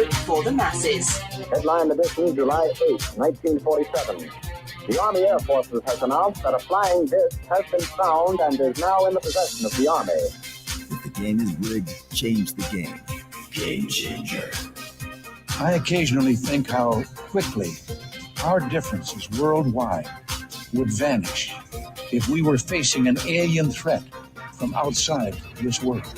radio for the masses. Headline edition, July 8, 1947. The Army Air Forces has announced that a flying disc has been found and is now in the possession of the Army. If the game is rigged, change the game. Game changer. I occasionally think how quickly our differences worldwide would vanish if we were facing an alien threat from outside this world.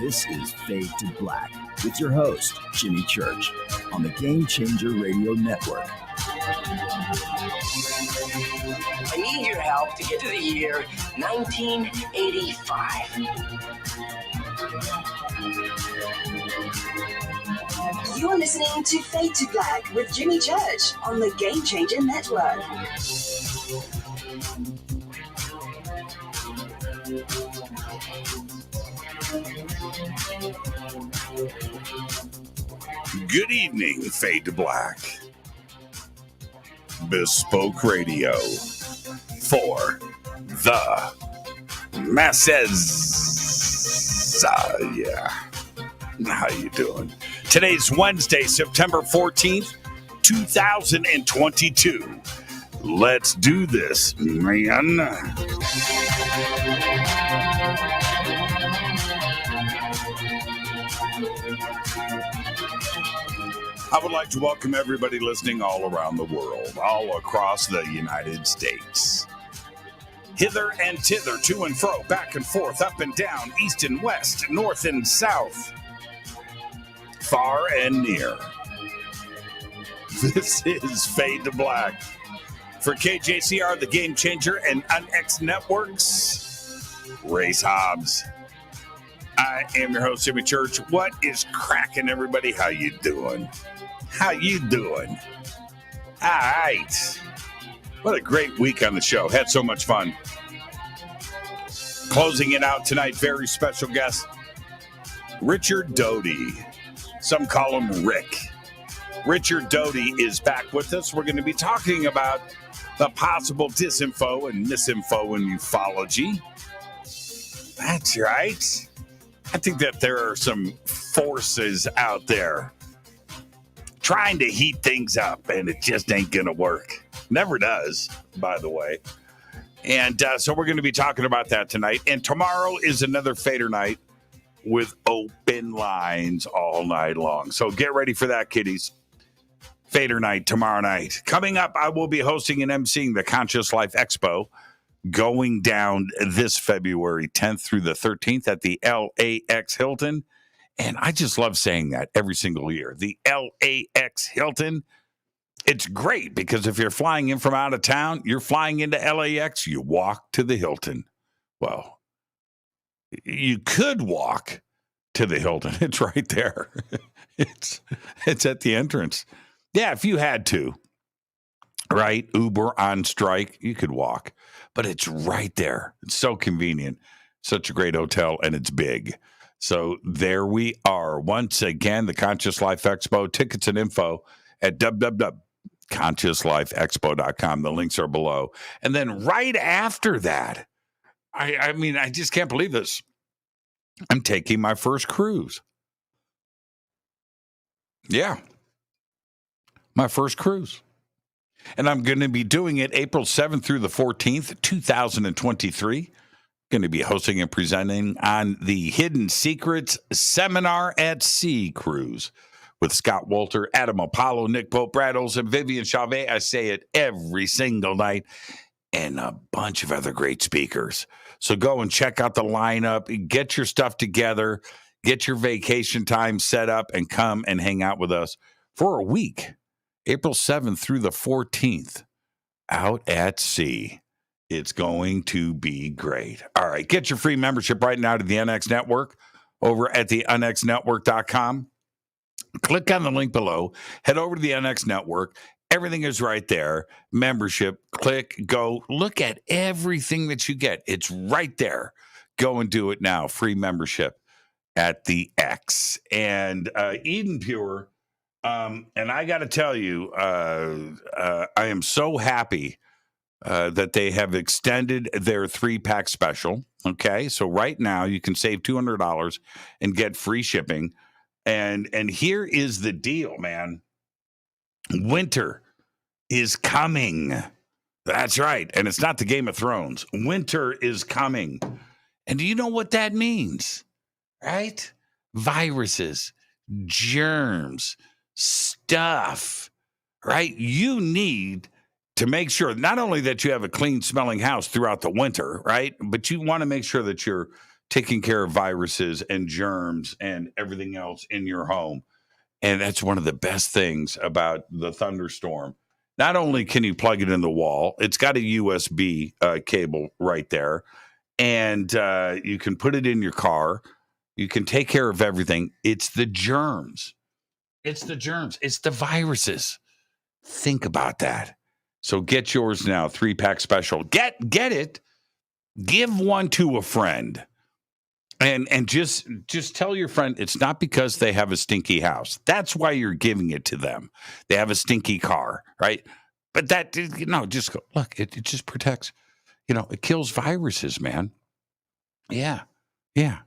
This is Fade to Black with your host, Jimmy Church, on the Game Changer Radio Network. I need your help to get to the year 1985. You're listening to Fade to Black with Jimmy Church on the Game Changer Network. Good evening, Fade to Black. Bespoke radio for the masses. Yeah. How you doing? Today's Wednesday, September 14th, 2022. Let's do this, man. I would like to welcome everybody listening all around the world, all across the United States. Hither and thither, to and fro, back and forth, up and down, east and west, north and south, far and near. This is Fade to Black. For KJCR, the Game Changer, and UNX Networks, Race Hobbs. I am your host, Jimmy Church. What is cracking, everybody? How you doing? How you doing? All right. What a great week on the show. Had so much fun. Closing it out tonight, very special guest, Richard Doty. Some call him Rick. Richard Doty is back with us. We're going to be talking about the possible disinfo and misinfo in ufology. That's right. I think that there are some forces out there trying to heat things up, and it just ain't going to work. Never does, by the way. And so we're going to be talking about that tonight. And tomorrow is another Fader night with open lines all night long. So get ready for that, kiddies. Fader night tomorrow night. Coming up, I will be hosting and emceeing the Conscious Life Expo going down this February 10th through the 13th at the LAX Hilton. And I just love saying that every single year. The LAX Hilton. It's great because if you're flying in from out of town, you're flying into LAX, you walk to the Hilton. Well, you could walk to the Hilton. It's right there. It's at the entrance. Yeah, if you had to, right? Uber on strike, you could walk. But it's right there. It's so convenient. Such a great hotel, and it's big. So there we are. Once again, the Conscious Life Expo. Tickets and info at www.consciouslifeexpo.com. The links are below. And then right after that, I mean, I just can't believe this. I'm taking my first cruise. Yeah. My first cruise. And I'm going to be doing it April 7th through the 14th, 2023. Going to be hosting and presenting on the Hidden Secrets Seminar at Sea cruise with Scott Wolter, Adam Apollo, Nick Pope, Brad Olson, Vivian Chauvet. I say it every single night, and a bunch of other great speakers. So go and check out the lineup, get your stuff together, get your vacation time set up, and come and hang out with us for a week, April 7th through the 14th, out at sea. It's going to be great. All right, get your free membership right now to the NX Network over at the unxnetwork.com. Click on the link below. Head over to the NX Network. Everything is right there. Membership. Click, go. Look at everything that you get. It's right there. Go and do it now. Free membership at the X. And Eden Pure, and I got to tell you, I am so happy that they have extended their 3-pack special. Okay, so right now you can save $200 and get free shipping. And here is the deal, man. Winter is coming. That's right. And it's not the Game of Thrones. Winter is coming. And do you know what that means? Right? Viruses, germs, stuff, right? You need to make sure not only that you have a clean smelling house throughout the winter, right? But you want to make sure that you're taking care of viruses and germs and everything else in your home. And that's one of the best things about the thunderstorm. Not only can you plug it in the wall, it's got a USB cable right there. And you can put it in your car. You can take care of everything. It's the germs. It's the germs. It's the viruses. Think about that. So get yours now, 3-pack special. Get it. Give one to a friend. And just tell your friend it's not because they have a stinky house. That's why you're giving it to them. They have a stinky car, right? But that, just go, look, it just protects, it kills viruses, man. Yeah.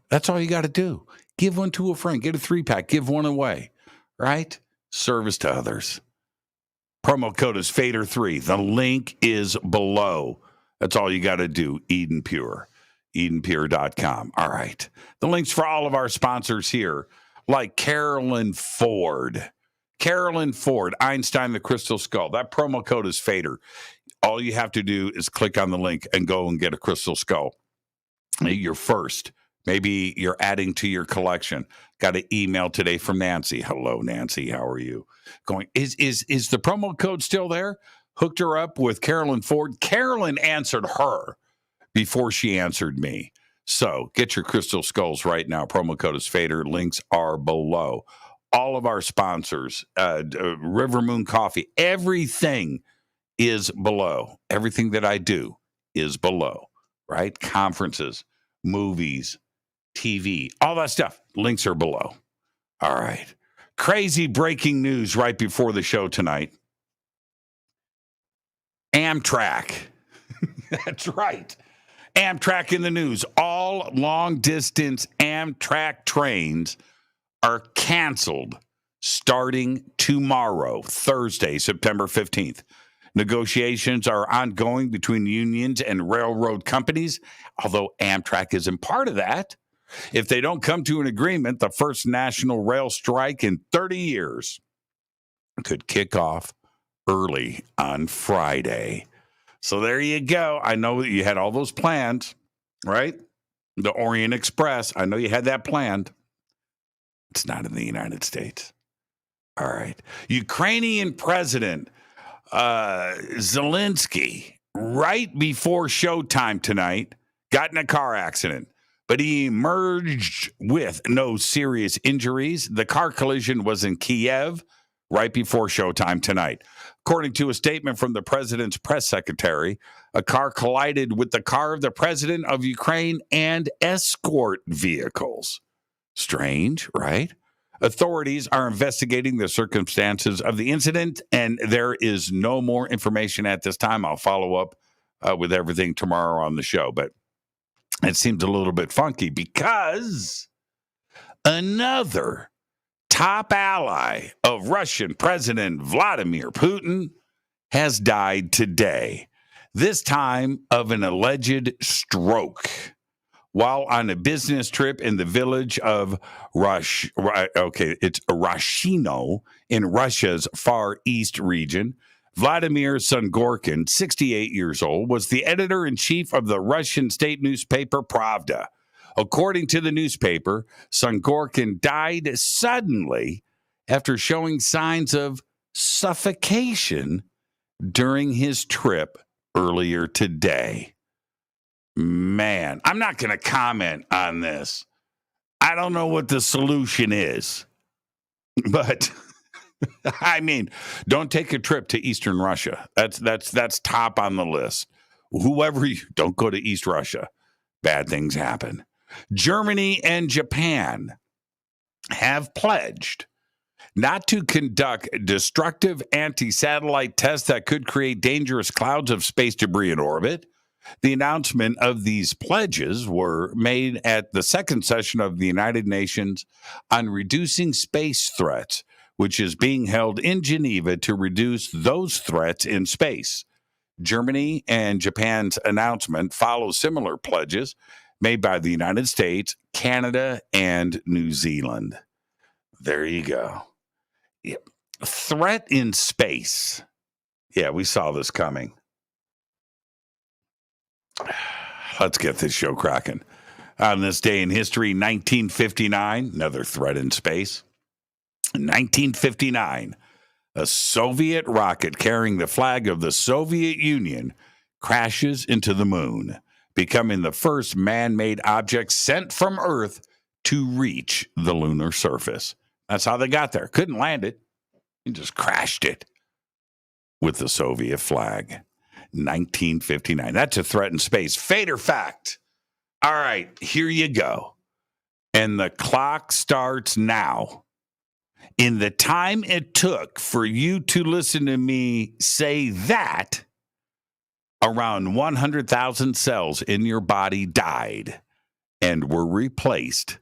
That's all you got to do. Give one to a friend. Get a 3-pack. Give one away, right? Service to others. Promo code is Fader3. The link is below. That's all you got to do. Eden Pure. EdenPure.com. All right. The links for all of our sponsors here, like Carolyn Ford. Carolyn Ford, Einstein the Crystal Skull. That promo code is Fader. All you have to do is click on the link and go and get a crystal skull. You're first. Maybe you're adding to your collection. Got an email today from Nancy. Hello, Nancy. How are you? Going, is the promo code still there? Hooked her up with Carolyn Ford. Carolyn answered her before she answered me. So get your crystal skulls right now. Promo code is Fader. Links are below. All of our sponsors, River Moon Coffee, everything is below. Everything that I do is below, right? Conferences, movies, TV, all that stuff. Links are below. All right. Crazy breaking news right before the show tonight. Amtrak. That's right. Amtrak in the news. All long-distance Amtrak trains are canceled starting tomorrow, Thursday, September 15th. Negotiations are ongoing between unions and railroad companies, although Amtrak isn't part of that. If they don't come to an agreement, the first national rail strike in 30 years could kick off early on Friday. So there you go. I know that you had all those plans, right? The Orient Express. I know you had that planned. It's not in the United States. All right. Ukrainian President Zelensky, right before showtime tonight, got in a car accident, but he emerged with no serious injuries. The car collision was in Kiev right before showtime tonight. According to a statement from the president's press secretary, a car collided with the car of the president of Ukraine and escort vehicles. Strange, right? Authorities are investigating the circumstances of the incident, and there is no more information at this time. I'll follow up with everything tomorrow on the show, but it seems a little bit funky because another top ally of Russian President Vladimir Putin has died today, this time of an alleged stroke while on a business trip in the village of Rashino in Russia's Far East region. Vladimir Sungorkin, 68 years old, was the editor-in-chief of the Russian state newspaper Pravda. According to the newspaper, Sungorkin died suddenly after showing signs of suffocation during his trip earlier today. Man, I'm not going to comment on this. I don't know what the solution is, but I mean, don't take a trip to Eastern Russia. That's top on the list. Don't go to East Russia. Bad things happen. Germany and Japan have pledged not to conduct destructive anti-satellite tests that could create dangerous clouds of space debris in orbit. The announcement of these pledges were made at the second session of the United Nations on Reducing Space Threats, which is being held in Geneva to reduce those threats in space. Germany and Japan's announcement follows similar pledges made by the United States, Canada, and New Zealand. There you go. Yeah. Threat in space. Yeah, we saw this coming. Let's get this show cracking. On this day in history, 1959, another threat in space. 1959, a Soviet rocket carrying the flag of the Soviet Union crashes into the moon, becoming the first man-made object sent from Earth to reach the lunar surface. That's how they got there. Couldn't land it. He just crashed it with the Soviet flag. 1959. That's a threat in space. Fader fact. All right, here you go. And the clock starts now. In the time it took for you to listen to me say that, around 100,000 cells in your body died and were replaced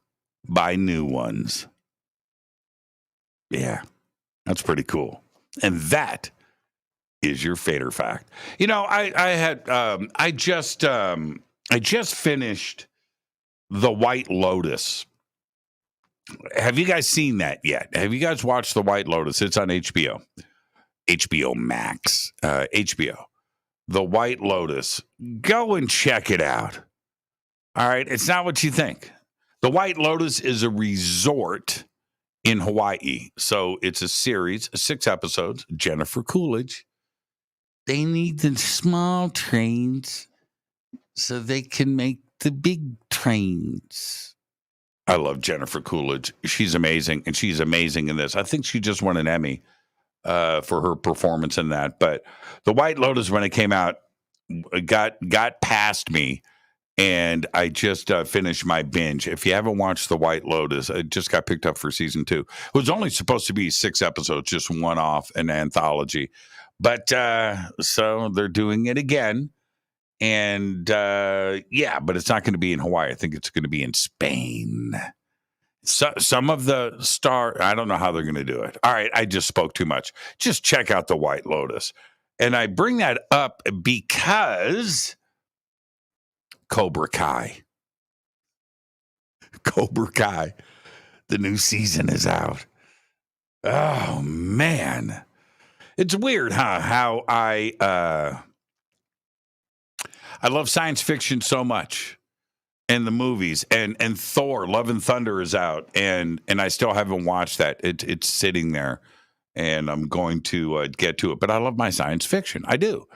by new ones. Yeah, that's pretty cool. And that is your Fader fact. You know, I just finished The White Lotus. Have you guys seen that yet? Have you guys watched The White Lotus? It's on HBO. HBO Max. HBO. The White Lotus. Go and check it out. All right. It's not what you think. The White Lotus is a resort in Hawaii. So it's a series, 6 episodes. Jennifer Coolidge. They need the small trains so they can make the big trains. I love Jennifer Coolidge. She's amazing, and she's amazing in this. I think she just won an Emmy for her performance in that. But The White Lotus, when it came out, got past me, and I just finished my binge. If you haven't watched The White Lotus, it just got picked up for season 2. It was only supposed to be 6 episodes, just one off, an anthology. But so they're doing it again. And yeah, but it's not going to be in Hawaii. I think it's going to be in Spain. So, some of the I don't know how they're going to do it. All right, I just spoke too much. Just check out The White Lotus. And I bring that up because Cobra Kai. Cobra Kai. The new season is out. Oh, man. It's weird, huh? How I love science fiction so much, and the movies, and Thor: Love and Thunder is out, and I still haven't watched that. It's sitting there, and I'm going to get to it. But I love my science fiction. I do.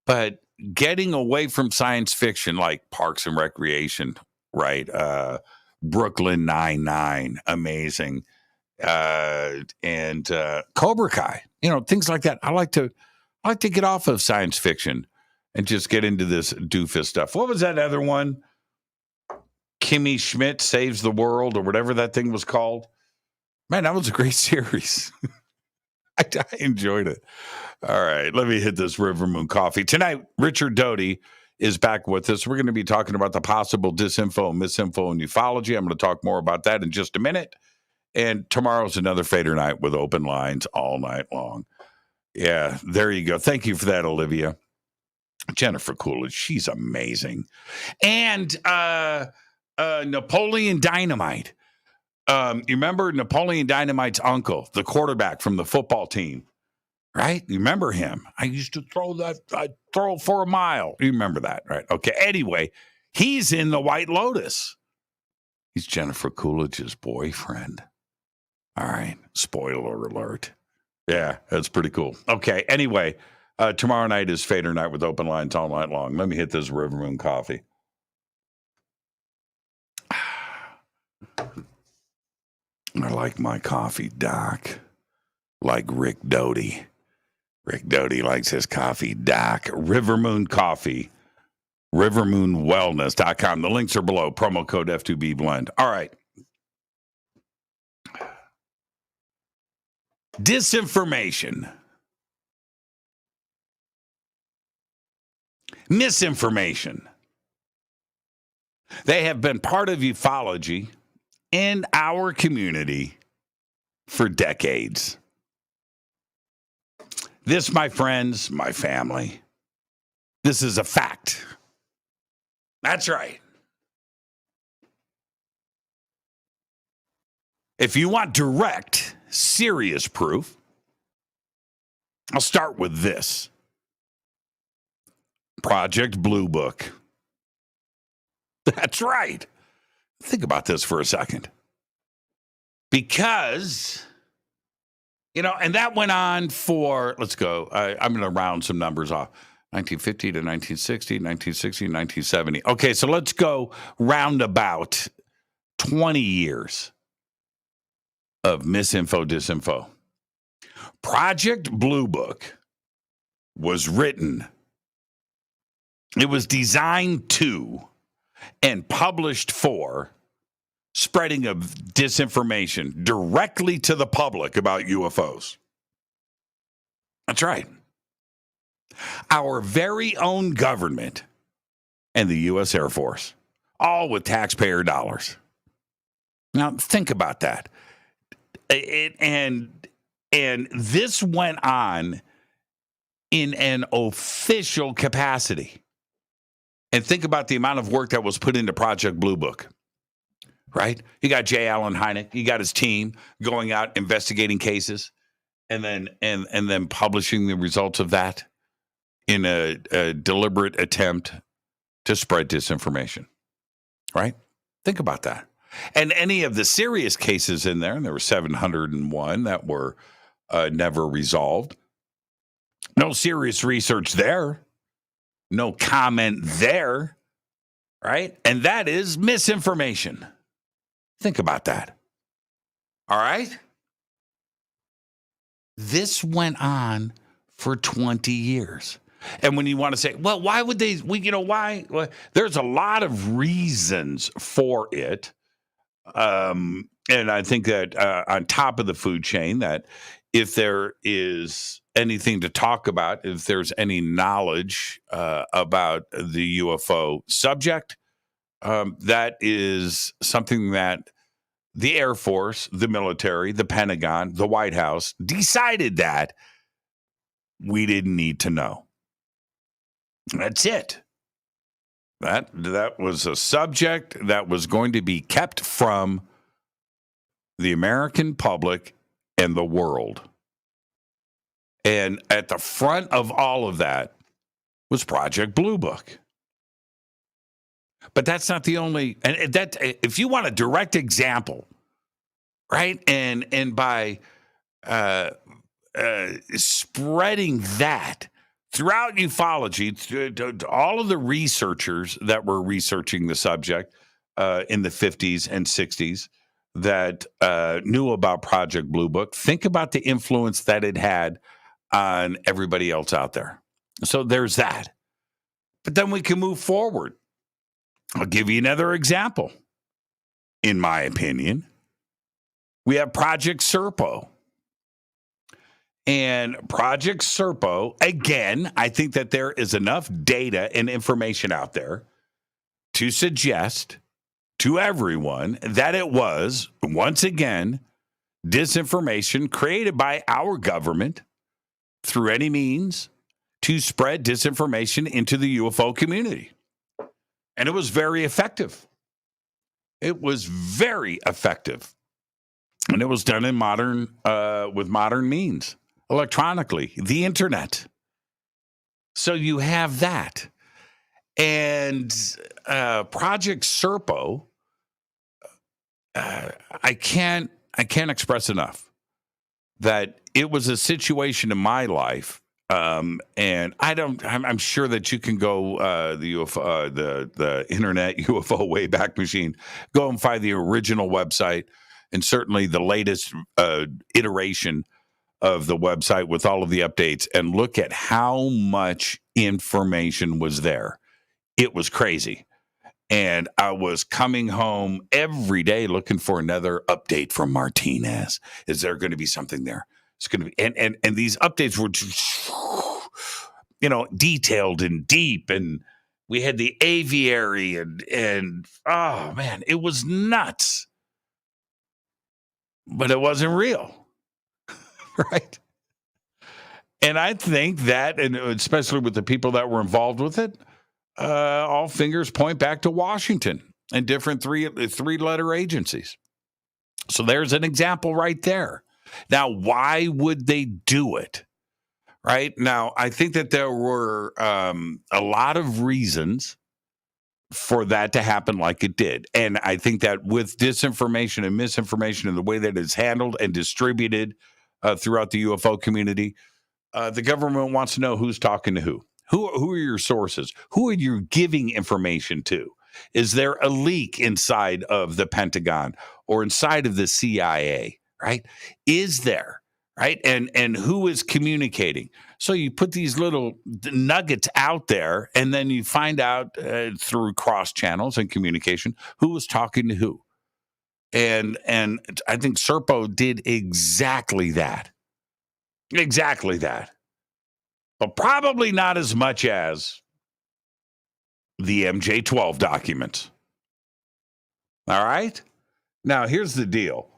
But getting away from science fiction, like Parks and Recreation, right? Brooklyn Nine-Nine, amazing, and Cobra Kai, things like that. I like to get off of science fiction and just get into this doofus stuff. What was that other one? Kimmy Schmidt Saves the World, or whatever that thing was called. Man, that was a great series. I enjoyed it. All right, let me hit this River Moon Coffee. Tonight, Richard Doty is back with us. We're going to be talking about the possible disinfo and misinfo in ufology. I'm going to talk more about that in just a minute. And tomorrow's another Fader night with open lines all night long. Yeah, there you go. Thank you for that, Olivia. Jennifer Coolidge, she's amazing. And Napoleon Dynamite. You remember Napoleon Dynamite's uncle, the quarterback from the football team, right? You remember him? I used to throw for a mile. You remember that, right? Okay. Anyway, he's in The White Lotus. He's Jennifer Coolidge's boyfriend. All right. Spoiler alert. Yeah, that's pretty cool. Okay. Anyway, tomorrow night is Fader night with open lines all night long. Let me hit this River Moon Coffee. I like my coffee, Doc. Like Rick Doty. Rick Doty likes his coffee, Doc. River Moon Coffee. RiverMoonWellness.com. The links are below. Promo code F2B Blend. All right. Disinformation, misinformation. They have been part of ufology in our community for decades. This, my friends, my family, this is a fact. That's right. If you want direct, serious proof, I'll start with this. Project Blue Book. That's right. Think about this for a second. Because, and that went on for, let's go, I'm going to round some numbers off. 1950 to 1960, 1960, 1970. Okay, so let's go round about 20 years of misinfo, disinfo. Project Blue Book was written, it was designed to, and published for spreading of disinformation directly to the public about UFOs. That's right. Our very own government and the U.S. Air Force, all with taxpayer dollars. Now, think about that. And this went on in an official capacity. And think about the amount of work that was put into Project Blue Book, right? You got J. Allen Hynek, you got his team going out investigating cases, and then publishing the results of that in a deliberate attempt to spread disinformation, right? Think about that. And any of the serious cases in there, and there were 701 that were never resolved. No serious research there. No comment there, right? And that is misinformation. Think about that. All right? This went on for 20 years. And when you want to say, well, why would they, why? Well, there's a lot of reasons for it. And I think that on top of the food chain, that if there is anything to talk about, if there's any knowledge about the UFO subject, that is something that the Air Force, the military, the Pentagon, the White House decided that we didn't need to know. That's it. That was a subject that was going to be kept from the American public and the world. And at the front of all of that was Project Blue Book. But that's not the only, and that if you want a direct example, right? And by spreading that throughout ufology, all of the researchers that were researching the subject in the 50s and 60s that knew about Project Blue Book, think about the influence that it had on everybody else out there. So there's that. But then we can move forward. I'll give you another example. In my opinion, we have Project Serpo. And Project Serpo, again, I think that there is enough data and information out there to suggest to everyone that it was, once again, disinformation created by our government through any means to spread disinformation into the UFO community. And it was very effective. It was very effective. And it was done in with modern means, electronically, the internet. So you have that. And Project Serpo, I can't express enough that it was a situation in my life. And I'm sure that you can go the UFO, the Internet UFO Wayback Machine, go and find the original website, and certainly the latest iteration of the website with all of the updates, and look at how much information was there. It was crazy. And I was coming home every day looking for another update from Martinez. Is there going to be something there? It's going to be, and these updates were, detailed and deep, and we had the aviary, and oh man, it was nuts, but it wasn't real, right? And I think that, and especially with the people that were involved with it, all fingers point back to Washington and different three-letter agencies. So there's an example right there. Now, why would they do it? Right now, I think that there were a lot of reasons for that to happen like it did. And I think that with disinformation and misinformation and the way that it's handled and distributed throughout the UFO community, the government wants to know who's talking to who. Who are your sources? Who are you giving information to? Is there a leak inside of the Pentagon or inside of the CIA, right? Is there, right? And who is communicating? So you put these little nuggets out there, and then you find out through cross channels and communication who is talking to who. And I think Serpo did exactly that. Exactly that. But probably not as much as the MJ-12 documents. All right? Now, here's the deal.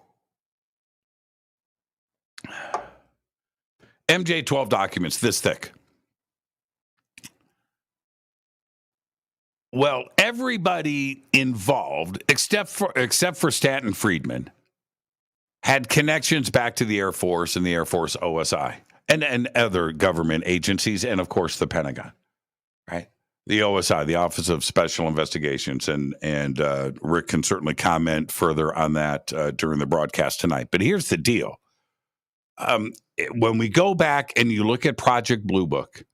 MJ-12 documents this thick. Well, everybody involved, except for Stanton Friedman, had connections back to the Air Force and the Air Force OSI and other government agencies, and of course the Pentagon, right? The OSI, the Office of Special Investigations, and Rick can certainly comment further on that during the broadcast tonight. But here's the deal. When we go back and you look at Project Blue Book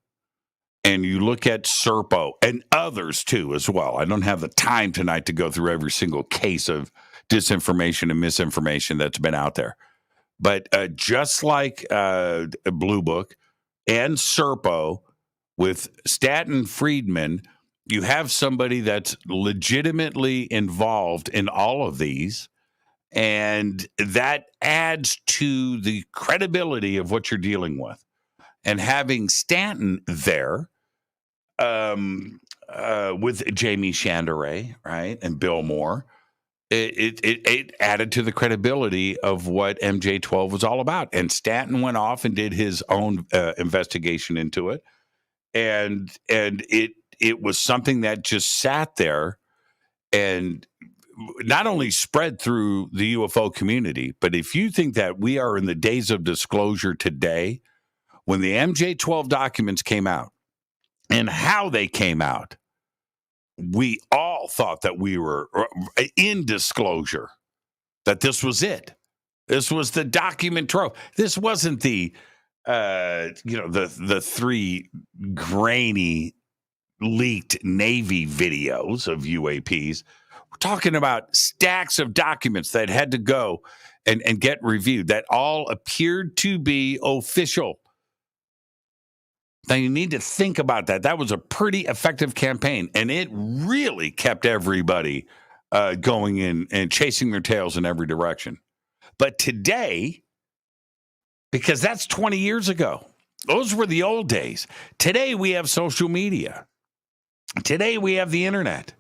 and you look at Serpo and others too as well, I don't have the time tonight to go through every single case of disinformation and misinformation that's been out there. But just like Blue Book and Serpo, with Stanton Friedman, you have somebody that's legitimately involved in all of these, and that adds to the credibility of what you're dealing with. And having Stanton there with Jamie Chandray, right, and Bill Moore, it added to the credibility of what MJ-12 was all about. And Stanton went off and did his own investigation into it. And it was something that just sat there and not only spread through the UFO community, but if you think that we are in the days of disclosure today, when the MJ-12 documents came out and how they came out, we all thought that we were in disclosure, that this was it. This was the document trove. This wasn't the three grainy leaked Navy videos of UAPs. We're talking about stacks of documents that had to go and get reviewed that all appeared to be official. Now, you need to think about that. That was a pretty effective campaign, and it really kept everybody going in and chasing their tails in every direction. But today, because that's 20 years ago, those were the old days. Today, we have social media. Today, we have the internet.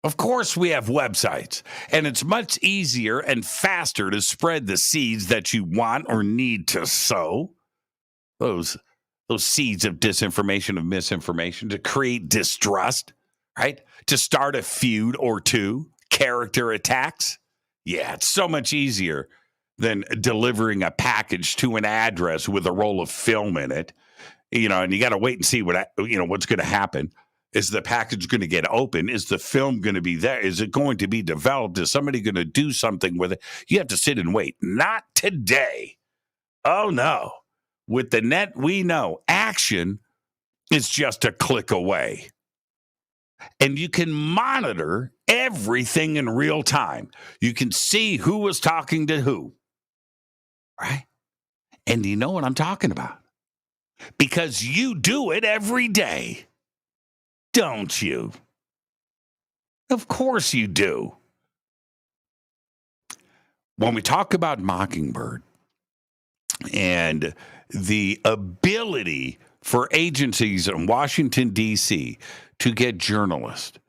Of course, we have websites, and it's much easier and faster to spread the seeds that you want or need to sow. Those seeds of disinformation, of misinformation, to create distrust, right? To start a feud or two, character attacks. Yeah, it's so much easier than delivering a package to an address with a roll of film in it, and you got to wait and see what's going to happen. Is the package going to get open? Is the film going to be there? Is it going to be developed? Is somebody going to do something with it? You have to sit and wait. Not today. Oh, no. With the net, we know action is just a click away. And you can monitor everything in real time. You can see who was talking to who, right? And you know what I'm talking about. Because you do it every day, don't you? Of course you do. When we talk about Mockingbird, And the ability for agencies in Washington, D.C. to get journalists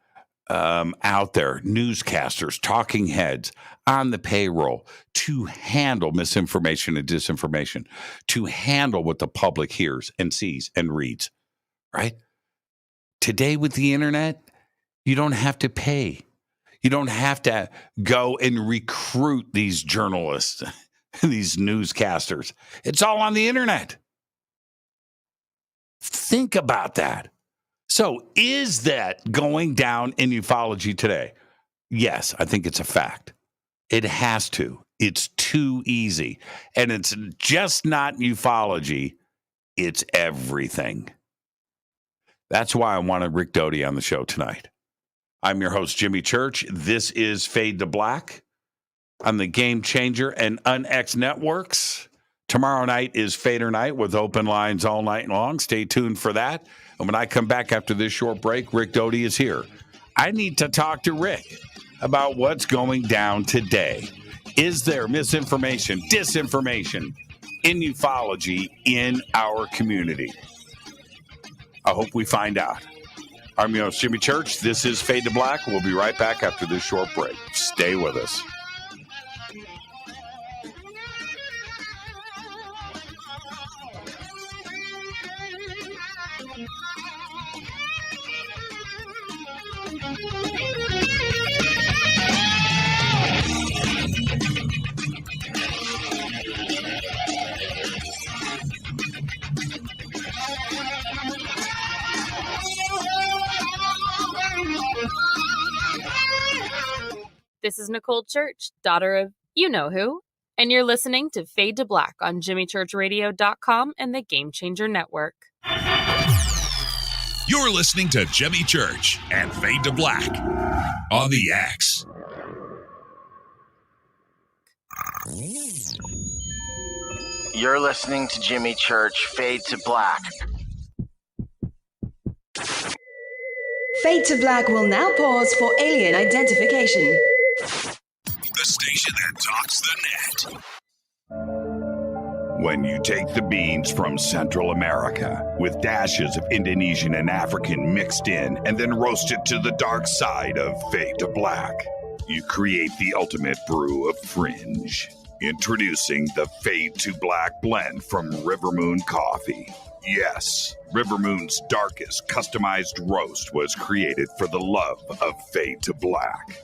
out there, newscasters, talking heads on the payroll to handle misinformation and disinformation, to handle what the public hears and sees and reads, right? Today with the internet, you don't have to pay. You don't have to go and recruit these journalists, these newscasters. It's all on the internet. Think about that. So is that going down in ufology today? Yes, I think it's a fact. It has to. It's too easy. And it's just not ufology. It's everything. That's why I wanted Rick Doty on the show tonight. I'm your host, Jimmy Church. This is Fade to Black on the Game Changer and UnX networks. Tomorrow night is Fader Night with open lines all night long. Stay tuned for that. And when I come back after this short break, Rick Doty is here. I need to talk to Rick about what's going down today. Is there misinformation, disinformation in ufology in our community? I hope we find out. I'm your host, Jimmy Church. This is Fade to Black. We'll be right back after this short break. Stay with us. This is Nicole Church, daughter of you-know-who, and you're listening to Fade to Black on JimmyChurchRadio.com and the Game Changer Network. You're listening to Jimmy Church and Fade to Black on the X. You're listening to Jimmy Church, Fade to Black. Fade to Black will now pause for alien identification. The station that talks the net. When you take the beans from Central America with dashes of Indonesian and African mixed in and then roast it to the dark side of Fade to Black, you create the ultimate brew of fringe. Introducing the Fade to Black blend from River Moon Coffee. Yes, River Moon's darkest customized roast was created for the love of Fade to Black.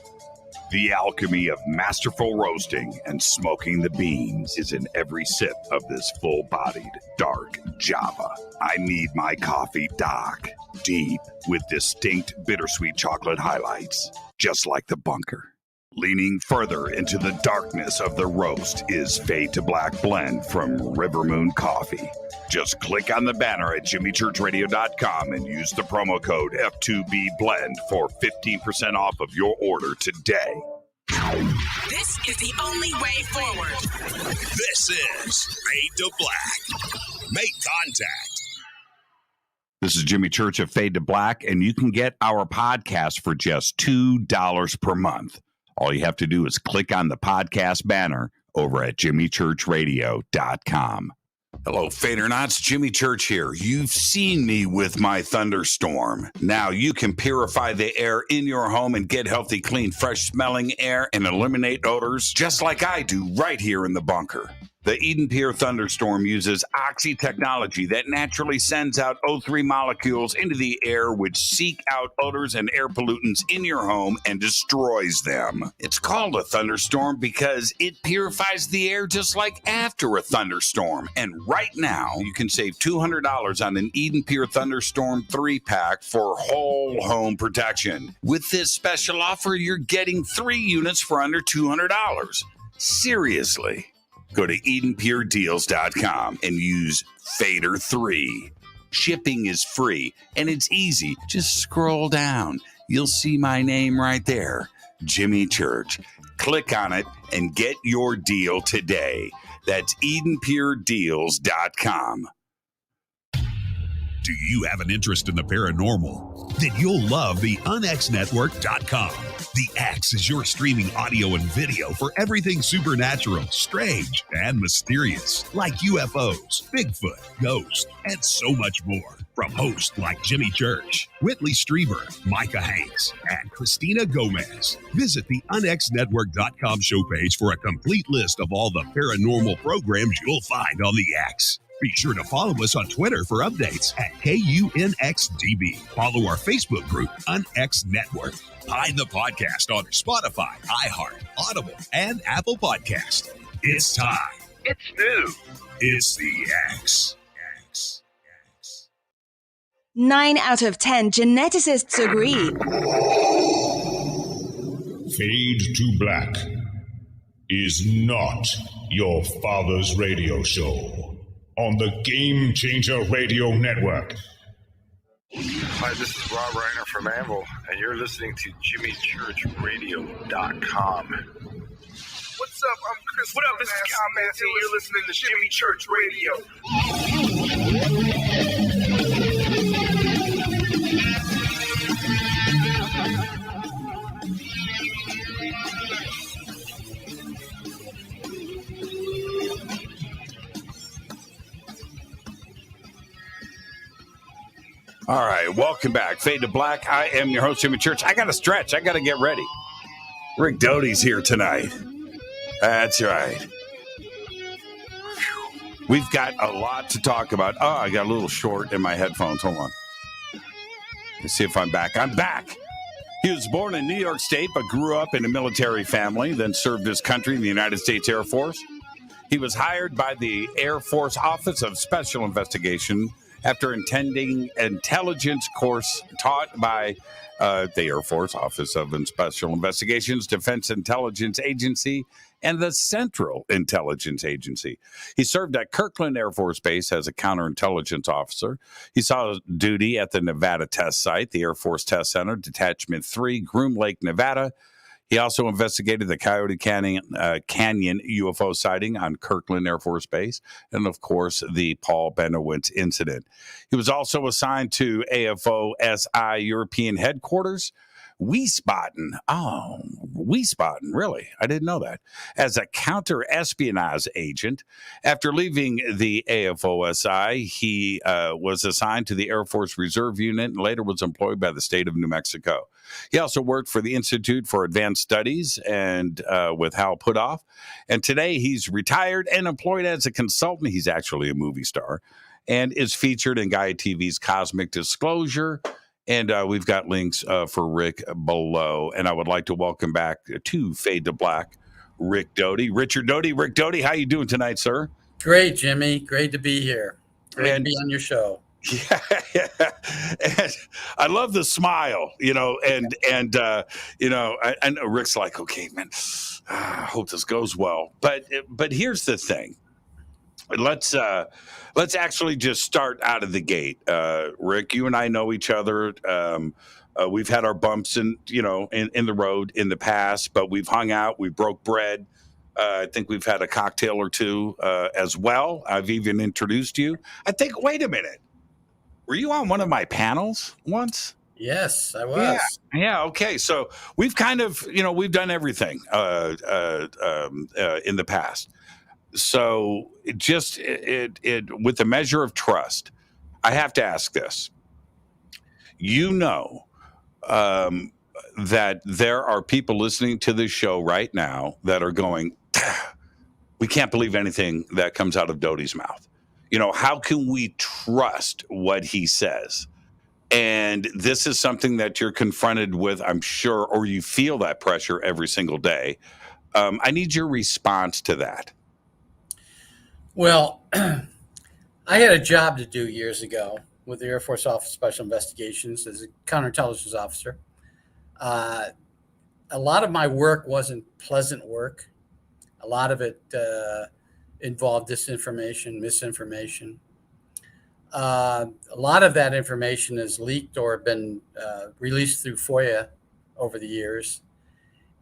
The alchemy of masterful roasting and smoking the beans is in every sip of this full-bodied, dark Java. I need my coffee dark, deep, with distinct bittersweet chocolate highlights, just like the bunker. Leaning further into the darkness of the roast is Fade to Black blend from River Moon Coffee. Just click on the banner at JimmyChurchRadio.com and use the promo code F2BBLEND for 15% off of your order today. This is the only way forward. This is Fade to Black. Make contact. This is Jimmy Church of Fade to Black, and you can get our podcast for just $2 per month. All you have to do is click on the podcast banner over at JimmyChurchRadio.com. Hello, Fadernauts. Jimmy Church here. You've seen me with my thunderstorm. Now you can purify the air in your home and get healthy, clean, fresh-smelling air and eliminate odors just like I do right here in the bunker. The Eden Pier Thunderstorm uses oxy technology that naturally sends out O3 molecules into the air, which seek out odors and air pollutants in your home and destroys them. It's called a thunderstorm because it purifies the air just like after a thunderstorm. And right now, you can save $200 on an Eden Pier Thunderstorm 3-pack for whole home protection. With this special offer, you're getting 3 units for under $200. Seriously. Go to EdenPureDeals.com and use Fader3. Shipping is free and it's easy. Just scroll down. You'll see my name right there, Jimmy Church. Click on it and get your deal today. That's EdenPureDeals.com. Do you have an interest in the paranormal? Then you'll love the unxnetwork.com. The X is your streaming audio and video for everything supernatural, strange, and mysterious, like UFOs, Bigfoot, ghosts, and so much more. From hosts like Jimmy Church, Whitley Strieber, Micah Hanks, and Christina Gomez. Visit the unxnetwork.com show page for a complete list of all the paranormal programs you'll find on the X. Be sure to follow us on Twitter for updates at KUNXDB. Follow our Facebook group, UNX Network. Find the podcast on Spotify, iHeart, Audible, and Apple Podcast. It's time. It's new. It's the X. 9 out of 10 geneticists agree. Fade to Black is not your father's radio show on the Game Changer Radio Network. Hi, this is Rob Reiner from Anvil, and you're listening to JimmyChurchRadio.com. What's up? I'm Chris. What up? This is Kyle Massey, and you're listening to Jimmy Church Radio. All right, welcome back. Fade to Black. I am your host, Jimmy Church. I got to stretch. I got to get ready. Rick Doty's here tonight. That's right. We've got a lot to talk about. Oh, I got a little short in my headphones. Hold on. Let's see if I'm back. I'm back. He was born in New York State, but grew up in a military family, then served his country in the United States Air Force. He was hired by the Air Force Office of Special Investigation after attending intelligence course taught by the Air Force Office of Special Investigations, Defense Intelligence Agency, and the Central Intelligence Agency. He served at Kirtland Air Force Base as a counterintelligence officer. He saw duty at the Nevada Test Site, the Air Force Test Center, Detachment 3, Groomlake, Nevada. He also investigated the Coyote Canyon UFO sighting on Kirtland Air Force Base, and, of course, the Paul Bennewitz incident. He was also assigned to AFOSI European Headquarters, Wiesbaden. Oh, Wiesbaden, really? I didn't know that. As a counterespionage agent. After leaving the AFOSI, he was assigned to the Air Force Reserve Unit and later was employed by the state of New Mexico. He also worked for the Institute for Advanced Studies and with Hal Puthoff. And today he's retired and employed as a consultant. He's actually a movie star and is featured in Gaia TV's Cosmic Disclosure. And we've got links for Rick below. And I would like to welcome back to Fade to Black, Rick Doty. Richard Doty. Rick Doty, how you doing tonight, sir? Great, Jimmy. Great to be here. Great to be on your show. Yeah. And I love the smile, and I know Rick's like, okay, man, I hope this goes well. But here's the thing. Let's actually just start out of the gate. Rick, you and I know each other. We've had our bumps in the road in the past, but we've hung out. We broke bread. I think we've had a cocktail or two as well. I've even introduced you. I think, wait a minute. Were you on one of my panels once? Yes, I was. Yeah. Okay. So we've kind of, we've done everything in the past. So just with the measure of trust, I have to ask this. That there are people listening to this show right now that are going, we can't believe anything that comes out of Doty's mouth. How can we trust what he says? And this is something that you're confronted with, I'm sure, or you feel that pressure every single day. I need your response to that. Well, I had a job to do years ago with the Air Force Office of Special Investigations as a counterintelligence officer. A lot of my work wasn't pleasant work. A lot of it involved disinformation, misinformation. A lot of that information is leaked or been released through FOIA over the years.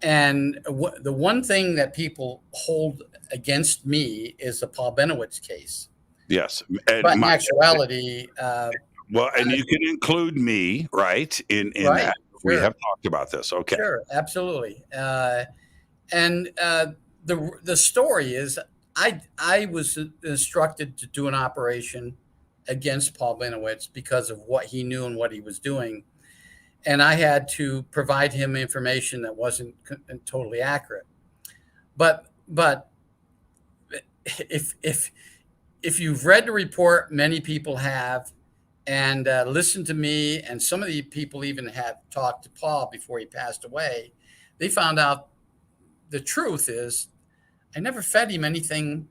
And the one thing that people hold against me is the Paul Bennewitz case. Yes. But in actuality, Well, and you can include me, right? In Right, that. sure. We have talked about this. Okay. Sure, absolutely. And the story is, I was instructed to do an operation against Paul Bennewitz because of what he knew and what he was doing, and I had to provide him information that wasn't totally accurate. But if you've read the report, many people have, and listened to me, and some of the people even have talked to Paul before he passed away, they found out the truth is I never fed him anything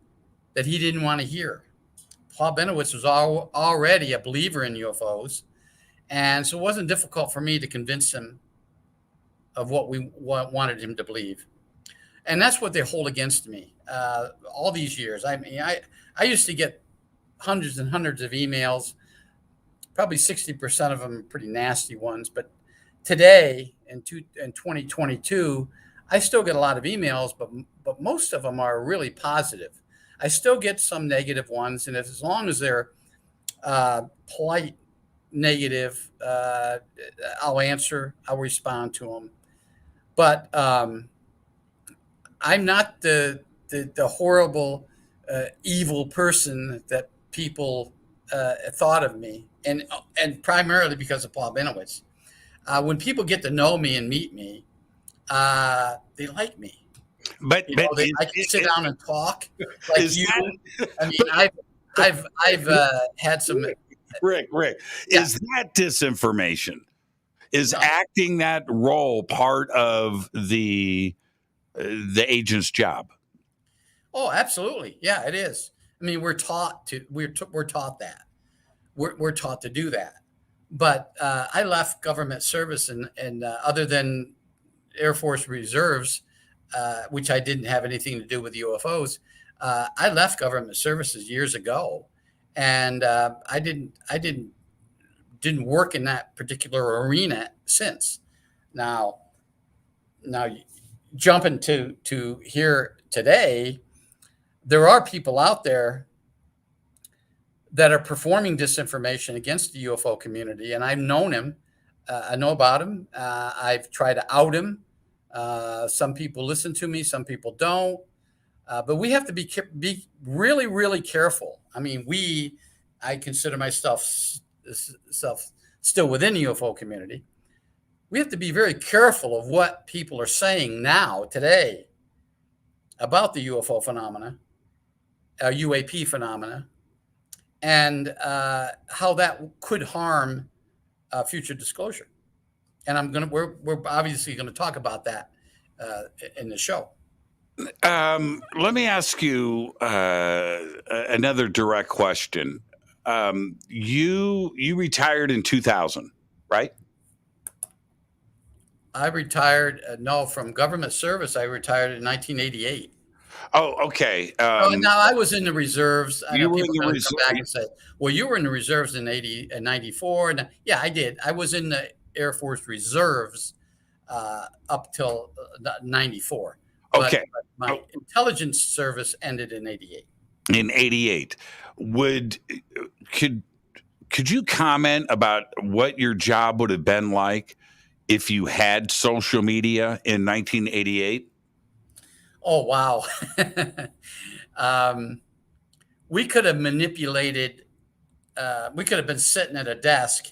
that he didn't want to hear. Paul Bennewitz was already a believer in UFOs, and so it wasn't difficult for me to convince him of what we wanted him to believe. And that's what they hold against me all these years. I mean, I used to get hundreds and hundreds of emails, probably 60% of them pretty nasty ones. But today, in 2022, I still get a lot of emails, but most of them are really positive. I still get some negative ones, and as long as they're polite negative, I'll respond to them. But I'm not the horrible, evil person that people thought of me, and primarily because of Paul Bennewitz. When people get to know me and meet me, they like me. But I can sit down and talk like you. I mean, I've had some. Rick, is that disinformation? Is acting that role part of the agent's job? Oh, absolutely. Yeah, it is. I mean, we're taught that. We're taught to do that. But I left government service, and other than Air Force Reserves, which I didn't have anything to do with UFOs, I left government services years ago, and I didn't work in that particular arena since. Now jumping to here today, there are people out there that are performing disinformation against the UFO community, and I've known him. I know about him. I've tried to out him. Some people listen to me, some people don't. But we have to be really, really careful. I mean, I consider myself still within the UFO community. We have to be very careful of what people are saying now, today, about the UFO phenomena, UAP phenomena, and how that could harm future disclosure. And we're obviously going to talk about that in the show. Let me ask you another direct question. You retired in 2000, right? I retired, from government service. I retired in 1988. Oh, okay. Now I was in the reserves. I know people are going to come back reserve. and say, "Well, you were in the reserves in 94." And yeah, I did. I was in the Air Force Reserves up till 94. Okay. But my intelligence service ended in 88. In 88, could you comment about what your job would have been like if you had social media in 1988? Oh, wow. We could have manipulated, we could have been sitting at a desk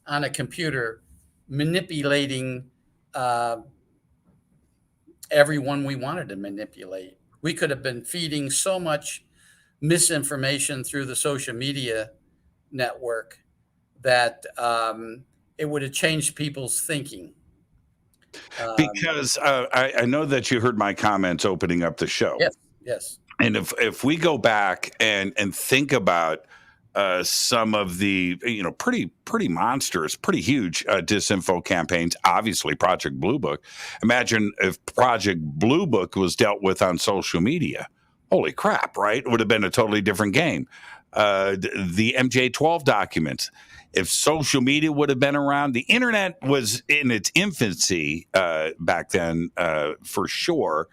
on a computer manipulating everyone we wanted to manipulate. We could have been feeding so much misinformation through the social media network that it would have changed people's thinking. Because I know that you heard my comments opening up the show. Yes. And if we go back and think about some of the pretty monstrous, pretty huge disinfo campaigns, obviously Project Blue Book. Imagine if Project Blue Book was dealt with on social media. Holy crap, right? It would have been a totally different game. The MJ-12 documents. If social media would have been around, the internet was in its infancy back then, for sure,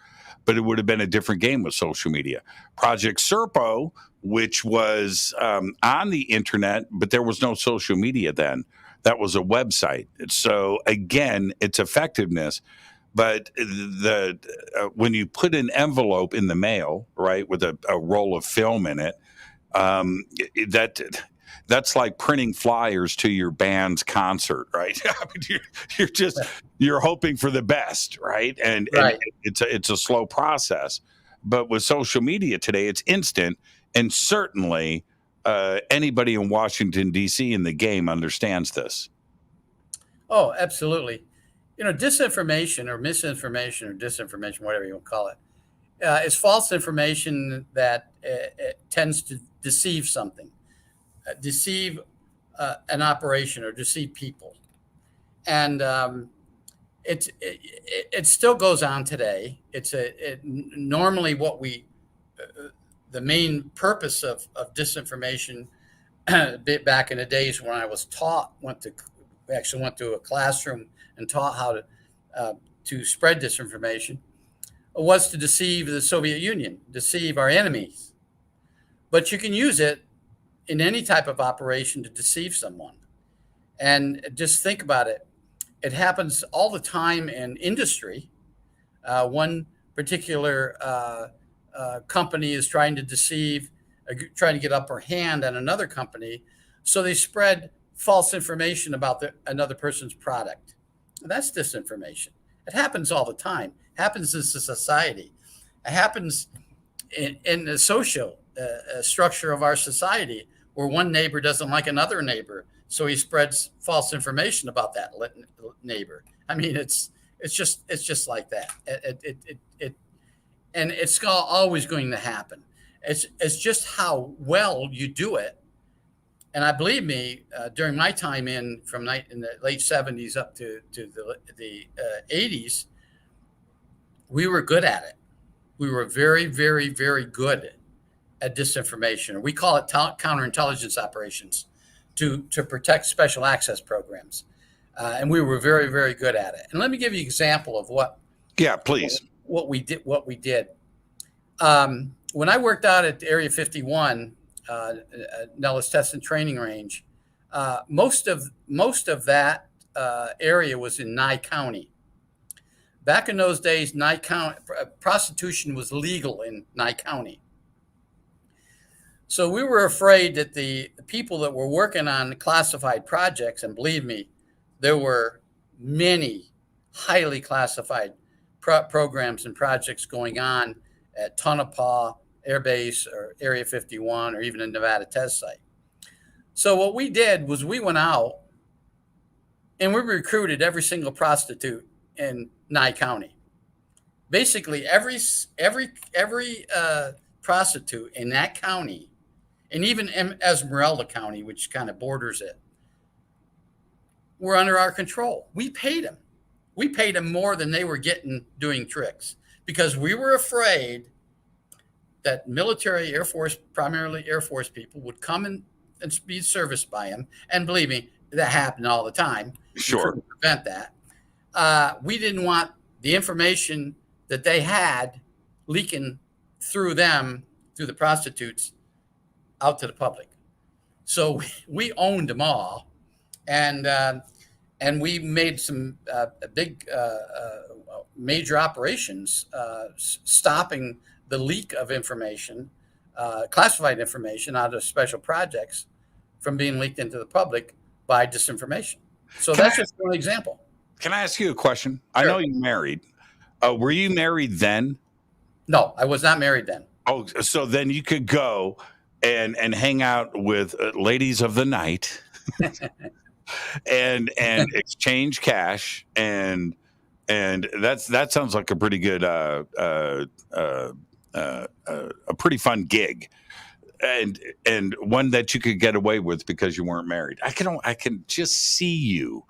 but it would have been a different game with social media. Project Serpo which was on the internet, but there was no social media then. That was a website. So again, its effectiveness. But when you put an envelope in the mail, right, with a roll of film in it, that's like printing flyers to your band's concert, right? I mean, you're hoping for the best, right? And it's a slow process. But with social media today, it's instant, and certainly anybody in Washington D.C. in the game understands this. Oh, absolutely. Disinformation or misinformation or disinformation, whatever you want to call it, is false information that tends to deceive something, deceive an operation or deceive people. And it still goes on today. It's normally what the main purpose of disinformation back in the days when I was taught, went to a classroom and taught how to spread disinformation, was to deceive the Soviet Union, deceive our enemies. But you can use it in any type of operation to deceive someone. And just think about it. It happens all the time in industry. One particular company is trying to deceive, trying to get upper hand on another company. So they spread false information about another person's product. That's disinformation. It happens all the time. It happens in society. It happens in the social structure of our society, where one neighbor doesn't like another neighbor, so he spreads false information about that neighbor. I mean, it's just like that. And it's always going to happen. It's just how well you do it. And I believe me, during my time in the late 70s up to the 80s, we were good at it. We were very, very, very good at disinformation. We call it counterintelligence operations to protect special access programs. And we were very, very good at it. And let me give you an example of what. Yeah, please. What we did. When I worked out at Area 51, Nellis Test and Training Range, most of that area was in Nye County. Back in those days, Nye County prostitution was legal in Nye County. So we were afraid that the people that were working on classified projects, and believe me, there were many highly classified programs and projects going on at Tonopah Air Base or Area 51 or even a Nevada test site. So what we did was we went out and we recruited every single prostitute in Nye County. Basically, every prostitute in that county, and even Esmeralda County, which kind of borders it, were under our control. We paid them. We paid them more than they were getting doing tricks, because we were afraid that military, Air Force, primarily Air Force people would come and be serviced by them. And believe me, that happened all the time. Sure. We couldn't prevent that. We didn't want the information that they had leaking through them, through the prostitutes, out to the public. So we owned them all. And we made some big major operations stopping the leak of information, classified information out of special projects from being leaked into the public by disinformation. So that's just one example. Can I ask you a question? Sure. I know you're married. Were you married then? No, I was not married then. Oh, so then you could go and hang out with ladies of the night and exchange cash, and that sounds like a pretty good a pretty fun gig, and one that you could get away with because you weren't married. I can just see you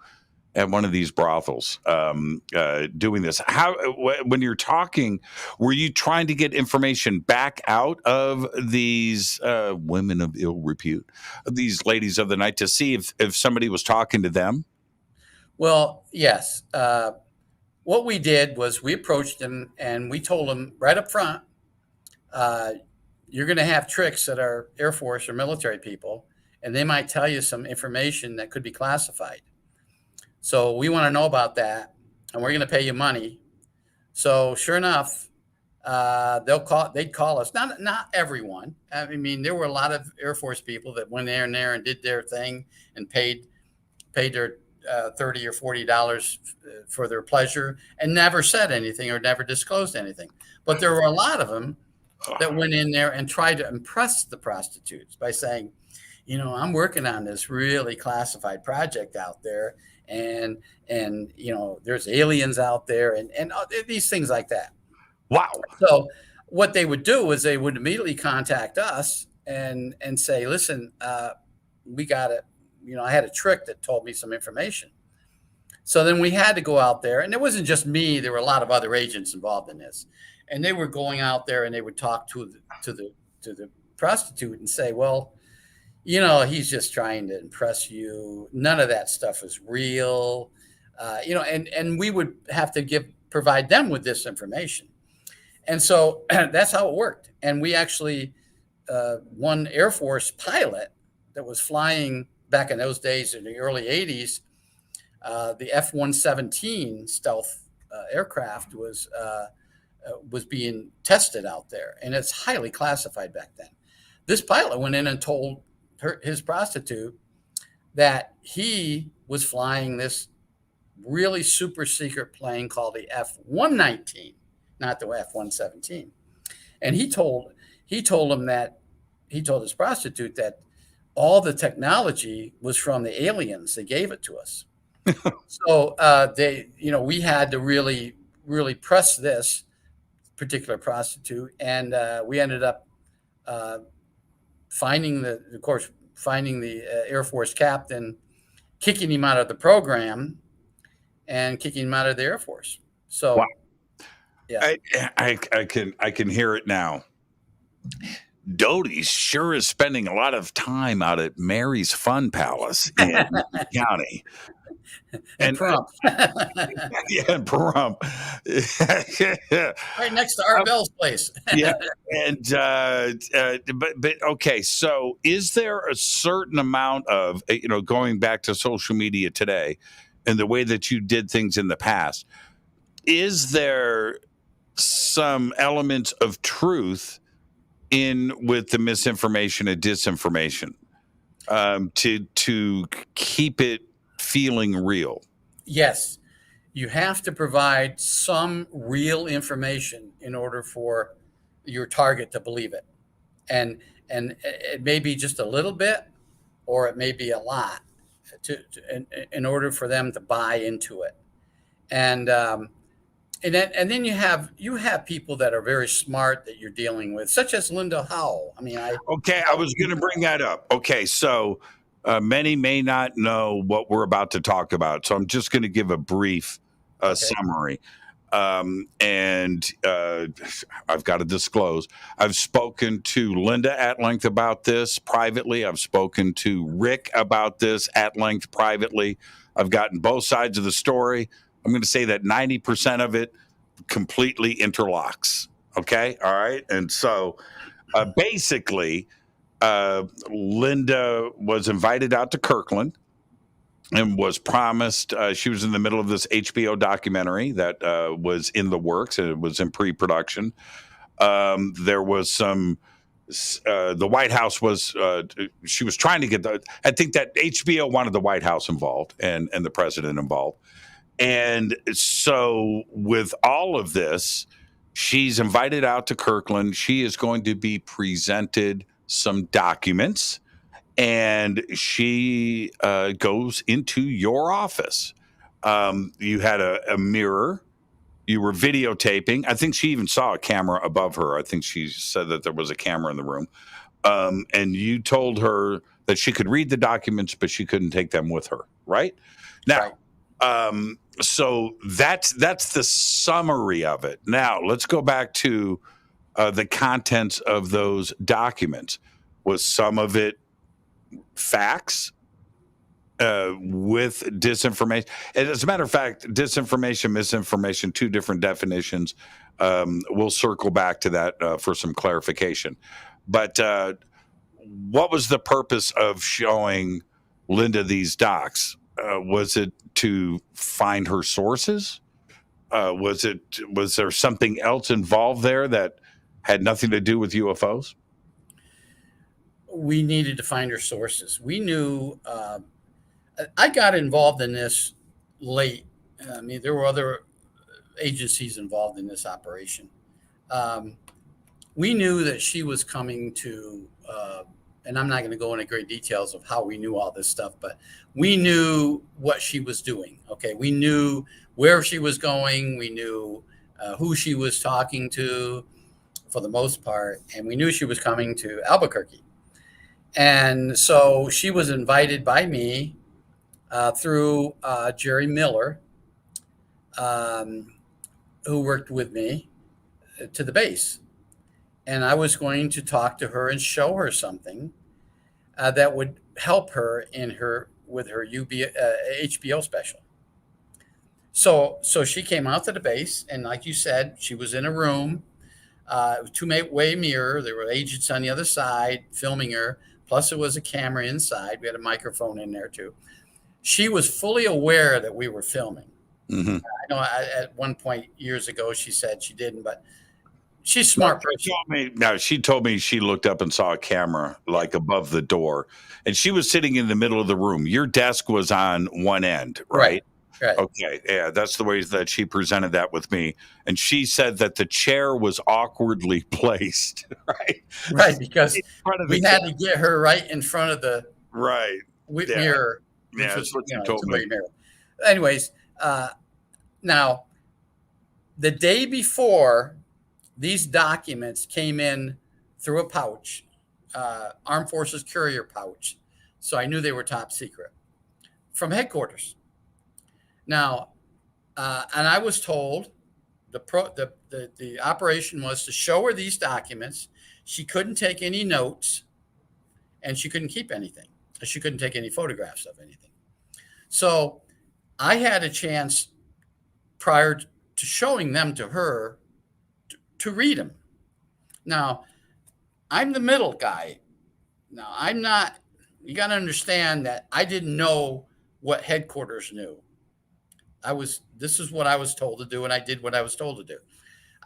at one of these brothels doing this. When you're talking, were you trying to get information back out of these women of ill repute, these ladies of the night, to see if somebody was talking to them? Well, yes. What we did was we approached them and we told them right up front, you're going to have tricks that are Air Force or military people, and they might tell you some information that could be classified. So we want to know about that, and we're going to pay you money. So sure enough, they'd call us. Not everyone. I mean, there were a lot of Air Force people that went there and did their thing and paid their $30 or $40 for their pleasure and never said anything or never disclosed anything. But there were a lot of them that went in there and tried to impress the prostitutes by saying, I'm working on this really classified project out there, and there's aliens out there, and these things like that. Wow. So what they would do is they would immediately contact us and say, listen, we got it. I had a trick that told me some information. So then we had to go out there, and it wasn't just me. There were a lot of other agents involved in this, and they were going out there and they would talk to the prostitute and say, well, he's just trying to impress you. None of that stuff is real, and we would have to provide them with this information. And so that's how it worked. And we actually, one Air Force pilot that was flying back in those days in the early 80s, the F-117 stealth aircraft was being tested out there. And it's highly classified back then. This pilot went in and told his prostitute that he was flying this really super secret plane called the F-119, not the F-117. And he told his prostitute that all the technology was from the aliens. They gave it to us. So we had to really, really press this particular prostitute. And we ended up finding the Air Force captain, kicking him out of the program and kicking him out of the Air Force. So, wow. Yeah, I can hear it now. Doty sure is spending a lot of time out at Mary's Fun Palace in County. And Pahrump. Yeah, and Pahrump. Right next to Art Bell's place. Yeah. And but okay, so is there a certain amount of, going back to social media today and the way that you did things in the past, is there some elements of truth in with the misinformation and disinformation to keep it feeling real? Yes, you have to provide some real information in order for your target to believe it, and it may be just a little bit, or it may be a lot, in order for them to buy into it, and then you have people that are very smart that you're dealing with, such as Linda Howell. I was going to bring that up. Okay, so many may not know what we're about to talk about, so I'm just going to give a brief summary. And I've got to disclose, I've spoken to Linda at length about this privately. I've spoken to Rick about this at length privately. I've gotten both sides of the story. I'm going to say that 90% of it completely interlocks. Okay. All right. And so basically, Linda was invited out to Kirtland and was promised, she was in the middle of this HBO documentary that was in the works, and it was in pre-production. There was some, the White House was, she was trying to get I think that HBO wanted the White House involved and the president involved. And so with all of this, she's invited out to Kirtland. She is going to be presented some documents, and she goes into your office. You had a mirror. You were videotaping. I think she even saw a camera above her. I think she said that there was a camera in the room. And you told her that she could read the documents, but she couldn't take them with her, right? Now, so that's the summary of it. Now, let's go back to the contents of those documents. Was some of it facts with disinformation? And as a matter of fact, disinformation, misinformation, two different definitions. We'll circle back to that for some clarification. But what was the purpose of showing Linda these docs? Was it to find her sources? Was there something else involved there that had nothing to do with UFOs? We needed to find her sources. We knew. I got involved in this late. I mean, there were other agencies involved in this operation. We knew that she was coming to, and I'm not going to go into great details of how we knew all this stuff, but we knew what she was doing. Okay, we knew where she was going. We knew who she was talking to, for the most part, and we knew she was coming to Albuquerque. And so she was invited by me through Jerry Miller, who worked with me, to the base. And I was going to talk to her and show her something that would help her with her HBO special. So she came out to the base, and like you said, she was in a room, two-way mirror. There were agents on the other side filming her. Plus, there was a camera inside. We had a microphone in there too. She was fully aware that we were filming. Mm-hmm. I know at one point years ago she said she didn't, but she's smart. She told me she looked up and saw a camera like above the door, and she was sitting in the middle of the room. Your desk was on one end, right? Right. Okay. Yeah, that's the way that she presented that with me. And she said that the chair was awkwardly placed, right? Right, because we had to get her right in front of the mirror. Yeah, that's what you told me. Mirror. Anyways, now, the day before, these documents came in through a pouch, Armed Forces courier pouch. So I knew they were top secret from headquarters. Now, and I was told the operation was to show her these documents. She couldn't take any notes, and she couldn't keep anything. She couldn't take any photographs of anything. So I had a chance prior to showing them to her to read them. Now, I'm the middle guy. Now, I'm not, you got to understand that I didn't know what headquarters knew. This is what I was told to do, and I did what I was told to do.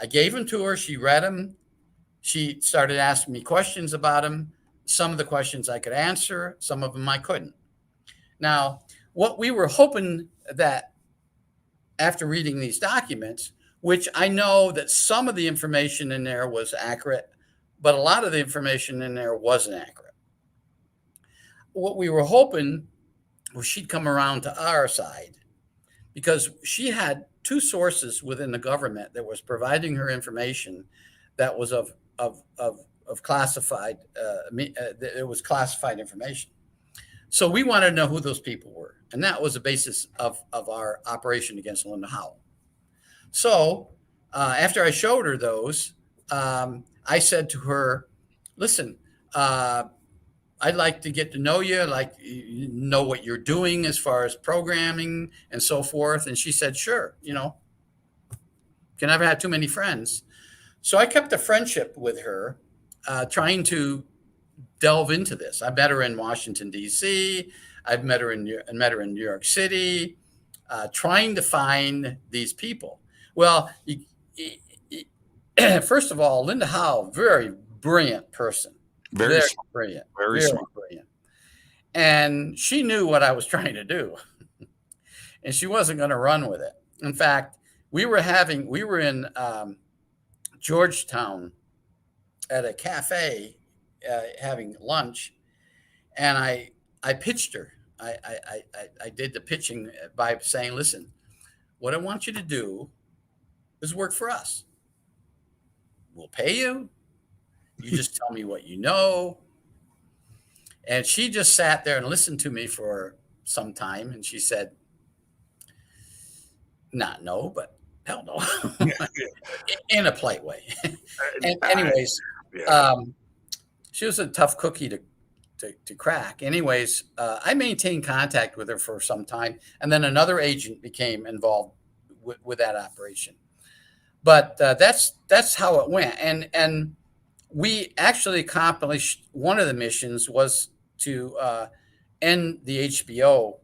I gave them to her. She read them. She started asking me questions about them. Some of the questions I could answer, some of them I couldn't. Now, what we were hoping that after reading these documents, which I know that some of the information in there was accurate, but a lot of the information in there wasn't accurate. What we were hoping was she'd come around to our side, because she had two sources within the government that was providing her information that was of classified, it was classified information. So we wanted to know who those people were. And that was the basis of our operation against Linda Howell. So after I showed her those, I said to her, listen, I'd like to get to know you, like you know what you're doing as far as programming and so forth. And she said, sure, can never have too many friends. So I kept a friendship with her, trying to delve into this. I met her in Washington, D.C. I've met her in New York City, trying to find these people. Well, first of all, Linda Howell, very brilliant person. Very brilliant. Very smart. Brilliant. And she knew what I was trying to do. And she wasn't going to run with it. In fact, we were in Georgetown at a cafe having lunch, and I pitched her. I did the pitching by saying, listen, what I want you to do is work for us. We'll pay you. You just tell me what you know. And she just sat there and listened to me for some time. And she said, not no, but hell no, in a polite way. And anyways, she was a tough cookie to crack. Anyways, I maintained contact with her for some time. And then another agent became involved with that operation. But that's how it went. And we actually accomplished one of the missions was to end the HBO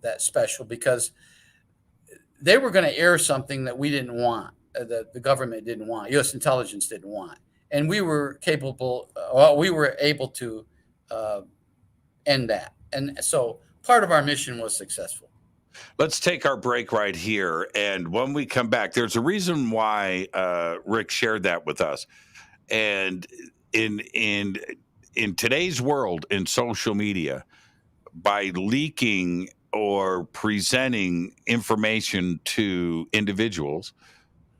that special, because they were going to air something that we didn't want, the government didn't want, U.S. intelligence didn't want, and we were we were able to end that, and so part of our mission was successful. Let's take our break right here, and when we come back, there's a reason why Rick shared that with us, and in today's world in social media, by leaking or presenting information to individuals,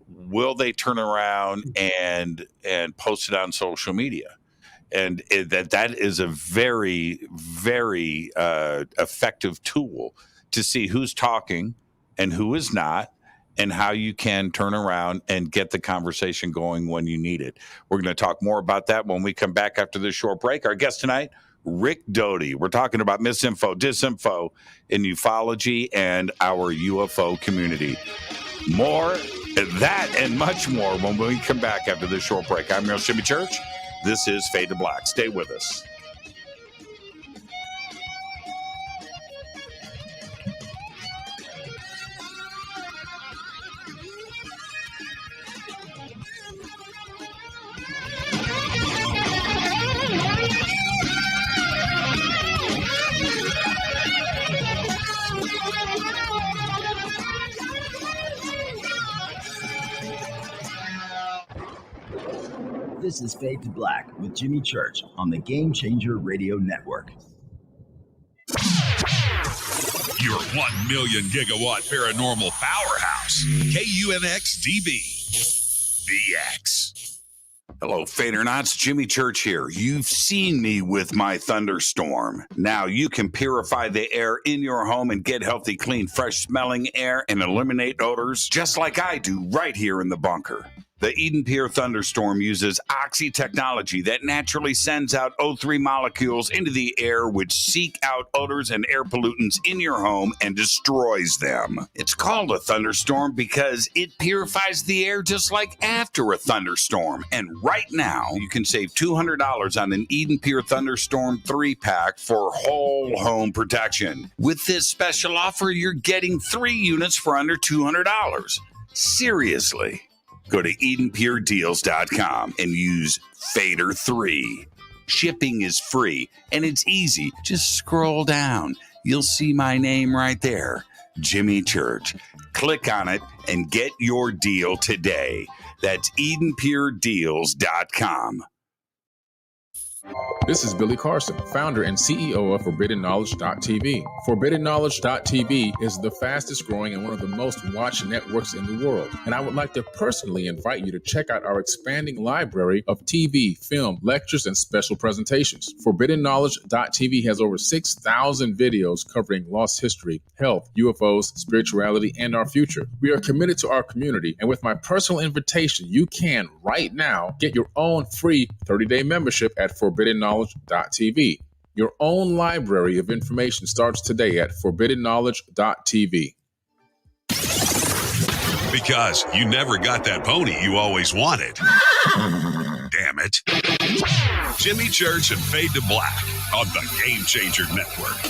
will they turn around and post it on social media? And that is a very, very effective tool to see who's talking and who is not, and how you can turn around and get the conversation going when you need it. We're going to talk more about that when we come back after this short break. Our guest tonight, Rick Doty. We're talking about misinfo, disinfo in ufology and our UFO community. More that and much more when we come back after this short break. I'm your host, Jimmy Church. This is Fade to Black. Stay with us. This is Fade to Black with Jimmy Church on the Game Changer Radio Network. Your 1 million gigawatt paranormal powerhouse, KUNX-DB, VX. Hello, Fadernauts. Jimmy Church here. You've seen me with my thunderstorm. Now you can purify the air in your home and get healthy, clean, fresh-smelling air and eliminate odors just like I do right here in the bunker. The Eden Pure Thunderstorm uses oxy technology that naturally sends out O3 molecules into the air, which seek out odors and air pollutants in your home and destroys them. It's called a thunderstorm because it purifies the air just like after a thunderstorm. And right now, you can save $200 on an Eden Pure Thunderstorm 3-pack for whole home protection. With this special offer, you're getting 3 units for under $200. Seriously. Go to EdenPureDeals.com and use Fader3. Shipping is free and it's easy. Just scroll down. You'll see my name right there, Jimmy Church. Click on it and get your deal today. That's EdenPureDeals.com. This is Billy Carson, founder and CEO of ForbiddenKnowledge.tv. ForbiddenKnowledge.tv is the fastest growing and one of the most watched networks in the world. And I would like to personally invite you to check out our expanding library of TV, film, lectures, and special presentations. ForbiddenKnowledge.tv has over 6,000 videos covering lost history, health, UFOs, spirituality, and our future. We are committed to our community, and with my personal invitation, you can right now get your own free 30-day membership at ForbiddenKnowledge.tv. Your own library of information starts today at ForbiddenKnowledge.tv. Because you never got that pony you always wanted. Damn it. Jimmy Church and Fade to Black on the Game Changer Network.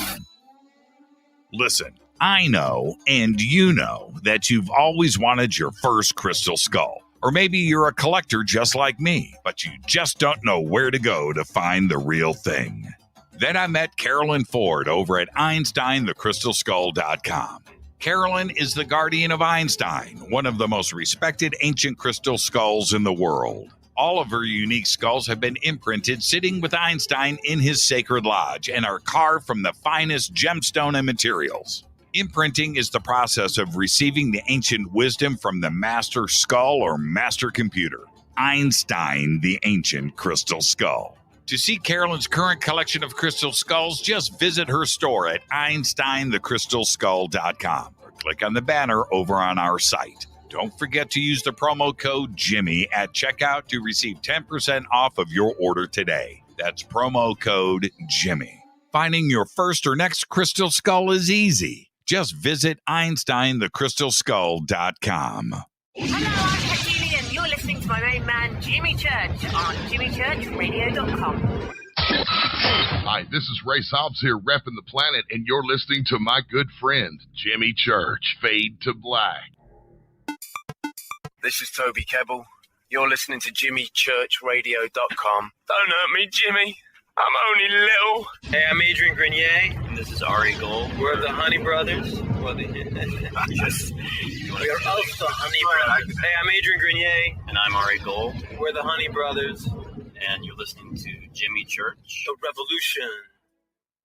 Listen, I know, and you know, that you've always wanted your first crystal skull. Or maybe you're a collector just like me, but you just don't know where to go to find the real thing. Then I met Carolyn Ford over at EinsteinTheCrystalSkull.com. Carolyn is the guardian of Einstein, one of the most respected ancient crystal skulls in the world. All of her unique skulls have been imprinted sitting with Einstein in his sacred lodge and are carved from the finest gemstone and materials. Imprinting is the process of receiving the ancient wisdom from the master skull or master computer. Einstein, the ancient crystal skull. To see Carolyn's current collection of crystal skulls, just visit her store at EinsteinTheCrystalSkull.com or click on the banner over on our site. Don't forget to use the promo code Jimmy at checkout to receive 10% off of your order today. That's promo code Jimmy. Finding your first or next crystal skull is easy. Just visit EinsteinTheCrystalSkull.com. Hello, I'm Katie, and you're listening to my main man, Jimmy Church on jimmychurchradio.com. Hi, this is Ray Hobbs here, repping the planet, and you're listening to my good friend, Jimmy Church, Fade to Black. This is Toby Kebbell. You're listening to jimmychurchradio.com. Don't hurt me, Jimmy. I'm only little. Hey, I'm Adrian Grenier, and this is Ari Gold. We're the Honey Brothers. Yes. We're of the Honey Brothers. Hey, I'm Adrian Grenier, and I'm Ari Gold. We're the Honey Brothers, and you're listening to Jimmy Church. The Revolution.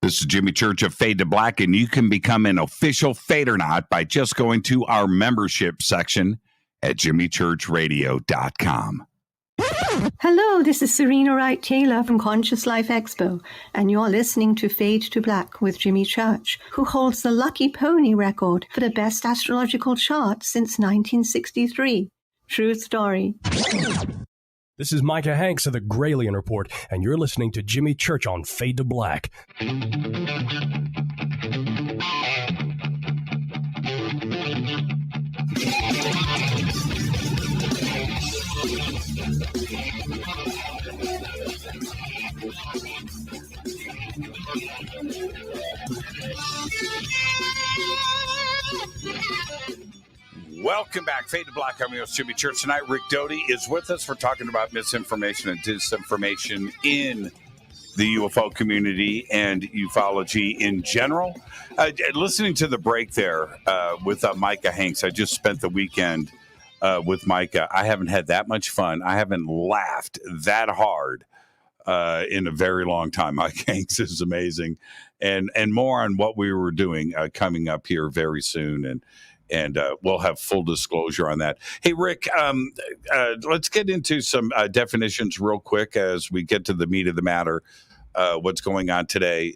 This is Jimmy Church of Fade to Black, and you can become an official Fadernaut by just going to our membership section at jimmychurchradio.com. Hello, this is Serena Wright Taylor from Conscious Life Expo, and you're listening to Fade to Black with Jimmy Church, who holds the Lucky Pony record for the best astrological chart since 1963. True story. This is Micah Hanks of the Gralien Report, and you're listening to Jimmy Church on Fade to Black. Welcome back. Fade to Black. I'm your host, Jimmy Church. Tonight, Rick Doty is with us. We're talking about misinformation and disinformation in the UFO community and ufology in general. Listening to the break there with Micah Hanks, I just spent the weekend with Micah. I haven't had that much fun. I haven't laughed that hard in a very long time. Mike Hanks is amazing. And more on what we were doing coming up here very soon. And we'll have full disclosure on that. Hey, Rick, let's get into some definitions real quick as we get to the meat of the matter, what's going on today.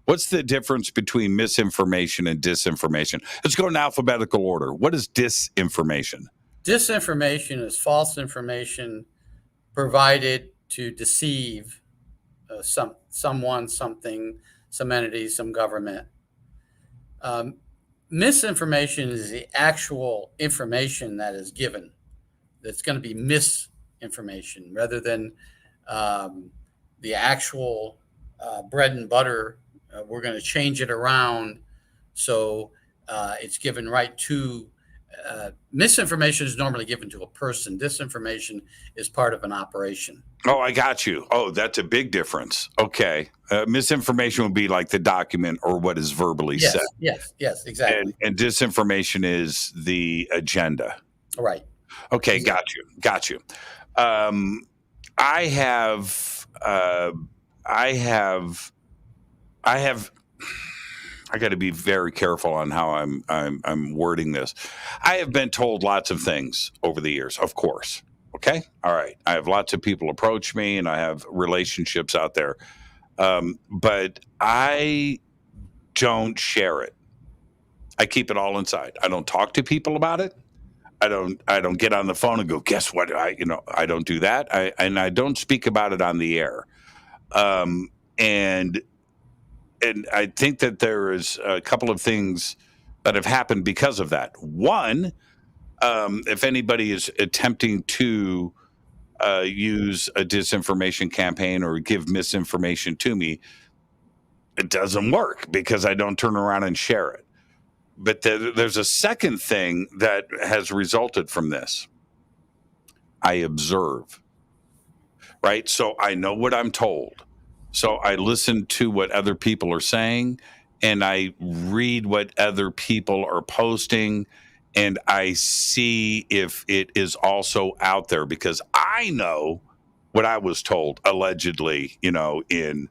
What's the difference between misinformation and disinformation? Let's go in alphabetical order. What is disinformation? Disinformation is false information provided to deceive someone, something, some entity, some government. Misinformation is the actual information that is given. That's going to be misinformation rather than the actual bread and butter. We're going to change it around so it's given right to. Misinformation is normally given to a person. Disinformation is part of an operation. Oh, I got you. Oh, that's a big difference. Okay. Misinformation would be like the document or what is verbally said. Yes, exactly. And disinformation is the agenda. Right. Okay, exactly. got you. I got to be very careful on how I'm wording this. I have been told lots of things over the years, of course. Okay. All right. I have lots of people approach me and I have relationships out there. But I don't share it. I keep it all inside. I don't talk to people about it. I don't get on the phone and go, guess what? I don't do that. I don't speak about it on the air. And I think that there is a couple of things that have happened because of that. One, if anybody is attempting to use a disinformation campaign or give misinformation to me, it doesn't work because I don't turn around and share it. But there's a second thing that has resulted from this. I observe, right? So I know what I'm told. So I listen to what other people are saying and I read what other people are posting and I see if it is also out there because I know what I was told allegedly, in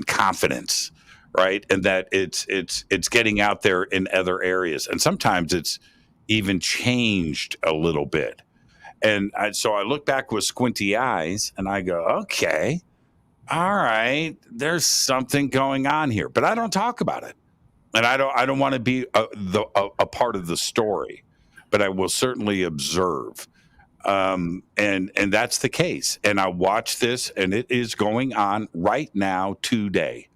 confidence, right? And that it's getting out there in other areas. And sometimes it's even changed a little bit. And so I look back with squinty eyes and I go, okay, all right, there's something going on here, but I don't talk about it. And I don't want to be a part of the story, but I will certainly observe. And that's the case. And I watch this and it is going on right now today.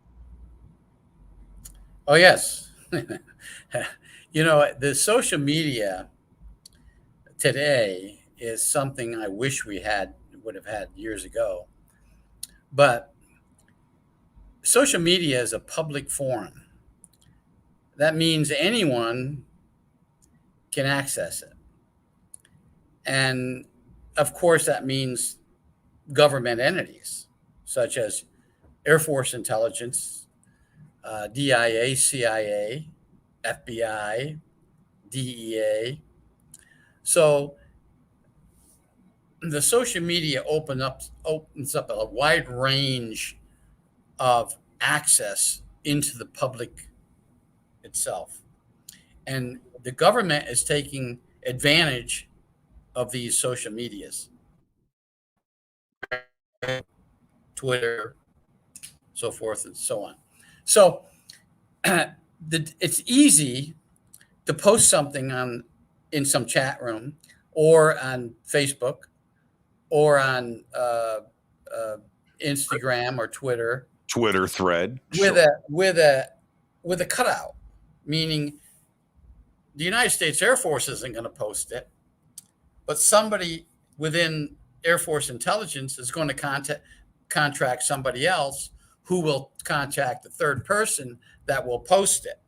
Oh, yes. The social media today is something I wish we would have had years ago. But social media is a public forum. That means anyone can access it. And of course, that means government entities such as Air Force Intelligence, DIA, CIA, FBI, DEA. So the social media opens up a wide range of access into the public itself. And the government is taking advantage of these social medias, Twitter, so forth and so on. So it's easy to post something in some chat room or on Facebook or on Instagram or Twitter thread with a cutout, meaning the United States Air Force isn't going to post it, but somebody within Air Force Intelligence is going to contract somebody else who will contact the third person that will post it.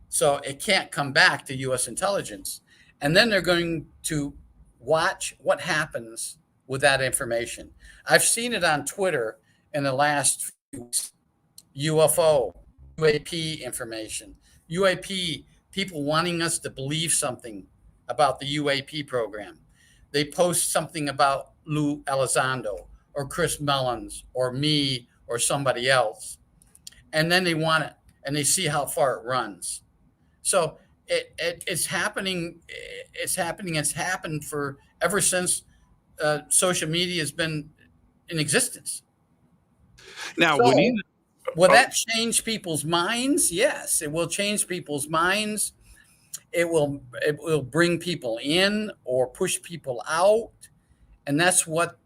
So it can't come back to U.S. intelligence. And then they're going to watch what happens with that information. I've seen it on Twitter in the last few weeks. UFO, UAP information, UAP, people wanting us to believe something about the UAP program. They post something about Lou Elizondo or Chris Mellons or me or somebody else. And then they want it and they see how far it runs. So it's happening. It's happened for ever since social media has been in existence. Now, so, will that change people's minds? Yes, it will change people's minds. It will bring people in or push people out, and that's what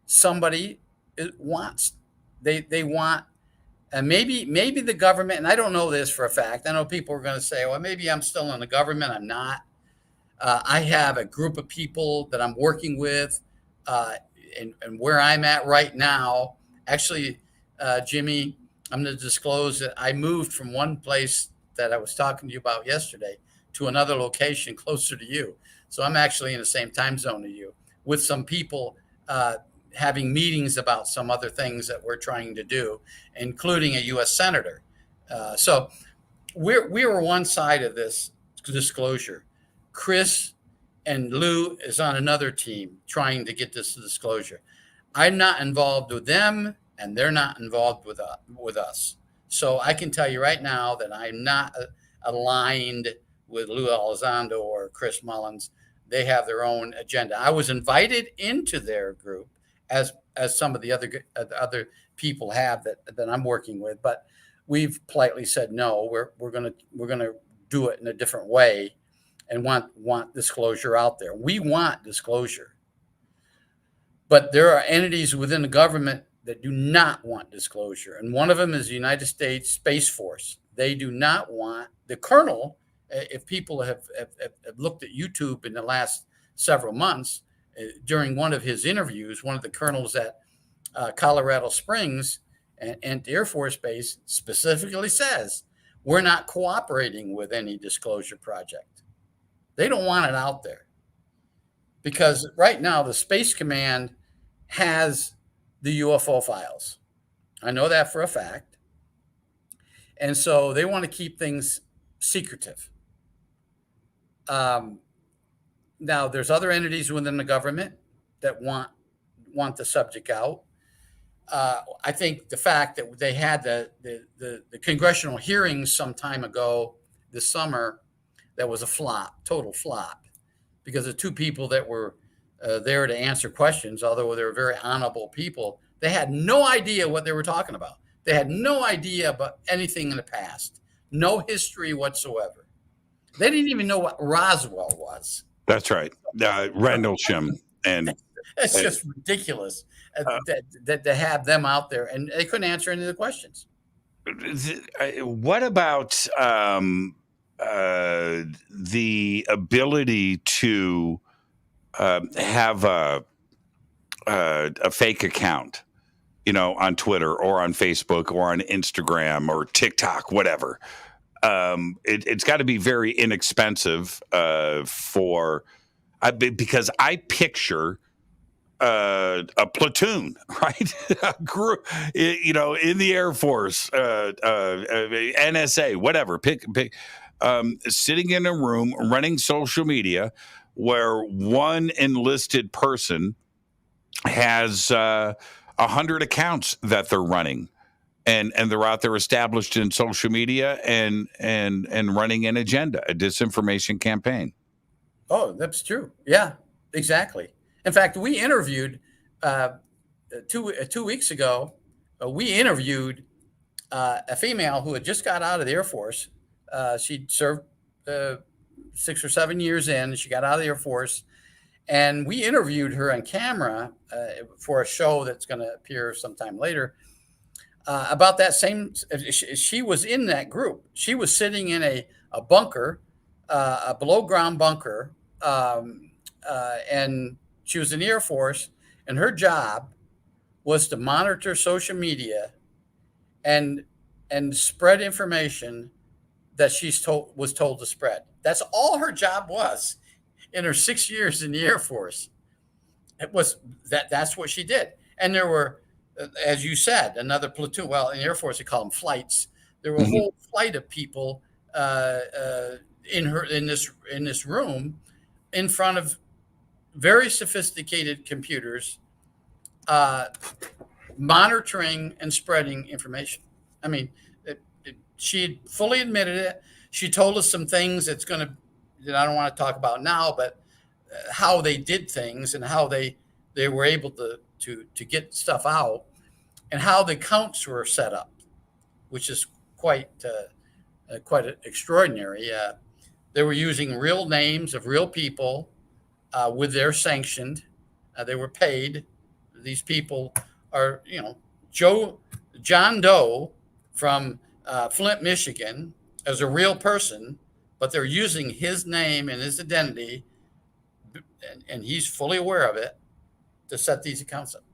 somebody wants. They want. And maybe the government, and I don't know this for a fact. I know people are going to say, well, maybe I'm still in the government. I'm not. I have a group of people that I'm working with, and where I'm at right now. Actually, Jimmy, I'm going to disclose that I moved from one place that I was talking to you about yesterday to another location closer to you. So I'm actually in the same time zone as you, with some people having meetings about some other things that we're trying to do, including a U.S. senator. So we were one side of this disclosure. Chris and Lou is on another team trying to get this disclosure. I'm not involved with them, and they're not involved with us. So I can tell you right now that I'm not aligned with Lou Elizondo or Chris Mellons. They have their own agenda. I was invited into their group, as some of the other people have that I'm working with, but we've politely said no. We're gonna do it in a different way, and want disclosure out there. We want disclosure, but there are entities within the government that do not want disclosure, and one of them is the United States Space Force. They do not want the colonel. If people have looked at YouTube in the last several months. During one of his interviews, one of the colonels at Colorado Springs and the Air Force Base specifically says, we're not cooperating with any disclosure project. They don't want it out there because right now the Space Command has the UFO files. I know that for a fact. And so they want to keep things secretive. Now, there's other entities within the government that want the subject out. I think the fact that they had the congressional hearings some time ago this summer, that was a flop, total flop, because the two people that were there to answer questions, although they were very honorable people, they had no idea what they were talking about. They had no idea about anything in the past, no history whatsoever. They didn't even know what Roswell was. That's right. Rendlesham. And it's just ridiculous that to have them out there, and they couldn't answer any of the questions. What about the ability to have a fake account, on Twitter or on Facebook or on Instagram or TikTok, whatever. It's got to be very inexpensive because I picture a platoon, right? A group, in the Air Force, NSA, whatever. Pick. Sitting in a room running social media where one enlisted person has 100 accounts that they're running, and they're out there established in social media and running an agenda, a disinformation campaign. Oh, that's true. Yeah, exactly. In fact, we interviewed 2 weeks ago. We interviewed a female who had just got out of the Air Force. She'd served 6 or 7 years in. She got out of the Air Force. And we interviewed her on camera for a show that's going to appear sometime later about that same. She was in that group. She was sitting in a bunker, a below ground bunker, and she was in the Air Force. And her job was to monitor social media and spread information that was told to spread. That's all her job was. In her 6 years in the Air Force, it was that's what she did. And there were, as you said, another platoon. Well, in the Air Force, they call them flights. There were a whole flight of people in this room, in front of very sophisticated computers, monitoring and spreading information. I mean, she fully admitted it. She told us some things that I don't want to talk about now, but how they did things and how they were able to get stuff out, and how the counts were set up, which is quite extraordinary. They were using real names of real people with their sanctioned. They were paid. These people are, John Doe from Flint, Michigan, as a real person, but they're using his name and his identity, and he's fully aware of it, to set these accounts up.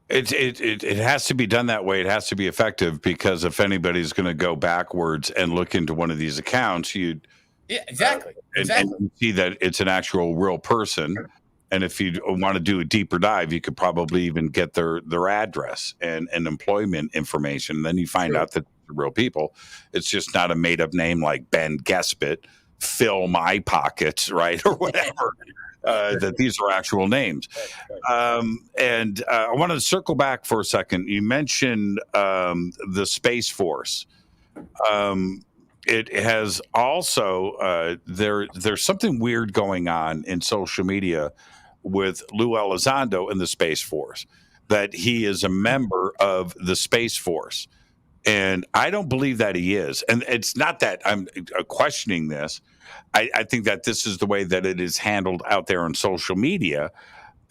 It has to be done that way. It has to be effective, because if anybody's going to go backwards and look into one of these accounts, exactly. And you see that it's an actual real person. And if you want to do a deeper dive, you could probably even get their address and employment information. Then you find out that they're real people. It's just not a made up name like Ben Gespit, Fill My Pockets, right? Or whatever. That these are actual names. And I wanted to circle back for a second. You mentioned the Space Force. It has also, there's something weird going on in social media with Lou Elizondo in the Space Force, that he is a member of the Space Force. And I don't believe that he is. And it's not that I'm questioning this. I think that this is the way that it is handled out there on social media,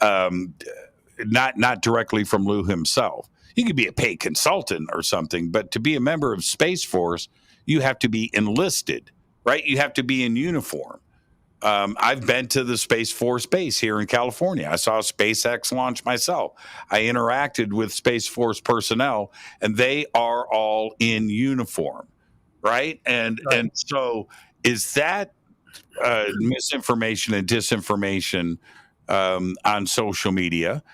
not directly from Lou himself. He could be a paid consultant or something, but to be a member of Space Force, you have to be enlisted, right? You have to be in uniform. I've been to the Space Force base here in California. I saw SpaceX launch myself. I interacted with Space Force personnel, and they are all in uniform, right? And so is that misinformation and disinformation on social media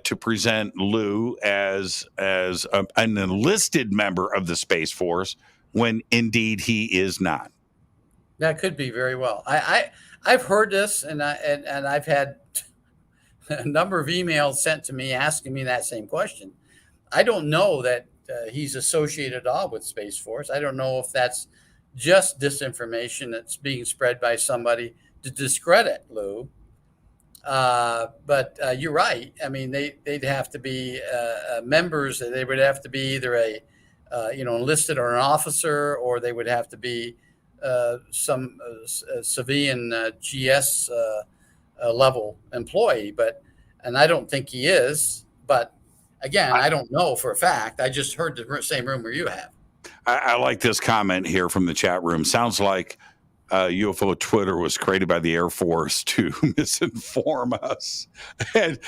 to present Lou as an enlisted member of the Space Force when indeed he is not? That could be very well. I've heard this, and I've had a number of emails sent to me asking me that same question. I don't know that he's associated at all with Space Force. I don't know if that's just disinformation that's being spread by somebody to discredit Lou. But you're right. I mean, they'd have to be members. They would have to be either enlisted or an officer, or they would have to be some civilian GS level employee. And I don't think he is. But again, I don't know for a fact. I just heard the same rumor you have. I like this comment here from the chat room. Sounds like UFO Twitter was created by the Air Force to misinform us. And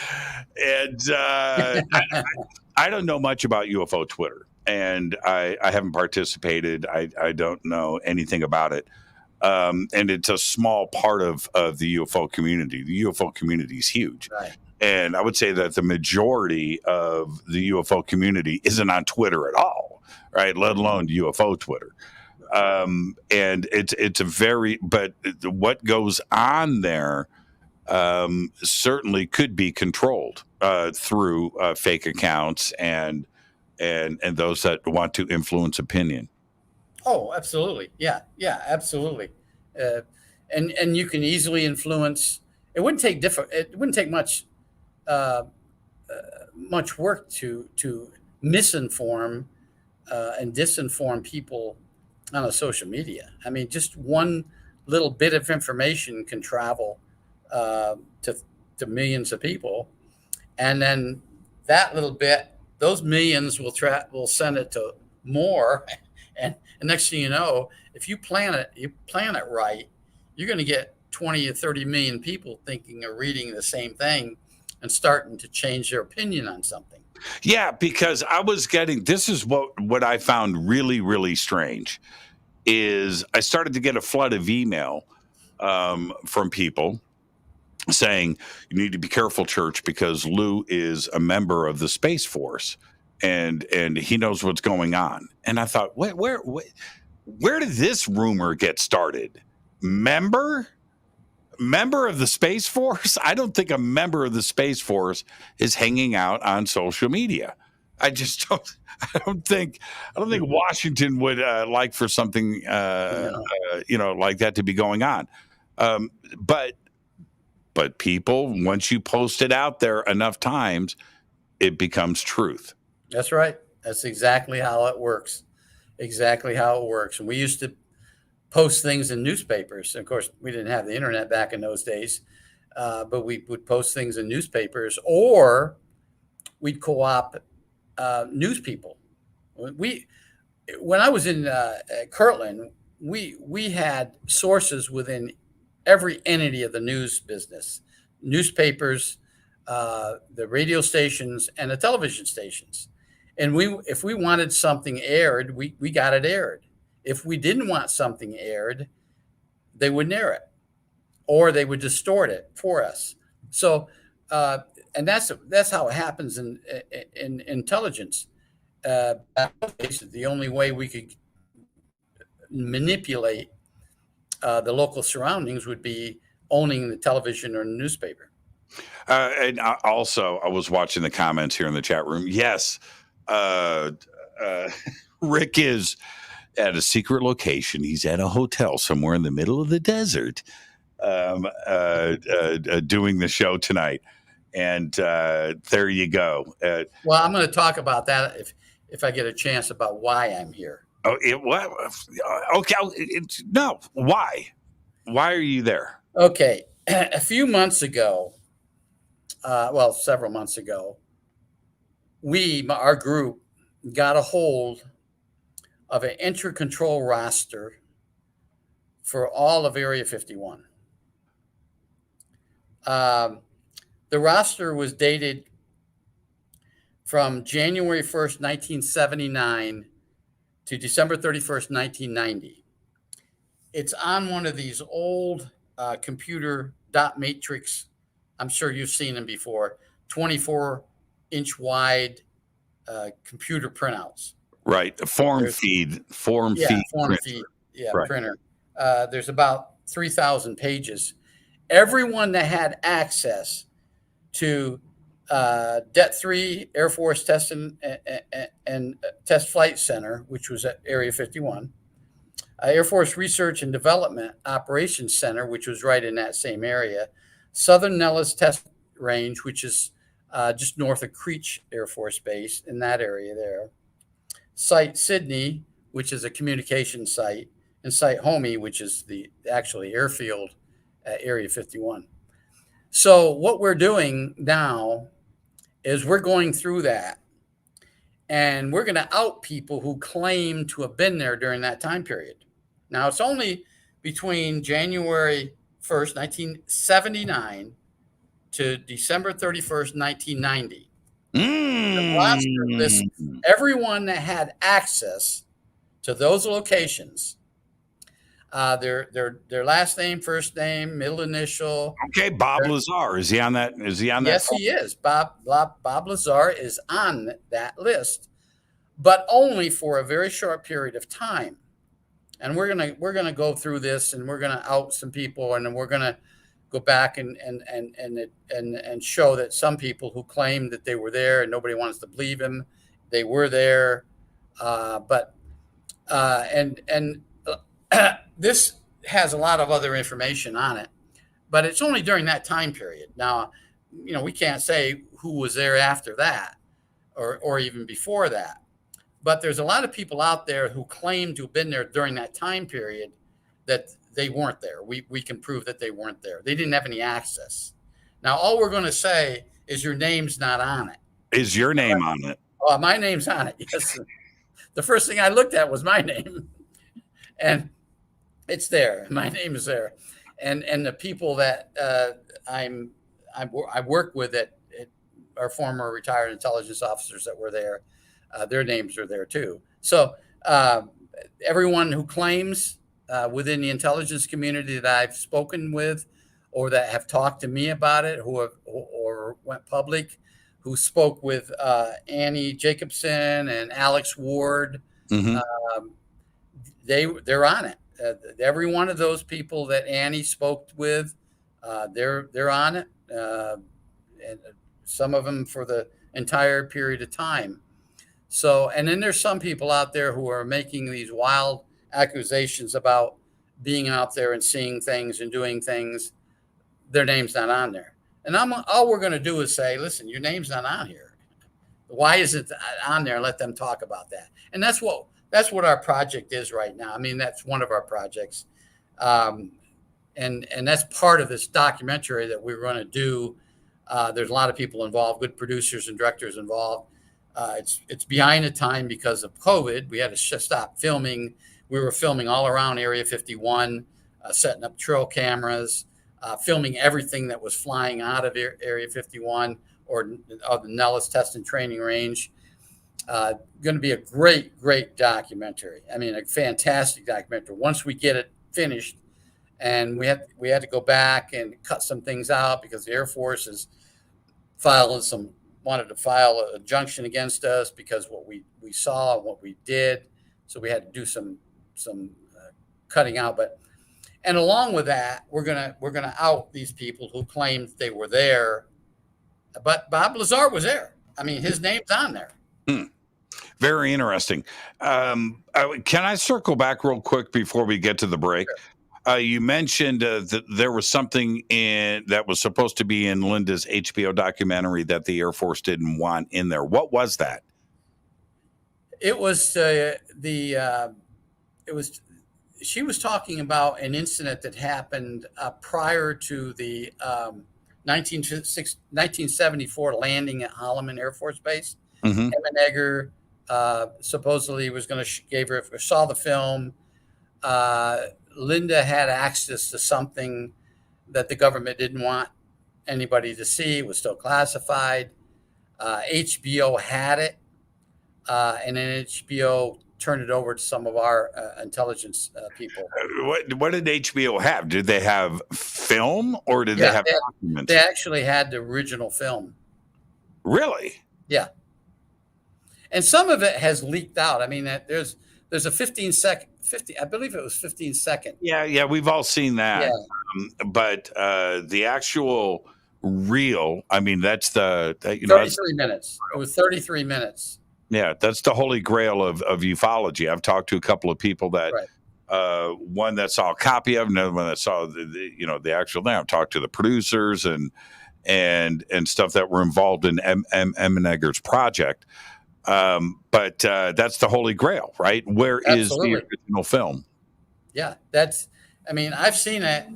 I don't know much about UFO Twitter, and I haven't participated. I don't know anything about it. And it's a small part of the UFO community. The UFO community is huge. Right. And I would say that the majority of the UFO community isn't on Twitter at all, right? Let alone UFO Twitter. And it's a very, but what goes on there certainly could be controlled through fake accounts and those that want to influence opinion. Oh, absolutely. Yeah, absolutely. And you can easily influence. It wouldn't take much work to misinform and disinform people on a social media. I mean, just one little bit of information can travel to millions of people, and then that little bit, those millions will send it to more, and next thing you know, if you plan it right, you're going to get 20 or 30 million people thinking or reading the same thing and starting to change their opinion on something. Yeah, because this is what I found really, really strange, is I started to get a flood of email from people saying, you need to be careful, church, because Lou is a member of the Space Force and he knows what's going on. And I thought, where did this rumor get started? Member of the Space Force? I don't think a member of the Space Force is hanging out on social media. I don't think Washington would like for something like that to be going on. But people, once you post it out there enough times, it becomes truth. That's right. That's exactly how it works. And we used to post things in newspapers. Of course, we didn't have the internet back in those days, but we would post things in newspapers, or we'd co-op news people. When I was in Kirtland, we had sources within every entity of the news business: newspapers, the radio stations, and the television stations. And if we wanted something aired, we got it aired. If we didn't want something aired, they wouldn't air it, or they would distort it for us. So, and that's how it happens in intelligence. The only way we could manipulate the local surroundings would be owning the television or newspaper. And also, I was watching the comments here in the chat room. Yes, Rick is at a secret location. He's at a hotel somewhere in the middle of the desert doing the show tonight. And there you go. Well, I'm going to talk about that if I get a chance, about why I'm here. Oh, okay. No, why? Why are you there? Okay. A few months ago, several months ago, our group got a hold of an inter-control roster for all of Area 51. The roster was dated from January 1st, 1979 to December 31st, 1990. It's on one of these old computer dot matrix. I'm sure you've seen them before. 24-inch wide computer printouts. Right. Form feed. Printer. There's about 3,000 pages. Everyone that had access to Det 3 Air Force Test and Test Flight Center, which was at Area 51, Air Force Research and Development Operations Center, which was right in that same area, Southern Nellis Test Range, which is just north of Creech Air Force Base, in that area there, Site Sydney, which is a communication site, and Site Homey, which is the actually airfield at Area 51. So what we're doing now is we're going through that, and we're going to out people who claim to have been there during that time period. Now, it's only between January 1st, 1979 to December 31st, 1990. The roster lists everyone that had access to those locations. Their last name, first name, middle initial. Okay, Bob Lazar, is he on that? Is he on that? Yes, he is. Bob Lazar is on that list, but only for a very short period of time. And we're gonna go through this, and we're gonna out some people, and then we're gonna go back and show that some people who claimed that they were there and nobody wants to believe him, they were there, this has a lot of other information on it, but it's only during that time period. Now, we can't say who was there after that or even before that, but there's a lot of people out there who claim to have been there during that time period that they weren't there. We can prove that they weren't there. They didn't have any access. Now, all we're going to say is your name's not on it. Is your name on it? Oh, my name's on it. Yes. The first thing I looked at was my name, and it's there. My name is there, and the people that I work with that are former retired intelligence officers that were there. Their names are there too. So everyone who claims within the intelligence community that I've spoken with, or that have talked to me about it, or went public, who spoke with Annie Jacobson and Alex Ward, they're on it. Every one of those people that Annie spoke with, they're on it, and some of them for the entire period of time. So, and then there's some people out there who are making these wild accusations about being out there and seeing things and doing things. Their name's not on there. And all we're going to do is say, listen, your name's not on here. Why is it on there? Let them talk about that. And that's what our project is right now. I mean, that's one of our projects. And that's part of this documentary that we're going to do. There's a lot of people involved, good producers and directors involved. It's behind the time because of COVID. We had to stop filming. We were filming all around Area 51, setting up trail cameras, filming everything that was flying out of Area 51 or the Nellis Test and Training Range. Going to be a great documentary. I mean, a fantastic documentary. Once we get it finished, and we had to go back and cut some things out because the Air Force is wanted to file a junction against us because what we saw and what we did. So we had to do some cutting out. And along with that, we're gonna out these people who claimed they were there. But Bob Lazar was there. I mean, his name's on there. Very interesting. Can I circle back real quick before we get to the break? Sure. You mentioned that there was something that was supposed to be in Linda's HBO documentary that the Air Force didn't want in there. What was that? It was she was talking about an incident that happened prior to the 1974 landing at Holloman Air Force Base. Mm-hmm. Emmenegger supposedly was going to saw the film. Linda had access to something that the government didn't want anybody to see. It was still classified. HBO had it, and then HBO turned it over to some of our intelligence people. What did HBO have? Did they have film or did they have documents? They actually had the original film. Really? Yeah. And some of it has leaked out. I mean, there's a 15-second, I believe it was 15-second. Yeah, we've all seen that. Yeah. But the actual reel, I mean, that's 33 minutes. It was 33 minutes. Yeah, that's the holy grail of ufology. I've talked to a couple of people that, one that saw a copy of, another one that saw the actual thing. I've talked to the producers and stuff that were involved in Emmenegger's project. But that's the holy grail, right? Where Absolutely. Is the original film? Yeah, I've seen it.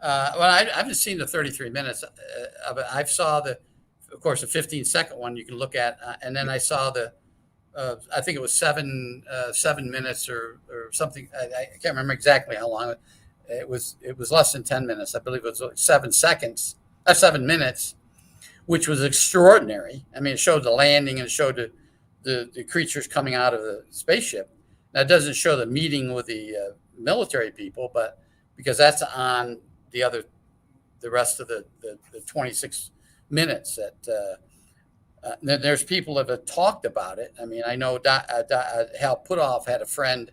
I haven't seen the 33 minutes of it. I saw of course, the 15-second one you can look at. And then I saw I think it was 7 minutes or something. I can't remember exactly how long. It was less than 10 minutes. I believe it was like 7 minutes, which was extraordinary. I mean, it showed the landing and it showed the creatures coming out of the spaceship. Now, it doesn't show the meeting with the military people, but because that's on the rest of the 26 minutes that there's people that have talked about it. I mean, I know Hal Putoff had a friend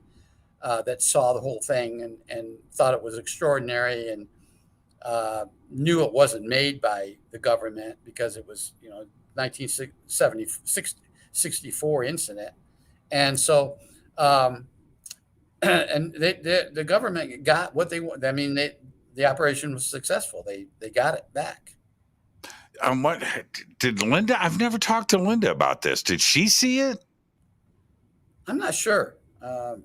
that saw the whole thing and thought it was extraordinary and knew it wasn't made by the government because it was, 1964 incident. And so, and the government got what they want. I mean, the operation was successful. They got it back. What did Linda? I've never talked to Linda about this. Did she see it? I'm not sure.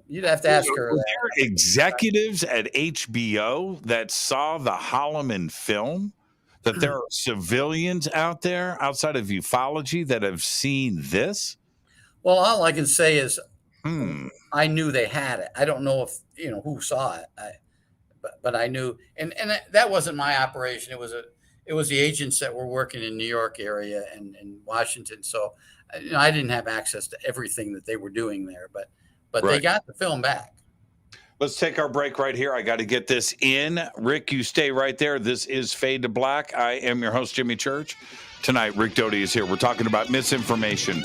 You'd have to ask her. Were there executives at HBO that saw the Holloman film? That there are civilians out there outside of ufology that have seen this? Well, all I can say is I knew they had it. I don't know if who saw it, but I knew, and that wasn't my operation. It was the agents that were working in New York area and Washington. So, I didn't have access to everything that they were doing there, but Right. They got the film back. Let's take our break right here. I got to get this in. Rick, you stay right there. This is Fade to Black. I am your host, Jimmy Church. Tonight, Rick Doty is here. We're talking about misinformation,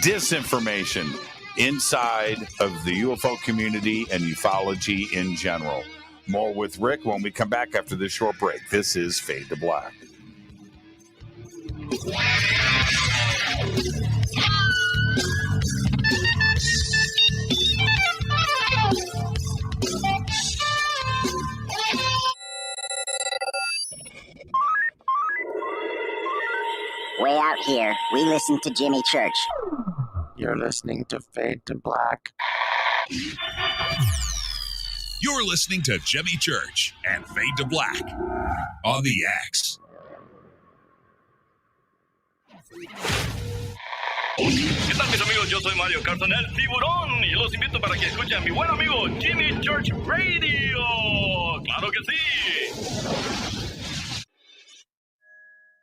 disinformation inside of the UFO community and ufology in general. More with Rick when we come back after this short break. This is Fade to Black. Way out here, we listen to Jimmy Church. You're listening to Fade to Black. You're listening to Jimmy Church and Fade to Black on the X. ¿Qué tal, mis amigos? Yo soy Mario Carson, el tiburón, y los invito para que escuchen a mi buen amigo Jimmy Church Radio. ¡Claro que sí!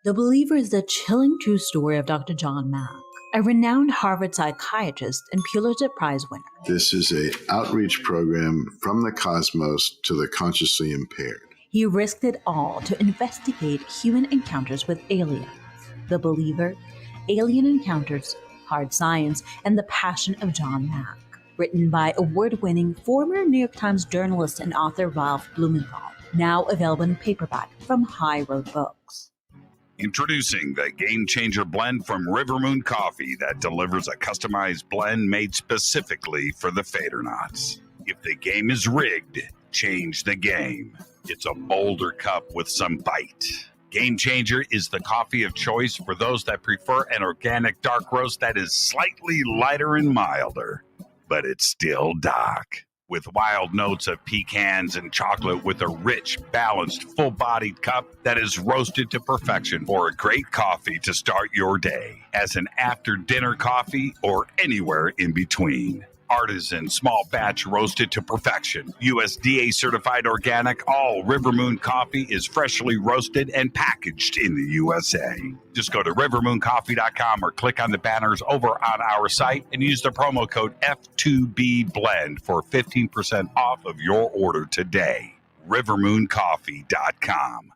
The Believer is the chilling true story of Dr. John Mack, a renowned Harvard psychiatrist and Pulitzer Prize winner. This is an outreach program from the cosmos to the consciously impaired. He risked it all to investigate human encounters with aliens. The Believer, Alien Encounters, Hard Science, and the Passion of John Mack. Written by award-winning former New York Times journalist and author Ralph Blumenthal. Now available in paperback from High Road Books. Introducing the Game Changer blend from River Moon Coffee that delivers a customized blend made specifically for the Fadernauts. If the game is rigged, change the game. It's a bolder cup with some bite. Game Changer is the coffee of choice for those that prefer an organic dark roast that is slightly lighter and milder, but it's still dark. With wild notes of pecans and chocolate with a rich, balanced, full-bodied cup that is roasted to perfection for a great coffee to start your day, as an after-dinner coffee or anywhere in between. Artisan, small batch roasted to perfection. USDA certified organic, all River Moon coffee is freshly roasted and packaged in the USA. Just go to rivermooncoffee.com or click on the banners over on our site and use the promo code F2BBLEND for 15% off of your order today. rivermooncoffee.com.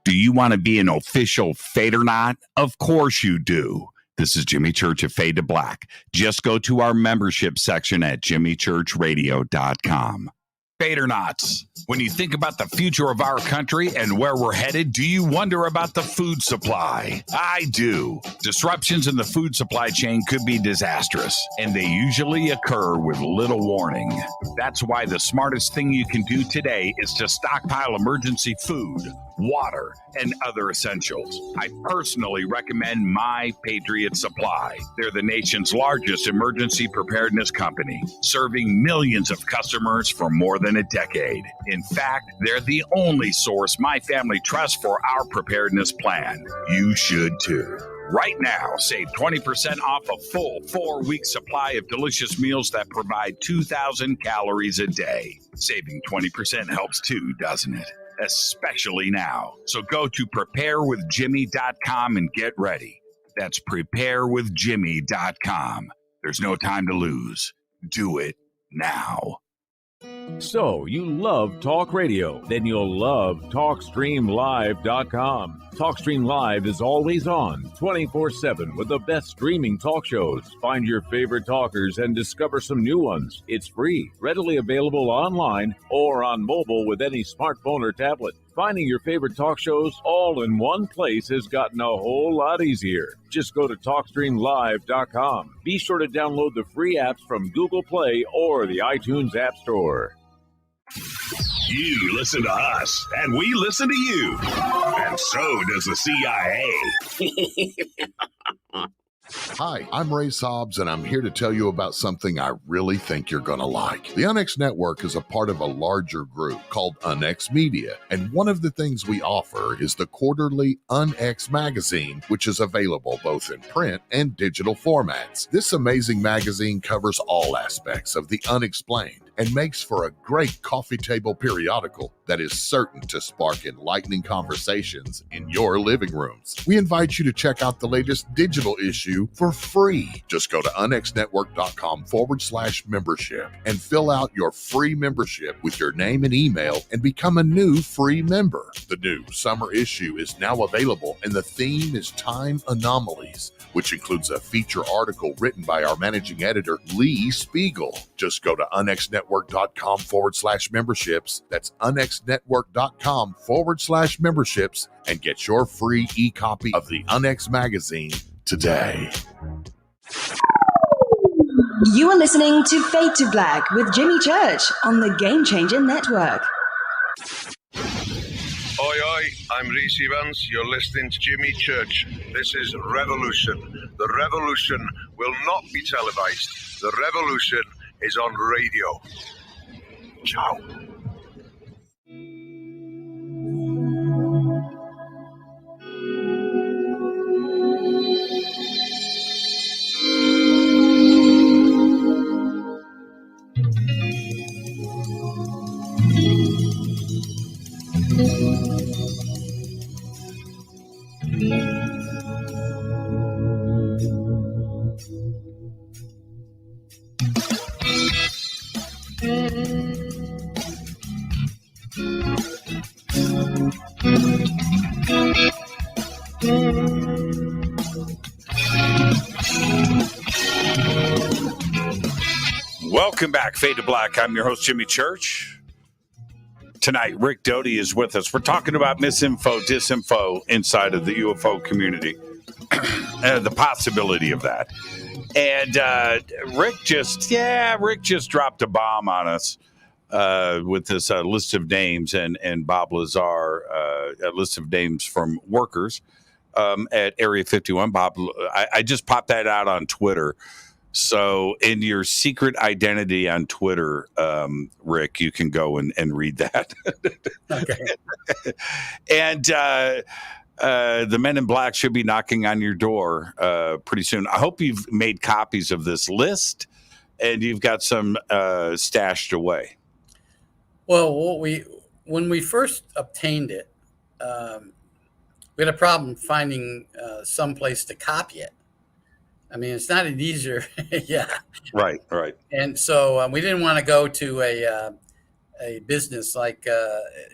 Do you want to be an official Fadernaut? Of course you do. This is Jimmy Church of Fade to Black. Just go to our membership section at jimmychurchradio.com. Fadernauts, when you think about the future of our country and where we're headed, do you wonder about the food supply? I do. Disruptions in the food supply chain could be disastrous, and they usually occur with little warning. That's why the smartest thing you can do today is to stockpile emergency food, water, and other essentials. I personally recommend My Patriot Supply. They're the nation's largest emergency preparedness company, serving millions of customers for more than a decade. In fact, they're the only source my family trusts for our preparedness plan. You should too. Right now, save 20% off a full 4-week supply of delicious meals that provide 2,000 calories a day. Saving 20% helps too, doesn't it? Especially now. So go to preparewithjimmy.com and get ready. That's preparewithjimmy.com. There's no time to lose. Do it now. So, you love talk radio? Then you'll love TalkStreamLive.com. TalkStream Live is always on, 24/7, with the best streaming talk shows. Find your favorite talkers and discover some new ones. It's free, readily available online or on mobile with any smartphone or tablet. Finding your favorite talk shows all in one place has gotten a whole lot easier. Just go to TalkStreamLive.com. Be sure to download the free apps from Google Play or the iTunes App Store. You listen to us, and we listen to you. And so does the CIA. Hi, I'm Ray Sobbs, and I'm here to tell you about something I really think you're going to like. The UNX Network is a part of a larger group called UNX Media, and one of the things we offer is the quarterly UNX magazine, which is available both in print and digital formats. This amazing magazine covers all aspects of the unexplained and makes for a great coffee table periodical that is certain to spark enlightening conversations in your living rooms. We invite you to check out the latest digital issue for free. Just go to unxnetwork.com/membership and fill out your free membership with your name and email and become a new free member. The new summer issue is now available, and the theme is Time Anomalies, which includes a feature article written by our managing editor, Lee Spiegel. Just go to unxnetwork.com/memberships. That's unxnetwork.com/memberships and get your free e-copy of the UNX magazine today. You are listening to Fade to Black with Jimmy Church on the Game Changer Network. Oi, oi, I'm Reese Evans. You're listening to Jimmy Church. This is Revolution. The revolution will not be televised. The revolution is on radio. Ciao. Welcome back, Fade to Black. I'm your host, Jimmy Church. Tonight, Rick Doty is with us. We're talking about misinfo, disinfo inside of the UFO community, the possibility of that. And Rick just dropped a bomb on us with this list of names and Bob Lazar, a list of names from workers at Area 51. Bob, I just popped that out on Twitter. So in your secret identity on Twitter, Rick, you can go and read that. Okay. And the Men in Black should be knocking on your door pretty soon. I hope you've made copies of this list and you've got some stashed away. Well, when we first obtained it, we had a problem finding some place to copy it. I mean, it's not an easier, yeah. Right. And so we didn't want to go to a business like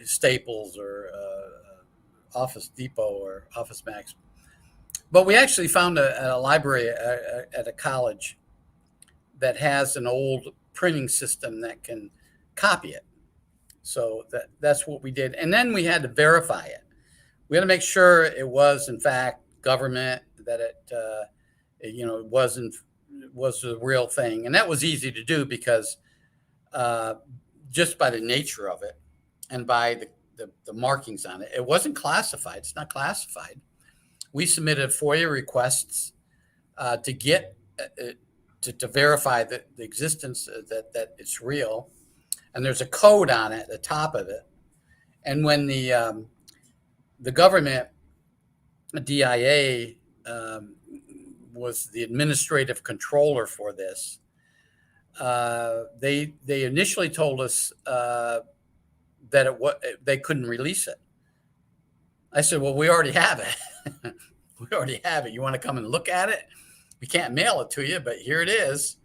Staples or Office Depot or Office Max. But we actually found a library at a college that has an old printing system that can copy it. So that's what we did. And then we had to verify it. We had to make sure it was, in fact, government, that it was the real thing. And that was easy to do because just by the nature of it and by the markings on it, it wasn't classified. It's not classified. We submitted FOIA requests to get to verify the existence that it's real. And there's a code on it at the top of it. And when the government, DIA, was the administrative controller for this. They initially told us that they couldn't release it. I said, well, we already have it. We already have it. You want to come and look at it? We can't mail it to you, but here it is.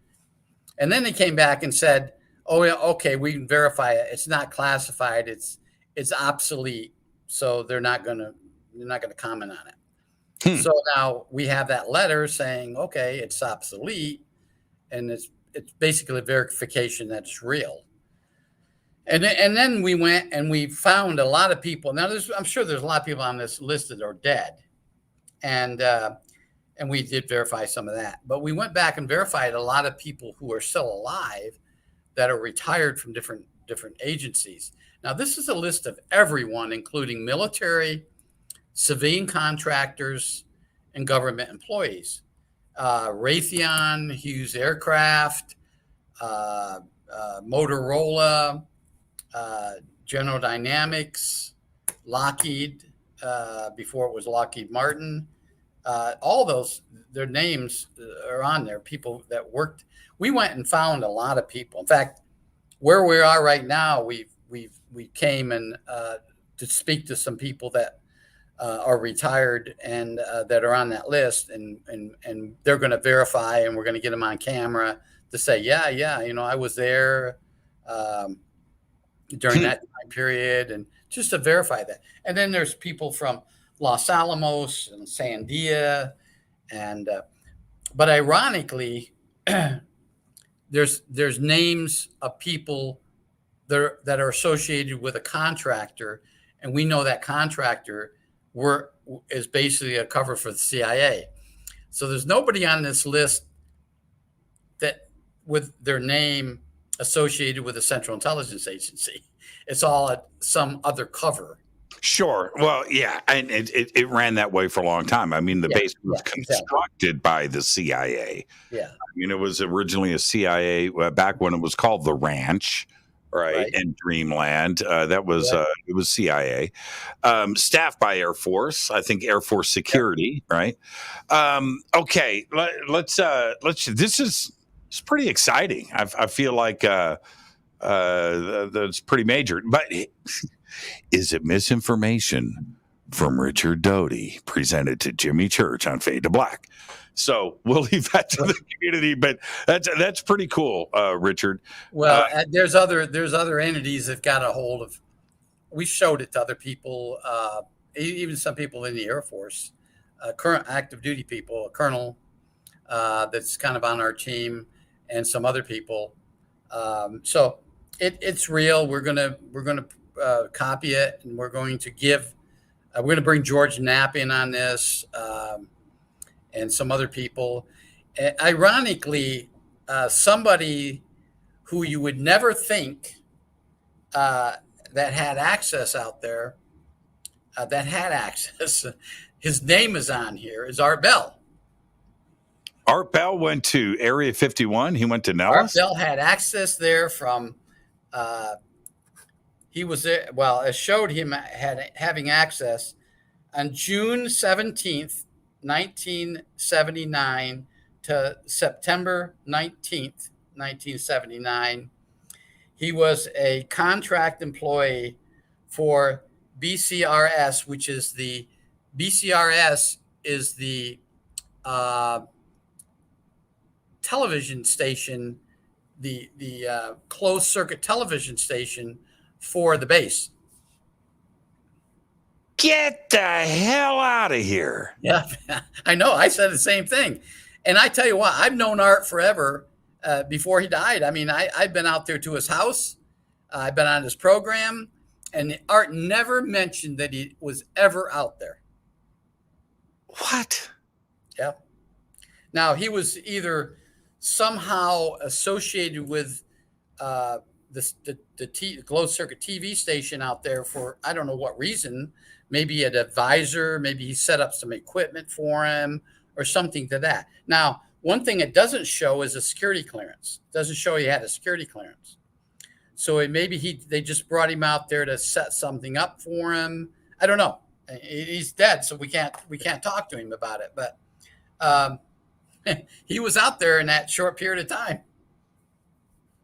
And then they came back and said, oh, yeah, okay, we can verify it. It's not classified. It's obsolete. So they're not going to comment on it. So now we have that letter saying, okay, it's obsolete. And it's basically a verification that it's real. And then we went and we found a lot of people. Now, I'm sure there's a lot of people on this list that are dead. And we did verify some of that. But we went back and verified a lot of people who are still alive that are retired from different agencies. Now, this is a list of everyone, including military, civilian contractors, and government employees. Raytheon, Hughes Aircraft, Motorola, General Dynamics, Lockheed, before it was Lockheed Martin. All those, their names are on there, people that worked. We went and found a lot of people. In fact, where we are right now, we came and to speak to some people that are retired and that are on that list, and they're going to verify, and we're going to get them on camera to say, yeah, I was there during that time period, and just to verify that. And then there's people from Los Alamos and Sandia, and but ironically, there's names of people that are associated with a contractor, and we know that contractor is basically a cover for the CIA. So there's nobody on this list that with their name associated with a Central Intelligence Agency. It's all some other cover. Sure. Well, yeah, and it ran that way for a long time. I mean, the base was constructed by the CIA. Yeah. I mean, it was originally a CIA back when it was called the Ranch, right? And Dreamland. That was it was CIA, staffed by Air Force. I think Air Force Security, right? Okay, let's. It's pretty exciting. I feel like that's pretty major, but. Is it misinformation from Richard Doty presented to Jimmy Church on Fade to Black? So we'll leave that to the community, but that's pretty cool, Richard. Well, there's other entities that got a hold of. We showed it to other people, even some people in the Air Force, current active duty people, a colonel that's kind of on our team, and some other people. So it's real. We're gonna copy it, and we're going to bring George Knapp in on this, and some other people. Ironically, somebody who you would never think that had access out there, his name is on here, is Art Bell. Art Bell went to Area 51. He went to Nellis. Art Bell had access there from he was there. Well, it showed him having access on June 17th, 1979 to September 19th, 1979. He was a contract employee for BCRS, which is the television station, the closed circuit television station for the base. Get the hell out of here. Yeah, I know. I said the same thing. And I tell you what, I've known Art forever before he died. I mean, I've been out there to his house. I've been on his program. And Art never mentioned that he was ever out there. What? Yeah. Now, he was either somehow associated with the closed circuit TV station out there for, I don't know what reason, maybe an advisor, maybe he set up some equipment for him or something to that. Now, one thing it doesn't show is a security clearance. It doesn't show he had a security clearance. So maybe they just brought him out there to set something up for him. I don't know. He's dead, so we can't talk to him about it. But He was out there in that short period of time.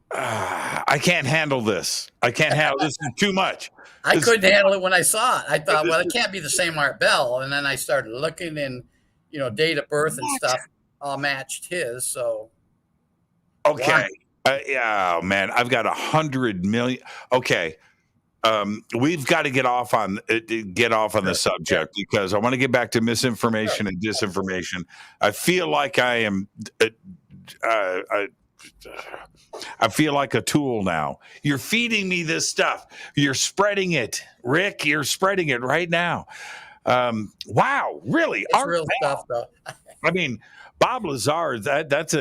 I can't handle this. I can't handle this. Is too much. I couldn't handle it when I saw it. I thought, well, it can't be the same Art Bell. And then I started looking, and date of birth and stuff all matched his. So okay, yeah, man, I've got 100 million. Okay, we've got to get off on the subject because I want to get back to misinformation and disinformation. I feel like I am. I feel like a tool now. You're feeding me this stuff. You're spreading it, Rick. You're spreading it right now. Wow, really? It's real stuff, though. I mean, Bob Lazar. That's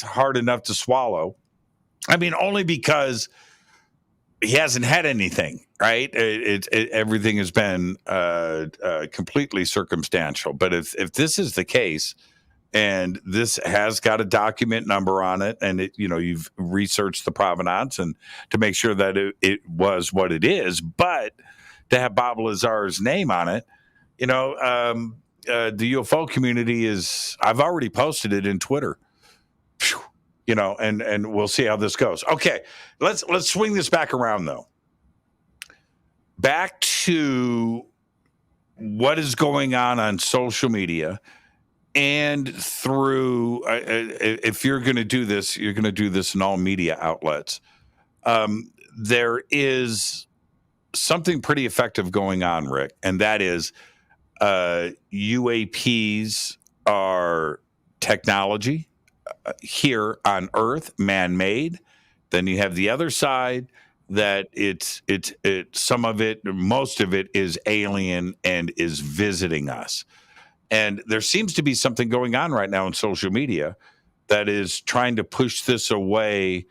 hard enough to swallow. I mean, only because he hasn't had anything, right? Everything has been completely circumstantial. But if this is the case, and this has got a document number on it, and you've researched the provenance and to make sure that it was what it is, but to have Bob Lazar's name on it, the UFO community I've already posted it in Twitter, and we'll see how this goes. Okay, let's swing this back around though. Back to what is going on social media. And through, if you're going to do this, you're going to do this in all media outlets. There is something pretty effective going on, Rick, and that is UAPs are technology here on Earth, man-made. Then you have the other side that it's some of it, most of it is alien and is visiting us. And there seems to be something going on right now in social media that is trying to push this away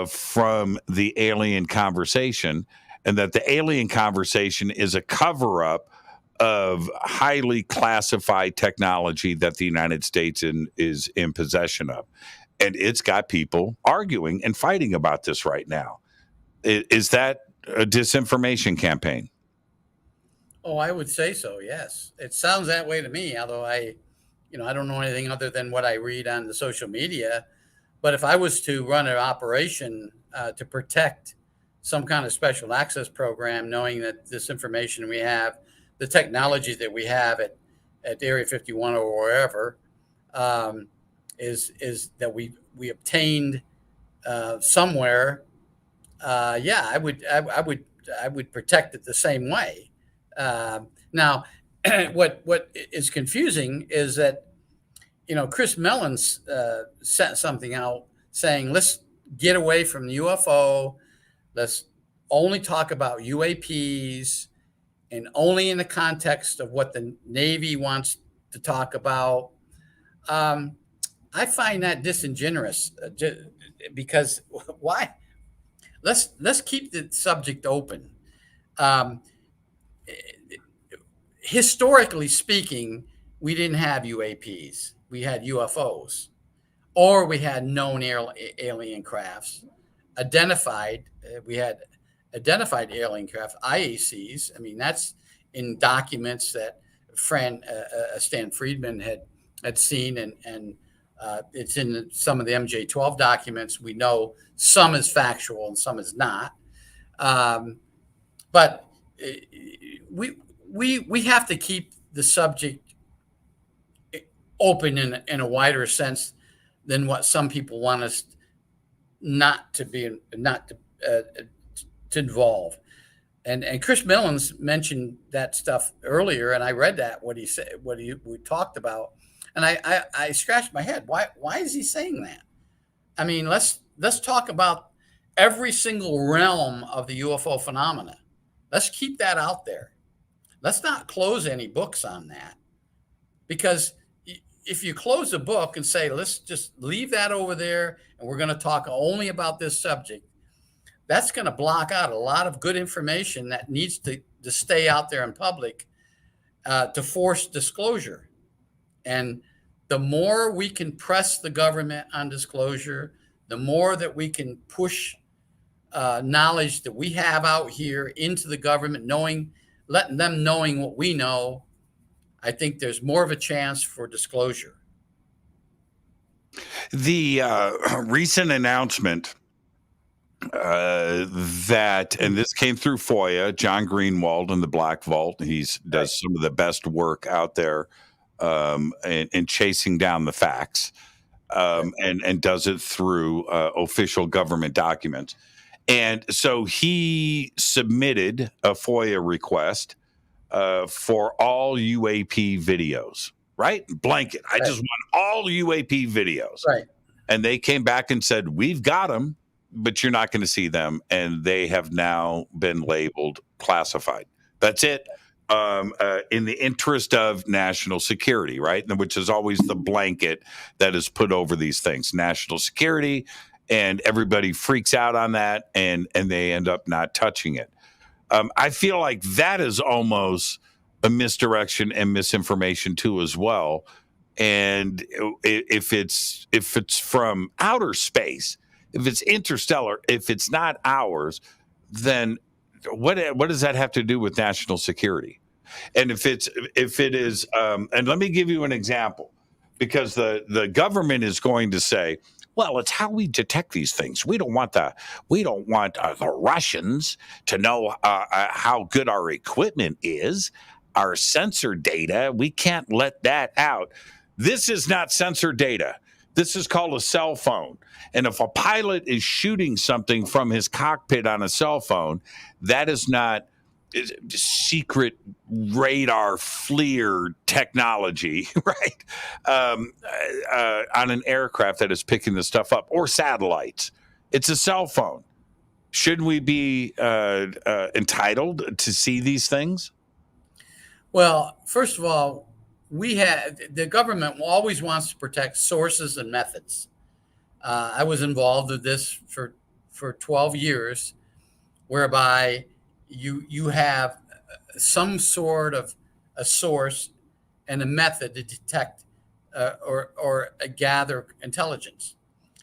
from the alien conversation, and that the alien conversation is a cover-up of highly classified technology that the United States is in possession of. And it's got people arguing and fighting about this right now. Is that a disinformation campaign? Oh, I would say so. Yes, it sounds that way to me. Although I don't know anything other than what I read on the social media. But if I was to run an operation to protect some kind of special access program, knowing that this information we have, the technology that we have at Area 51 or wherever, is that we obtained somewhere. I would protect it the same way. Now, what is confusing is that, Chris Mellons sent something out saying, let's get away from the UFO. Let's only talk about UAPs and only in the context of what the Navy wants to talk about. I find that disingenuous because why? Let's keep the subject open. Historically speaking, we didn't have UAPs. We had UFOs, or we had known alien crafts identified. We had identified alien craft, IACs. I mean, that's in documents that Stan Friedman had seen, and it's in some of the MJ-12 documents. We know some is factual and some is not. But we have to keep the subject open in a wider sense than what some people want us not to involve. And Chris Mellons mentioned that stuff earlier, and I read that what he said, we talked about, and I scratched my head. Why is he saying that? I mean, let's talk about every single realm of the UFO phenomena. Let's keep that out there. Let's not close any books on that, because if you close a book and say, let's just leave that over there and we're going to talk only about this subject, that's going to block out a lot of good information that needs to stay out there in public to force disclosure. And the more we can press the government on disclosure, the more that we can push knowledge that we have out here into the government, letting them knowing what we know, I think there's more of a chance for disclosure. The recent announcement that, and this came through FOIA, John Greenwald in the Black Vault. He does some of the best work out there in chasing down the facts, and does it through official government documents. And so he submitted a FOIA request for all UAP videos, right? Blanket. I just want all UAP videos. Right. And they came back and said, we've got them, but you're not going to see them. And they have now been labeled classified. That's it. In the interest of national security, right? Which is always the blanket that is put over these things, national security, and everybody freaks out on that, and they end up not touching it. I feel like that is almost a misdirection and misinformation too, as well. And if it's from outer space, if it's interstellar, if it's not ours, then what does that have to do with national security? And if it is, and let me give you an example, because the government is going to say, well, it's how we detect these things. We don't want the Russians to know how good our equipment is, our sensor data. We can't let that out. This is not sensor data. This is called a cell phone. And if a pilot is shooting something from his cockpit on a cell phone, that is not secret radar FLIR technology, right? On an aircraft that is picking this stuff up, or satellites. It's a cell phone. Shouldn't we be entitled to see these things? Well, first of all, the government always wants to protect sources and methods. I was involved with this for 12 years, whereby you have some sort of a source and a method to detect or gather intelligence.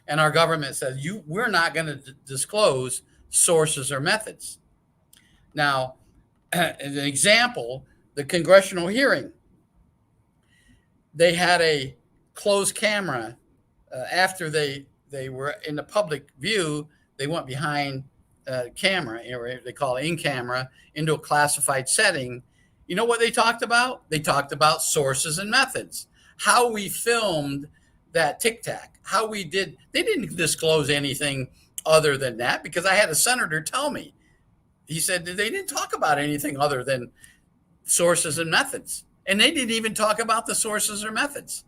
And our government says, we're not going to disclose sources or methods. Now, as an example, the congressional hearing, they had a closed camera. After they were in the public view, they went behind camera, they call it in camera, into a classified setting. You know what they talked about? They talked about sources and methods, how we filmed that Tic Tac, how we did. They didn't disclose anything other than that, because I had a senator tell me, he said they didn't talk about anything other than sources and methods. And they didn't even talk about the sources or methods.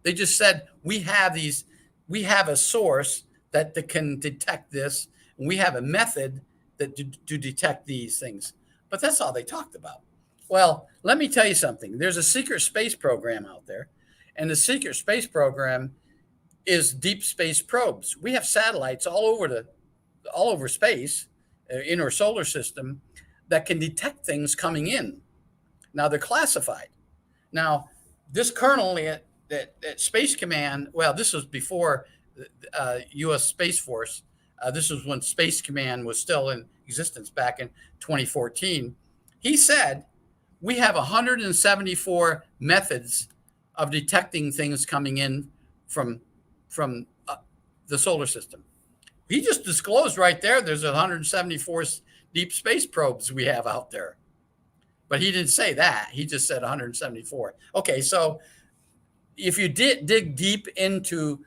They just said, we have a source that can detect this. And we have a method that to detect these things. But that's all they talked about. Well, let me tell you something. There's a secret space program out there. And the secret space program is deep space probes. We have satellites all over space, in our solar system, that can detect things coming in. Now, they're classified. Now, this colonel at Space Command, well, this was before U.S. Space Force. This was when Space Command was still in existence back in 2014. He said, we have 174 methods of detecting things coming in from the solar system. He just disclosed right there's 174 deep space probes we have out there. But he didn't say that. He just said 174. Okay, so if you dig deep into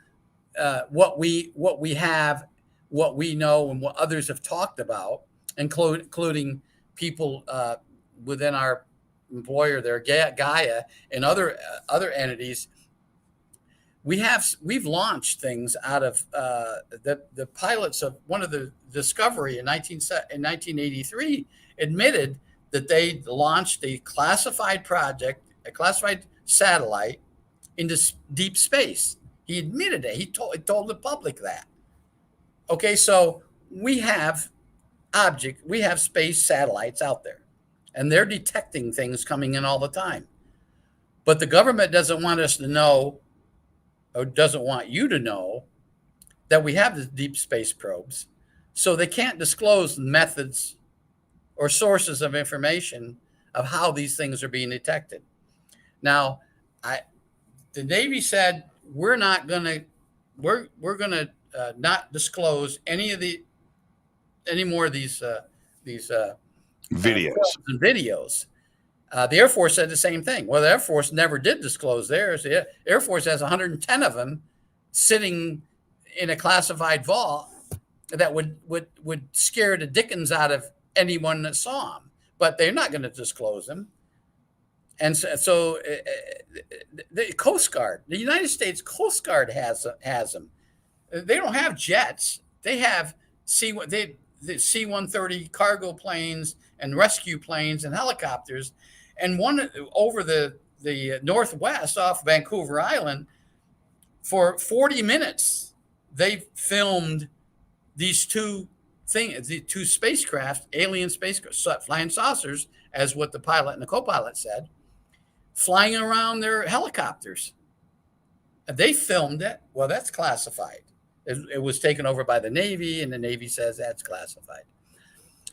what we have, what we know, and what others have talked about, including people within our employer there, Gaia, and other entities, we've launched things out of the pilots of one of the Discovery in 1983 admitted that they launched a classified project, a classified satellite into deep space. He admitted it. He told the public that. Okay, so we have space satellites out there, and they're detecting things coming in all the time. But the government doesn't want us to know, or doesn't want you to know, that we have the deep space probes. So they can't disclose methods or sources of information of how these things are being detected. Now, the Navy said we're going to not disclose any more of these videos. The Air Force said the same thing. Well, the Air Force never did disclose theirs. The Air Force has 110 of them sitting in a classified vault that would scare the dickens out of anyone that saw them, but they're not going to disclose them. And so the Coast Guard, the United States Coast Guard has them. They don't have jets. They have the C-130 cargo planes and rescue planes and helicopters. And one over the Northwest off Vancouver Island, for 40 minutes, they filmed these two spacecraft, alien spacecraft, flying saucers, as what the pilot and the co-pilot said, flying around their helicopters. And they filmed it. Well, that's classified. It was taken over by the Navy, and the Navy says that's classified.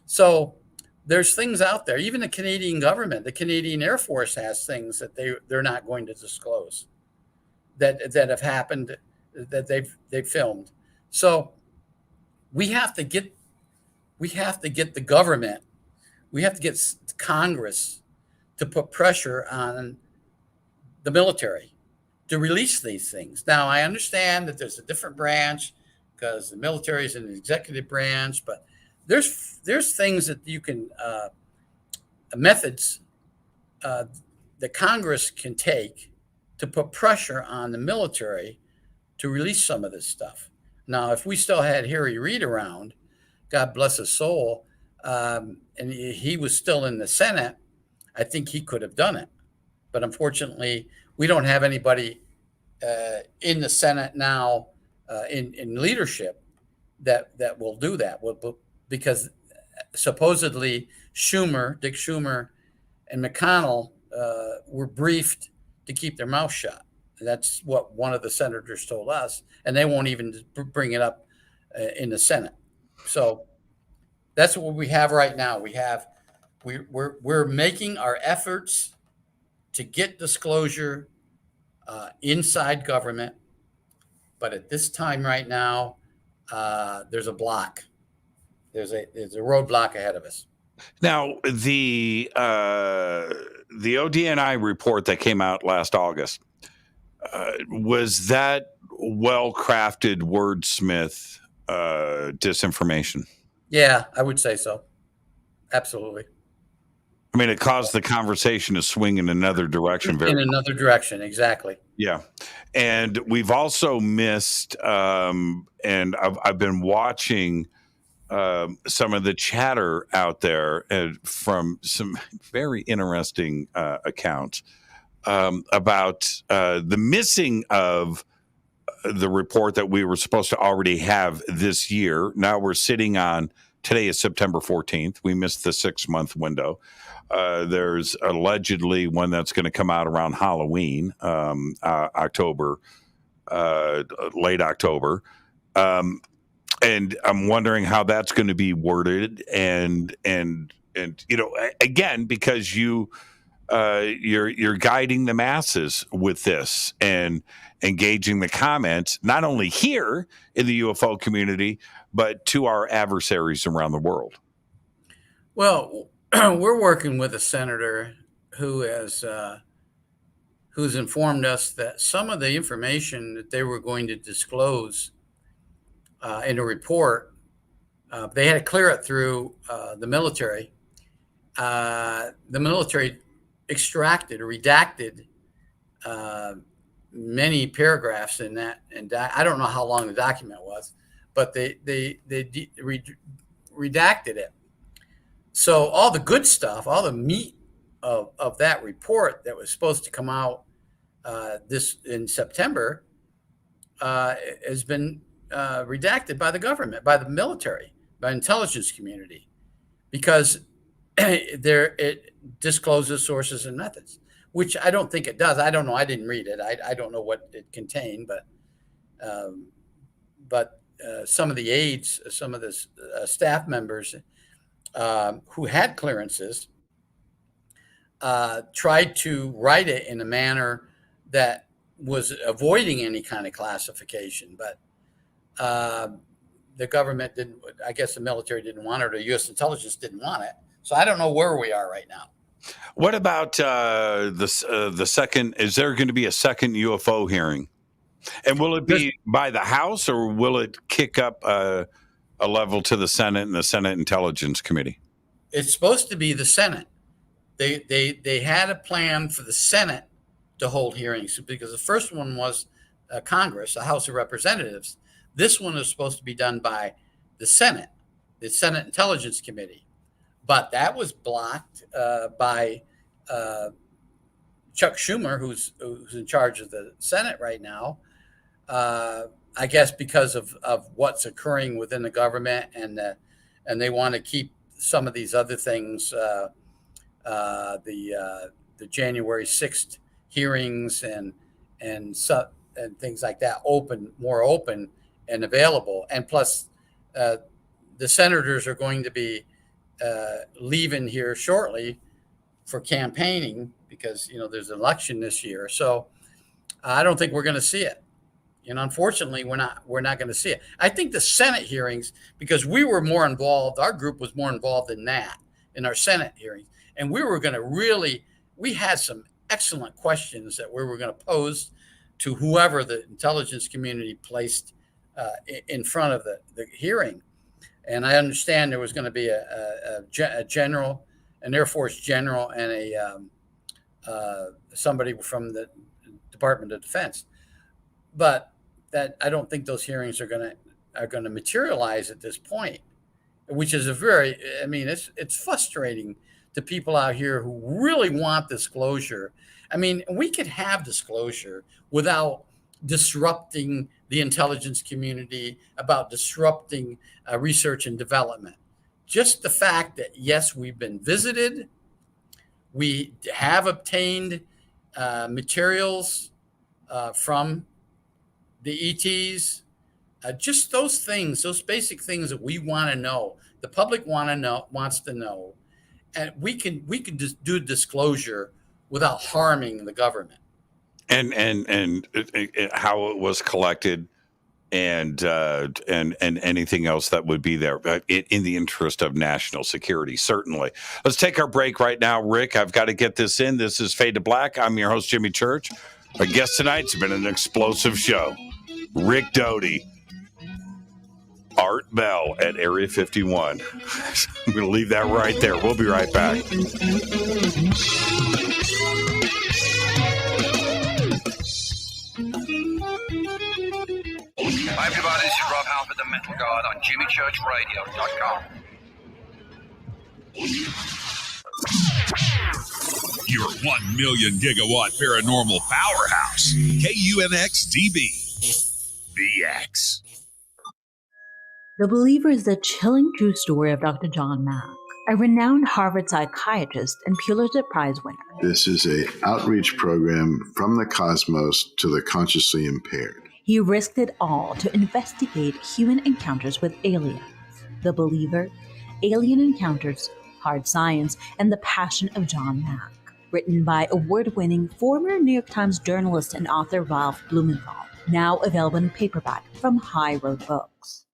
So there's things out there. Even the Canadian government, the Canadian Air Force has things that they're not going to disclose that have happened, that they've filmed. So we have to get the government, we have to get Congress to put pressure on the military to release these things. Now, I understand that there's a different branch because the military is an executive branch, but there's things that you can, methods that Congress can take to put pressure on the military to release some of this stuff. Now, if we still had Harry Reid around, God bless his soul, and he was still in the Senate, I think he could have done it. But unfortunately, we don't have anybody in the Senate now in leadership that will do that. Because supposedly Dick Schumer and McConnell were briefed to keep their mouth shut. That's what one of the senators told us, and they won't even bring it up in the Senate. So that's what we have right now. We're making our efforts to get disclosure inside government, but at this time right now, there's a block. There's a roadblock ahead of us. Now, the ODNI report that came out last August, was that well-crafted wordsmith disinformation? Yeah, I would say so. Absolutely. I mean, it caused the conversation to swing in another direction. In another direction, exactly. Yeah. And we've also missed, and I've been watching some of the chatter out there from some very interesting accounts about the missing of the report that we were supposed to already have this year. Now we're sitting on, today is September 14th. We missed the 6-month window. There's allegedly one that's going to come out around Halloween, October, late October. And I'm wondering how that's going to be worded. And you know, again, because you're guiding the masses with this and engaging the comments, not only here in the UFO community, but to our adversaries around the world. Well, we're working with a senator who has who's informed us that some of the information that they were going to disclose in a report, they had to clear it through the military. The military extracted or redacted many paragraphs in that, and I don't know how long the document was, but they redacted it. So all the good stuff, all the meat of that report that was supposed to come out this in September has been redacted by the government, by the military, by intelligence community, because it discloses sources and methods, which I don't think it does. I don't know. I didn't read it. I don't know what it contained, but some of the aides, some of the staff members who had clearances tried to write it in a manner that was avoiding any kind of classification, but the government didn't. I guess the military didn't want it, or U.S. intelligence didn't want it. So I don't know where we are right now. What about the second? Is there going to be a second UFO hearing? And will it be by the House, or will it kick up a level to the Senate and the Senate Intelligence Committee? It's supposed to be the Senate. They had a plan for the Senate to hold hearings, because the first one was Congress, the House of Representatives. This one is supposed to be done by the Senate Intelligence Committee. But that was blocked by Chuck Schumer, who's in charge of the Senate right now, I guess because of what's occurring within the government, and they want to keep some of these other things, the January 6th hearings and things like that more open and available. And plus, the senators are going to be leaving here shortly for campaigning, because there's an election this year. So I don't think we're going to see it. Unfortunately, we're not going to see it. I think the Senate hearings, because we were more involved, our group was more involved in that, in our Senate hearings, and we were going to we had some excellent questions that we were going to pose to whoever the intelligence community placed in front of the hearing. And I understand there was going to be a general, an Air Force general, and somebody from the Department of Defense. But that I don't think those hearings are going to materialize at this point, which is it's frustrating to people out here who really want disclosure. I mean, we could have disclosure without disrupting the intelligence community, about disrupting research and development. Just the fact that, yes, we've been visited, we have obtained materials from the ETs, just those things, those basic things that we want to know, the public wants to know, and we can just do disclosure without harming the government. And how it was collected, and anything else that would be there, in the interest of national security, certainly. Let's take our break right now, Rick. I've got to get this in. This is Fade to Black. I'm your host, Jimmy Church. Our guest tonight's been an explosive show. Rick Doty, Art Bell at Area 51. I'm going to leave that right there. We'll be right back. Hi everybody, this is Rob Halford, the Metal Guard on JimmyChurchRadio.com. Your 1 million gigawatt paranormal powerhouse, KUNX-DB, VX. The Believer is the chilling true story of Dr. John Mack, a renowned Harvard psychiatrist and Pulitzer Prize winner. This is an outreach program from the cosmos to the consciously impaired. He risked it all to investigate human encounters with aliens. The Believer, Alien Encounters, Hard Science, and the Passion of John Mack. Written by award-winning former New York Times journalist and author Ralph Blumenthal. Now available in paperback from High Road Books.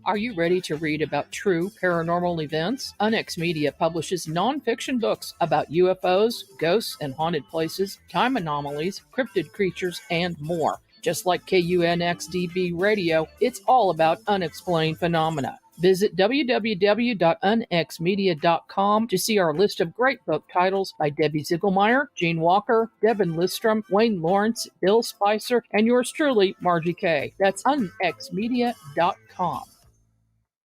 Are you ready to read about true paranormal events? Unex Media publishes nonfiction books about UFOs, ghosts and haunted places, time anomalies, cryptid creatures, and more. Just like KUNX-DB Radio, it's all about unexplained phenomena. Visit www.unxmedia.com to see our list of great book titles by Debbie Ziegelmeyer, Gene Walker, Devin Listrom, Wayne Lawrence, Bill Spicer, and yours truly, Margie Kay. That's unxmedia.com.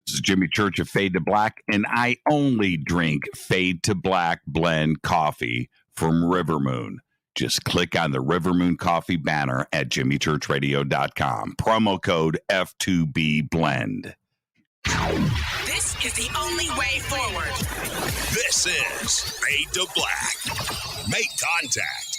This is Jimmy Church of Fade to Black, and I only drink Fade to Black blend coffee from Rivermoon. Just click on the Rivermoon Coffee banner at jimmychurchradio.com. Promo code F2B Blend. This is the only way forward. This is Fade to Black. Make contact.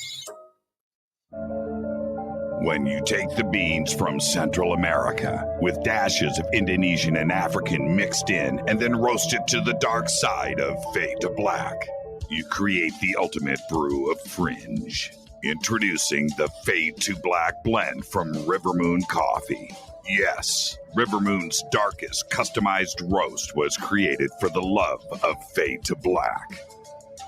When you take the beans from Central America with dashes of Indonesian and African mixed in and then roast it to the dark side of Fade to Black. You create the ultimate brew of fringe. Introducing the Fade to Black blend from Rivermoon Coffee. Yes, Rivermoon's darkest customized roast was created for the love of Fade to Black.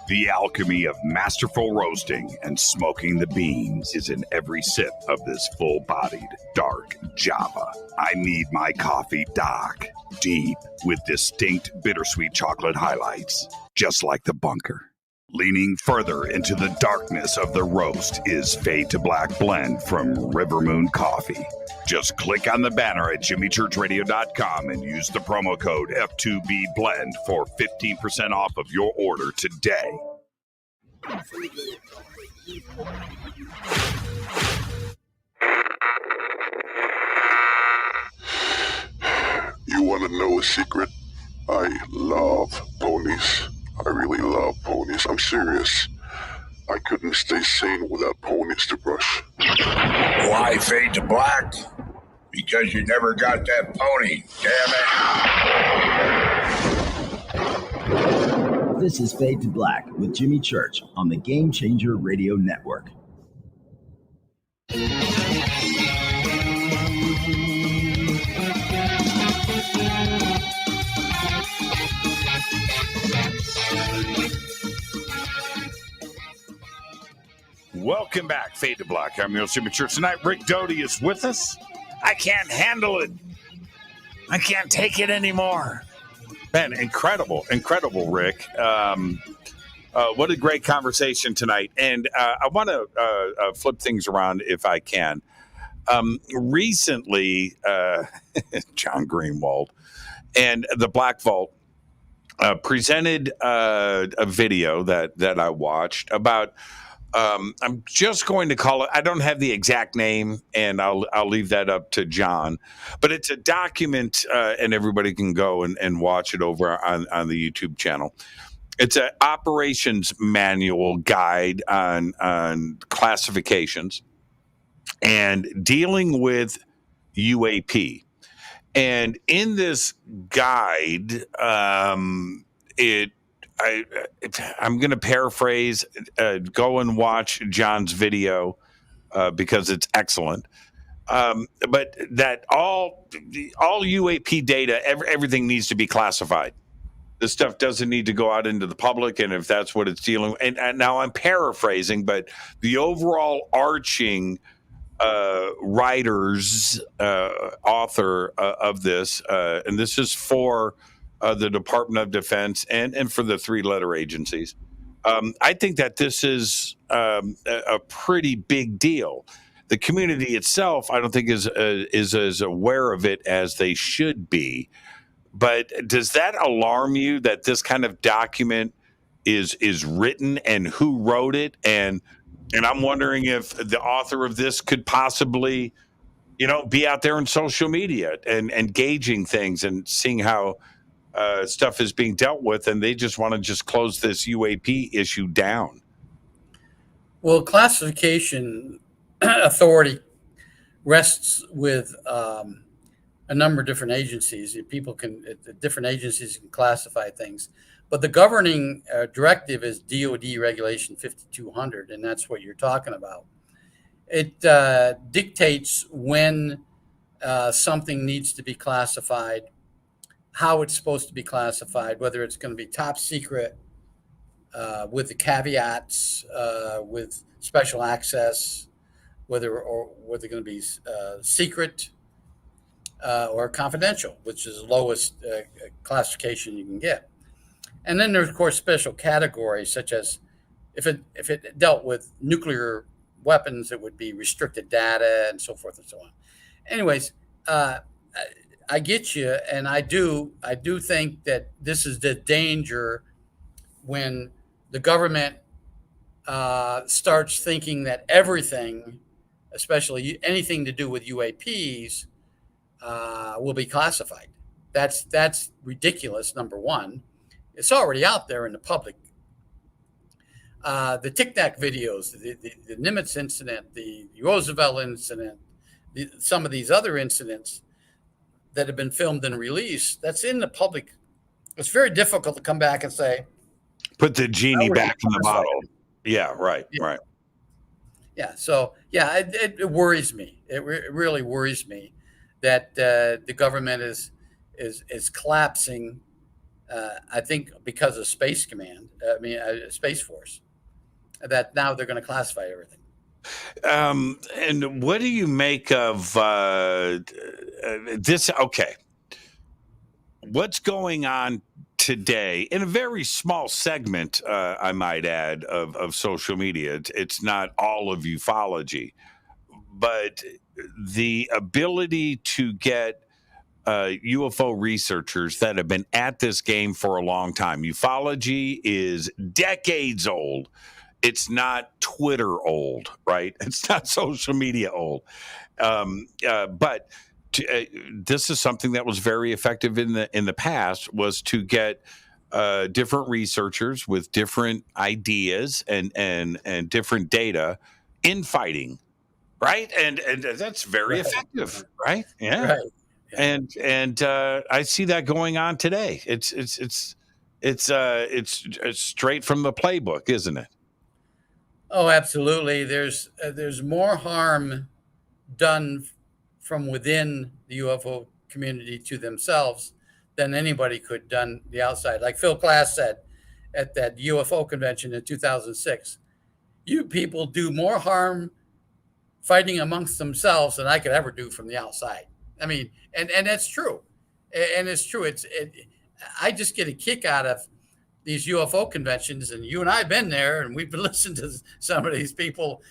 The alchemy of masterful roasting and smoking the beans is in every sip of this full-bodied, dark Java. I need my coffee dark, deep, with distinct bittersweet chocolate highlights, just like the bunker. Leaning further into the darkness of the roast is Fade to Black blend from Rivermoon Coffee. Just click on the banner at jimmychurchradio.com and use the promo code F2BBLEND for 15% off of your order today. You want to know a secret? I love ponies. I really love ponies. I'm serious. I couldn't stay sane without ponies to brush. Why Fade to Black? Because you never got that pony. Damn it. This is Fade to Black with Jimmy Church on the Game Changer Radio Network. Welcome back, Fade to Black. I'm your Jimmy Church. Tonight, Rick Doty is with us. I can't handle it. I can't take it anymore. Man, incredible, Rick. What a great conversation tonight. And I want to flip things around if I can. Recently, John Greenwald and the Black Vault presented a video that I watched about. I'm just going to call it. I don't have the exact name, and I'll leave that up to John. But it's a document, and everybody can go and watch it over on the YouTube channel. It's an operations manual guide on classifications and dealing with UAP. And in this guide, I'm going to paraphrase. Go and watch John's video because it's excellent. But that all UAP data, everything needs to be classified. This stuff doesn't need to go out into the public, and if that's what it's dealing with. And now I'm paraphrasing, but the overall arching writers, author of this, and this is for the Department of Defense and for the three-letter agencies. I think that this is a pretty big deal. The community itself, I don't think is as aware of it as they should be. But does that alarm you that this kind of document is written and who wrote it? And I'm wondering if the author of this could possibly, be out there in social media and engaging things and seeing how stuff is being dealt with, and they just want to just close this UAP issue down. Well, classification authority rests with a number of different agencies. Different agencies can classify things, but the governing directive is DoD Regulation 5200, and that's what you're talking about. It dictates when something needs to be classified, how it's supposed to be classified, whether it's going to be top secret with the caveats, with special access, whether they're going to be secret or confidential, which is the lowest classification you can get. And then there's, of course, special categories, such as if it dealt with nuclear weapons, it would be restricted data and so forth and so on. Anyways, I get you, and I do think that this is the danger when the government starts thinking that everything, especially anything to do with UAPs, will be classified. That's ridiculous. Number one, it's already out there in the public. The Tic Tac videos, the Nimitz incident, the Roosevelt incident, some of these other incidents that have been filmed and released, that's in the public. It's very difficult to come back and say, Put the genie back in the bottle. Yeah, right. Yeah. So yeah, it worries me. It really worries me that the government is collapsing. I think because of Space Command. Space Force. That now they're going to classify everything. And what do you make of this? Okay. What's going on today in a very small segment, I might add, of social media? It's not all of ufology, but the ability to get UFO researchers that have been at this game for a long time. Ufology is decades old. It's not Twitter old, right? It's not social media old. But this is something that was very effective in the past, was to get different researchers with different ideas and different data in fighting, right? And that's very effective, right? Yeah. Right. And I see that going on today. It's straight from the playbook, isn't it? Oh, absolutely. There's more harm done from within the UFO community to themselves than anybody could done the outside. Like Phil Glass said at that UFO convention in 2006, you people do more harm fighting amongst themselves than I could ever do from the outside. I mean, and that's true. And it's true. I just get a kick out of these UFO conventions, and you and I have been there, and we've listened to some of these people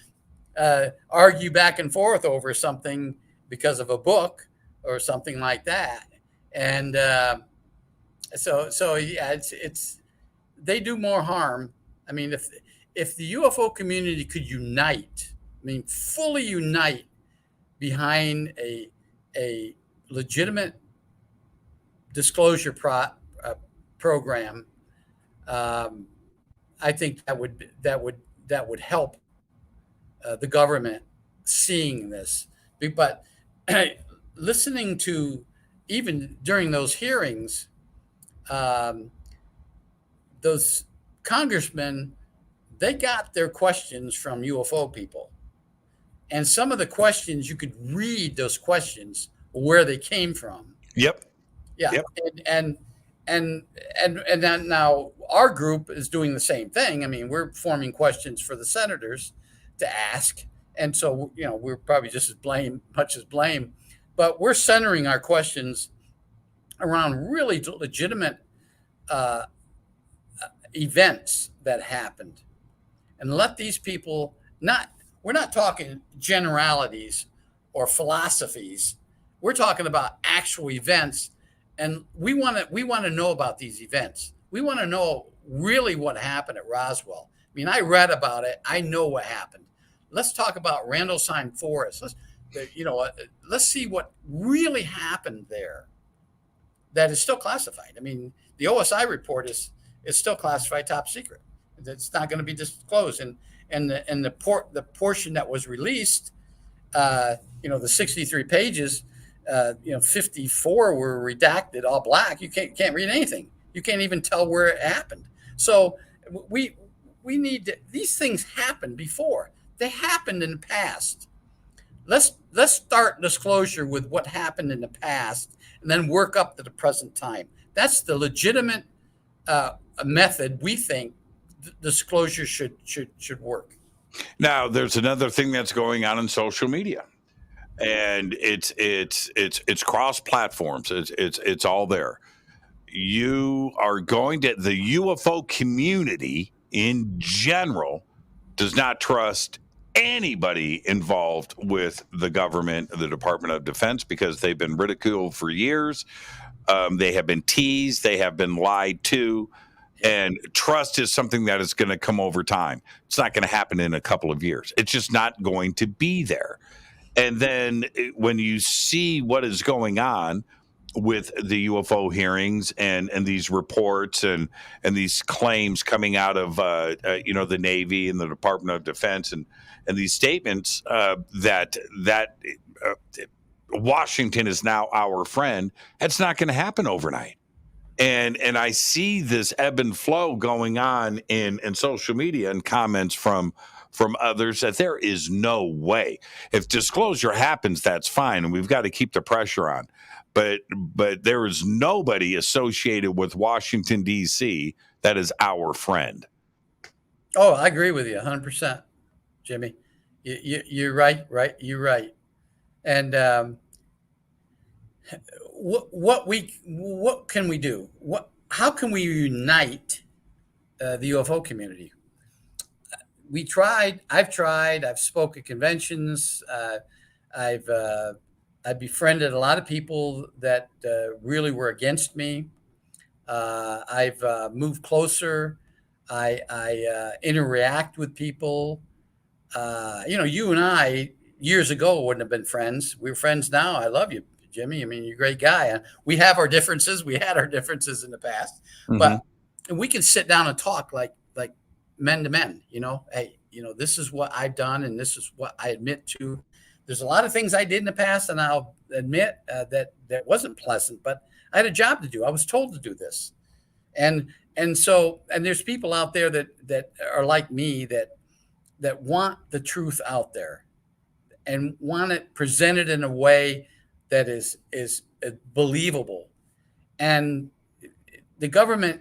argue back and forth over something because of a book or something like that. And so yeah, it's they do more harm. I mean, if the UFO community could unite, fully unite behind a legitimate disclosure program, I think that would help the government seeing this. But listening to, even during those hearings, those congressmen, they got their questions from UFO people. And some of the questions, you could read those questions, where they came from. Yep. Yeah. Yep. And then now our group is doing the same thing. I mean, we're forming questions for the senators to ask. And so, we're probably just as much as blame, but we're centering our questions around really legitimate events that happened, and let these people we're not talking generalities or philosophies. We're talking about actual events, and we want to know about these events. We want to know really what happened at Roswell. I mean, I read about it. I know what happened. Let's talk about Randallsheim Forest. Let's see what really happened there. That is still classified. I mean, the OSI report is still classified top secret. It's not going to be disclosed. And the portion that was released, the 63 pages, 54 were redacted, all black. You can't read anything. You can't even tell where it happened. So we need these things happened before. They happened in the past. Let's start disclosure with what happened in the past, and then work up to the present time. That's the legitimate method we think disclosure should work. Now, there's another thing that's going on in social media, and it's cross platforms. It's all there. You are going to, the UFO community in general does not trust anybody involved with the government, the Department of Defense, because they've been ridiculed for years. They have been teased. They have been lied to. And trust is something that is going to come over time. It's not going to happen in a couple of years. It's just not going to be there. And then when you see what is going on with the UFO hearings and these reports and these claims coming out of the Navy and the Department of Defense and these statements that Washington is now our friend, that's not going to happen overnight. And I see this ebb and flow going on in social media and comments from others that there is no way. If disclosure happens, that's fine, and we've got to keep the pressure on. But there is nobody associated with Washington, D.C. that is our friend. Oh, I agree with you 100%, Jimmy. You're right. You're right. And what can we do? How can we unite the UFO community? I've tried. I've spoken at conventions. I've befriended a lot of people that really were against me. I've moved closer. I interact with people. You and I years ago wouldn't have been friends. We're friends now. I love you, Jimmy. I mean, you're a great guy. We have our differences. We had our differences in the past, but we can sit down and talk like men to men. Hey, this is what I've done, and this is what I admit to. There's a lot of things I did in the past, and I'll admit that wasn't pleasant. But I had a job to do. I was told to do this, and there's people out there that are like me that want the truth out there and want it presented in a way that is believable. And the government,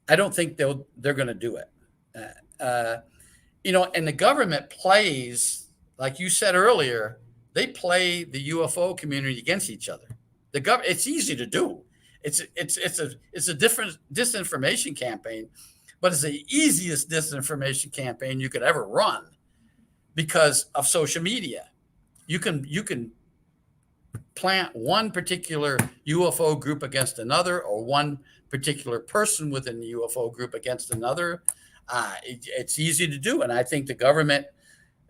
I don't think they're going to do it. And the government plays, like you said earlier, they play the UFO community against each other. It's easy to do. It's a different disinformation campaign, but it's the easiest disinformation campaign you could ever run because of social media. You can plant one particular UFO group against another, or one particular person within the UFO group against another. It's easy to do. And I think the government,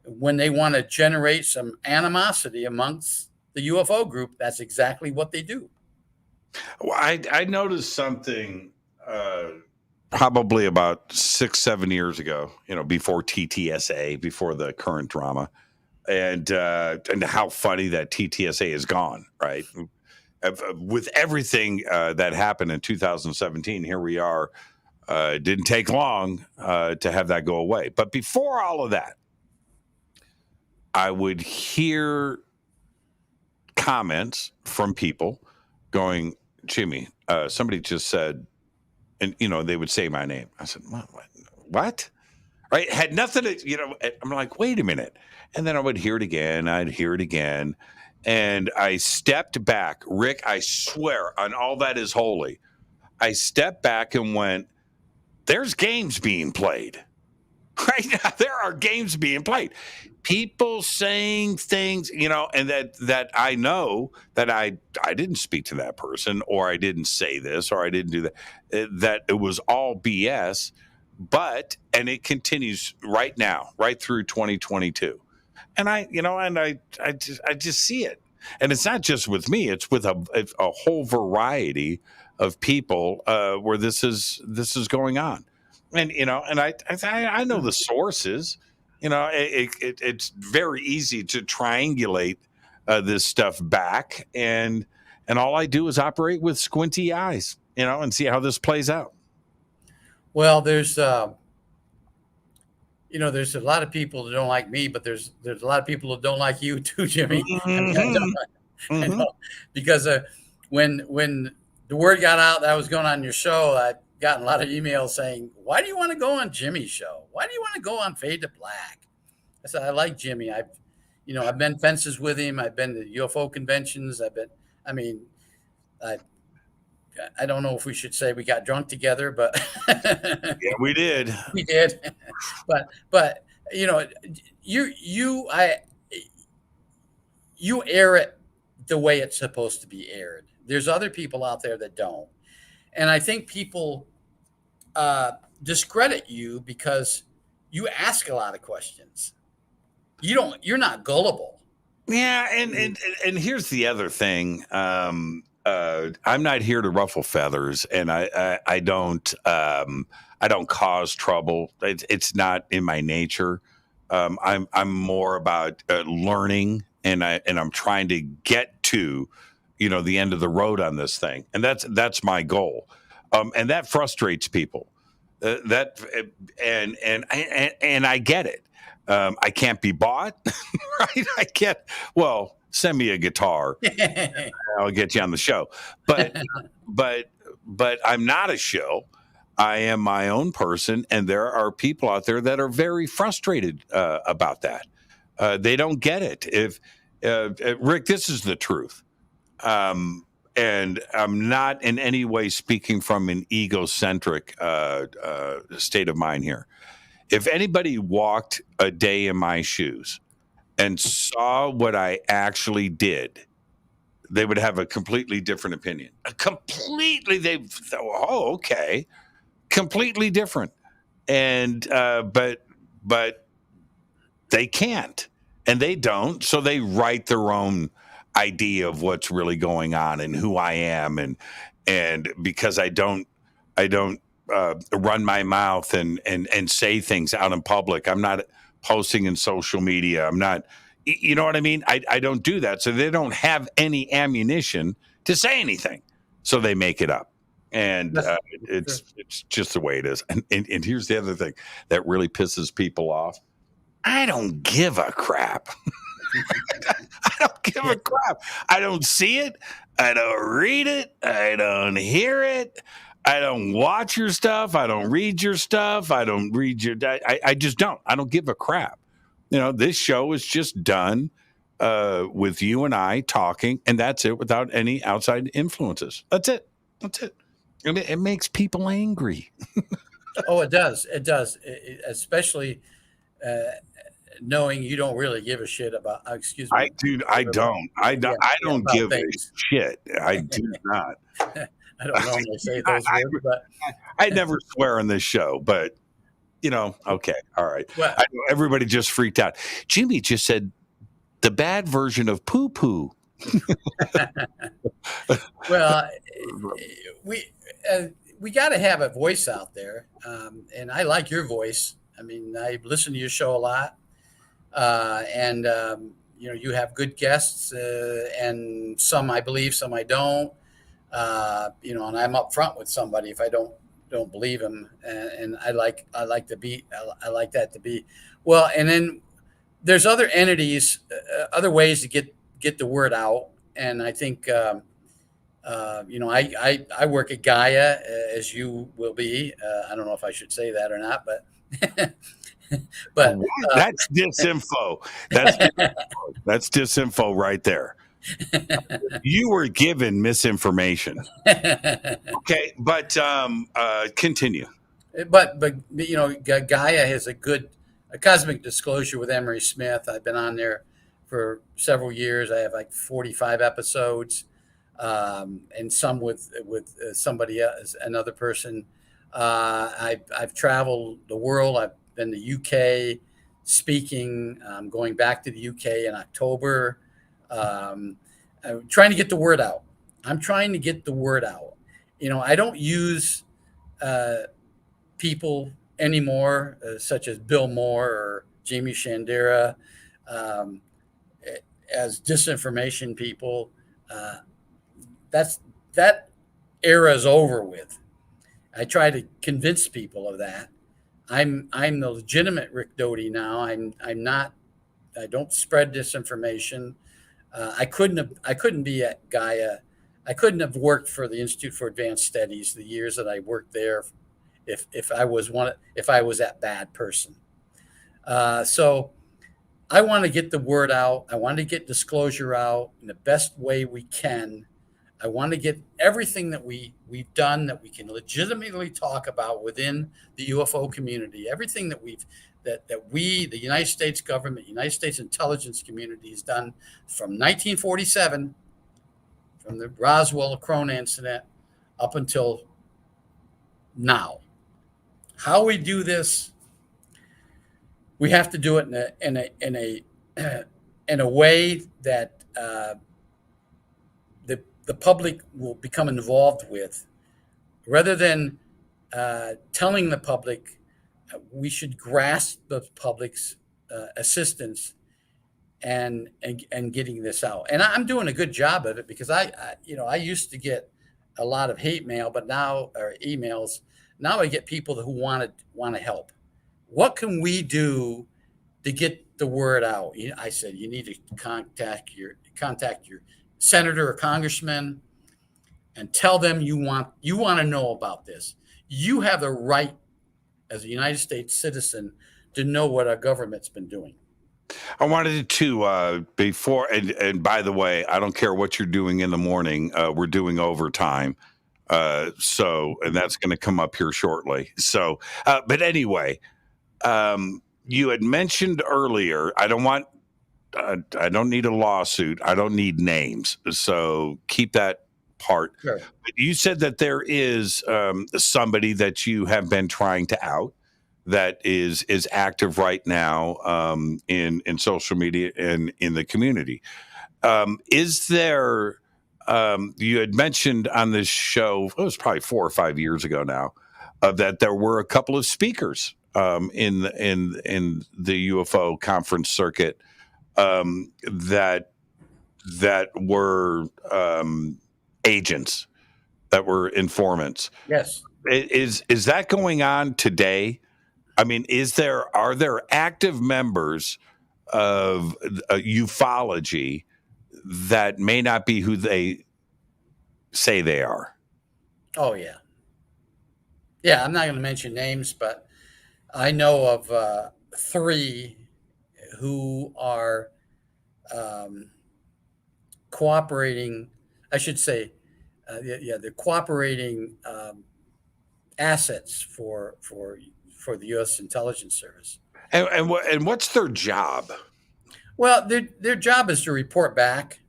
when they want to generate some animosity amongst the UFO group, that's exactly what they do. Well, I noticed something probably about 6-7 years ago, before TTSA, before the current drama, and how funny that TTSA is gone, right? With everything that happened in 2017, here we are. It didn't take long to have that go away. But before all of that, I would hear comments from people going, Jimmy, somebody just said, and, they would say my name. I said, what? Right? Had nothing to, I'm like, wait a minute. And then I would hear it again. I'd hear it again. And I stepped back. Rick, I swear on all that is holy. I stepped back and went, there's games being played. Right now, there are games being played. People saying things, and that I know that I didn't speak to that person, or I didn't say this, or I didn't do that. That it was all BS. And it continues right now, right through 2022. And I just see it. And it's not just with me; it's with a whole variety of people where this is going on. And and I know the sources. It's very easy to triangulate this stuff back, and all I do is operate with squinty eyes, and see how this plays out. Well, there's a lot of people that don't like me, but there's a lot of people that don't like you too, Jimmy. I know, because when the word got out that I was going on your show, I gotten a lot of emails saying, why do you want to go on Jimmy's show? Why do you want to go on Fade to Black? I said, I like Jimmy. I've been fences with him. I've been to UFO conventions. I don't know if we should say we got drunk together, but yeah, we did. We did. But you air it the way it's supposed to be aired. There's other people out there that don't. And I think people discredit you because you ask a lot of questions. You're not gullible. Yeah, and here's the other thing. I'm not here to ruffle feathers, and I don't cause trouble. It's not in my nature. I'm more about learning, and I'm trying to get to the end of the road on this thing, and that's my goal, and that frustrates people. And I get it. I can't be bought, right? I can't. Well, send me a guitar, I'll get you on the show. But I'm not a shill. I am my own person, and there are people out there that are very frustrated about that. They don't get it. If Rick, this is the truth. And I'm not in any way speaking from an egocentric state of mind here. If anybody walked a day in my shoes and saw what I actually did, they would have a completely different opinion. Okay. Completely different. And, but they can't, and they don't. So they write their own idea of what's really going on and who I am. And because I don't run my mouth and say things out in public. I'm not posting in social media. I'm not, you know what I mean? I don't do that. So they don't have any ammunition to say anything. So they make it up. And it's just the way it is. And here's the other thing that really pisses people off. I don't give a crap. I don't give a crap. I don't see it. I don't read it. I don't hear it. I don't watch your stuff. I don't read your stuff. I don't read your. I just don't. I don't give a crap. This show is just done with you and I talking, and that's it, without any outside influences. That's it. That's it. And it makes people angry. Oh, it does. It does. Especially knowing you don't really give a shit about. Excuse me. I don't give a shit. I do not. I don't normally say those words, but I never swear on this show. But okay, all right. Well, I know everybody just freaked out. Jimmy just said the bad version of poo poo. Well, we got to have a voice out there, and I like your voice. I mean, I listen to your show a lot, and you have good guests, and some I believe, some I don't. And I'm up front with somebody if I don't believe him, and I like that to be well. And then there's other entities, other ways to get the word out, and I think I work at Gaia, as you will be. I don't know if I should say that or not, but but that's DisInfo. That's DisInfo right there. You were given misinformation. Okay, but continue. But Gaia has a cosmic disclosure with Emery Smith. I've been on there for several years. I have like 45 episodes, and some with somebody else, another person. I've traveled the world. I've been to UK speaking. I'm going back to the UK in October. I'm trying to get the word out. I don't use people anymore, such as Bill Moore or Jamie Shandera, as disinformation people. That era is over with. I try to convince people of that. I'm the legitimate Rick Doty now. I'm not. I don't spread disinformation. I couldn't be at Gaia. I couldn't have worked for the Institute for Advanced Studies the years that I worked there if I was that bad person. So I want to get the word out. I want to get disclosure out in the best way we can. I want to get everything that we've done that we can legitimately talk about within the UFO community, everything that the United States government, United States intelligence community has done from 1947, from the Roswell Crone incident up until now. How we do this, we have to do it in a way that the public will become involved with, rather than telling the public. We should grasp the public's assistance and getting this out. And I'm doing a good job of it because I used to get a lot of hate mail, but now, or emails. Now I get people who want to help. What can we do to get the word out? I said you need to contact your senator or congressman and tell them you want to know about this. You have the right as a United States citizen to know what our government's been doing. I wanted to before, and by the way, I don't care what you're doing in the morning. We're doing overtime. And that's going to come up here shortly. So, but anyway, you had mentioned earlier, I don't need a lawsuit. I don't need names. So keep that part. Sure. But you said that there is somebody that you have been trying to out that is active right now in social media and in the community. Is there, you had mentioned on this show, it was probably 4 or 5 years ago now, that there were a couple of speakers in the UFO conference circuit that were agents, that were informants. Yes. Is that going on today? I mean, are there active members of ufology that may not be who they say they are? Oh, yeah. Yeah, I'm not going to mention names, but I know of 3 who are cooperating. I should say, they're cooperating assets for the U.S. Intelligence Service. And what's their job? Well, their job is to report back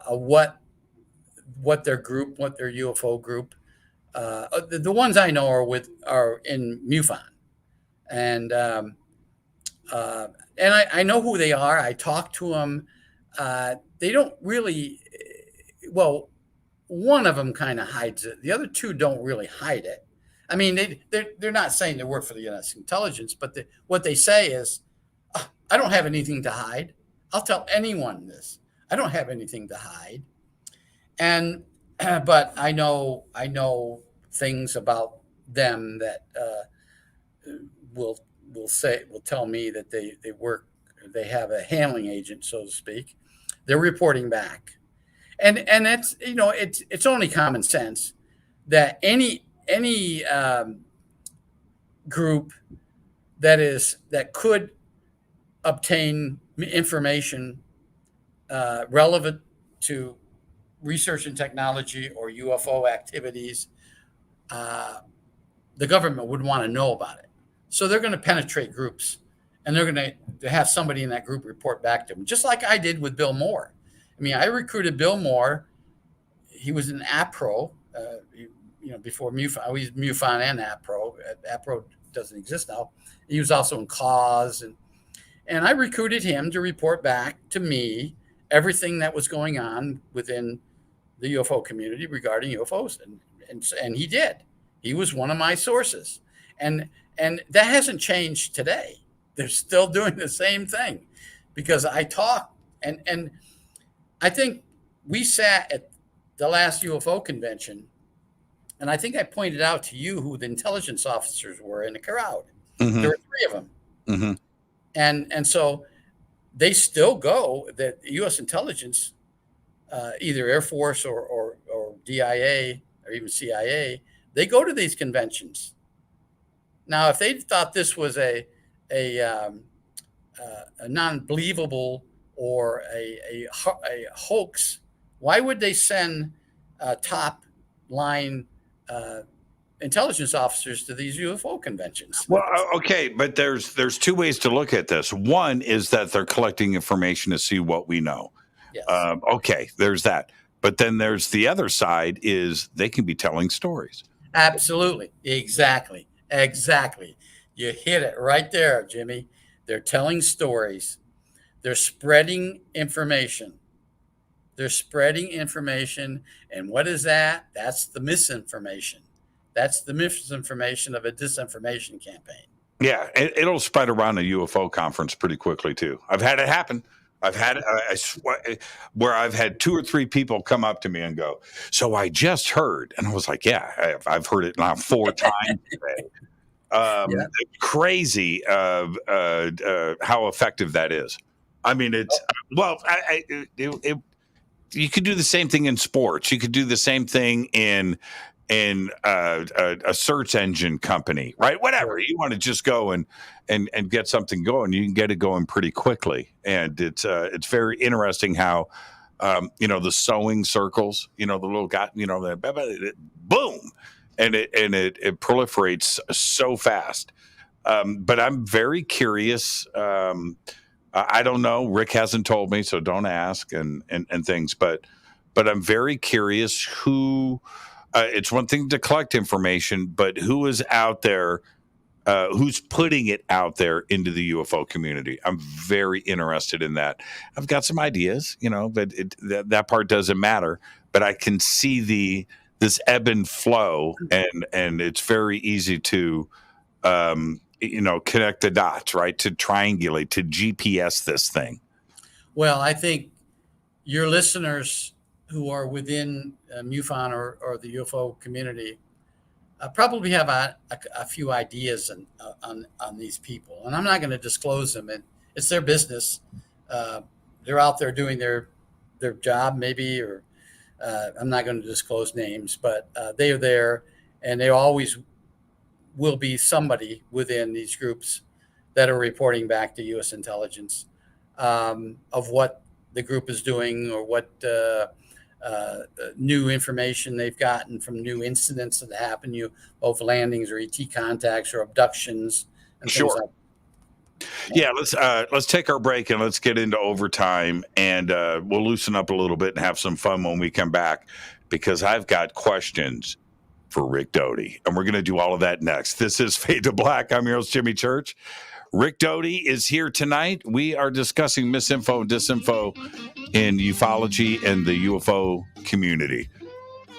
what their UFO group. The ones I know are in MUFON, and I know who they are. I talk to them. They don't really. Well, one of them kind of hides it. The other 2 don't really hide it. I mean, they're not saying they work for the U.S. intelligence, but what they say is, I don't have anything to hide. I'll tell anyone this. I don't have anything to hide. And but I know things about them that will tell me that they have a handling agent, so to speak. They're reporting back, and it's it's only common sense that any group that could obtain information relevant to research and technology or UFO activities, the government would want to know about it. So they're going to penetrate groups, and they're going to have somebody in that group report back to them, just like I did with Bill Moore. I mean, I recruited Bill Moore. He was an APRO, before MUFON. We used MUFON and APRO. APRO doesn't exist now. He was also in CAUSE, and I recruited him to report back to me everything that was going on within the UFO community regarding UFOs, and he did. He was one of my sources, and that hasn't changed today. They're still doing the same thing, because I talk, and I think we sat at the last UFO convention, and I think I pointed out to you who the intelligence officers were in the crowd. Mm-hmm. There were 3 of them. Mm-hmm. And so they still go, the U.S. intelligence, either Air Force or DIA or even CIA, they go to these conventions. Now, if they thought this was a non-believable or a hoax, why would they send top line intelligence officers to these UFO conventions? Well, okay, but there's 2 ways to look at this. One is that they're collecting information to see what we know. Yes. Okay, there's that. But then there's the other side, is they can be telling stories. Absolutely. Exactly. You hit it right there, Jimmy. They're telling stories. They're spreading information. And what is that? That's the misinformation. That's the misinformation of a disinformation campaign. Yeah, it'll spread around a UFO conference pretty quickly, too. I've had it happen. I've had where I've had 2 or 3 people come up to me and go, "So I just heard," and I was like, "Yeah, I've heard it now 4 times today." Crazy how effective that is. I mean, it's you could do the same thing in sports. You could do the same thing in a search engine company, right? Whatever you want to just go and get something going, you can get it going pretty quickly. And it's very interesting how the sewing circles, the little guy, boom, and it proliferates so fast. But I'm very curious. I don't know. Rick hasn't told me, so don't ask and things. But I'm very curious who. It's one thing to collect information, but who is out there, who's putting it out there into the UFO community? I'm very interested in that. I've got some ideas, but that part doesn't matter. But I can see this ebb and flow, and it's very easy to, connect the dots, right? To triangulate, to GPS this thing. Well, I think your listeners who are within MUFON or the UFO community probably have a few ideas on these people. And I'm not going to disclose them. And it's their business. They're out there doing their job maybe, or I'm not going to disclose names, but they are there, and they always will be somebody within these groups that are reporting back to U.S. intelligence of what the group is doing, or what new information they've gotten from new incidents that happen, both landings or ET contacts or abductions and things like that. Yeah, let's take our break and let's get into overtime, and we'll loosen up a little bit and have some fun when we come back, because I've got questions for Rick Doty, and we're going to do all of that next. This is Fade to Black. I'm your host, Jimmy Church. Rick Doty is here tonight. We are discussing misinfo and disinfo in ufology and the UFO community.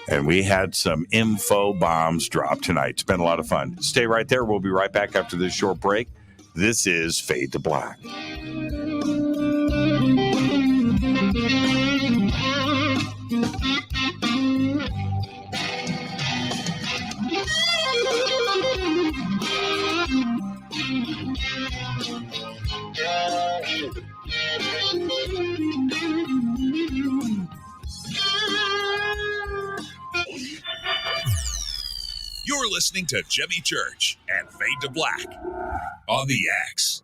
And we had some info bombs drop tonight. It's been a lot of fun. Stay right there. We'll be right back after this short break. This is Fade to Black. You're listening to Jimmy Church and Fade to Black on the X.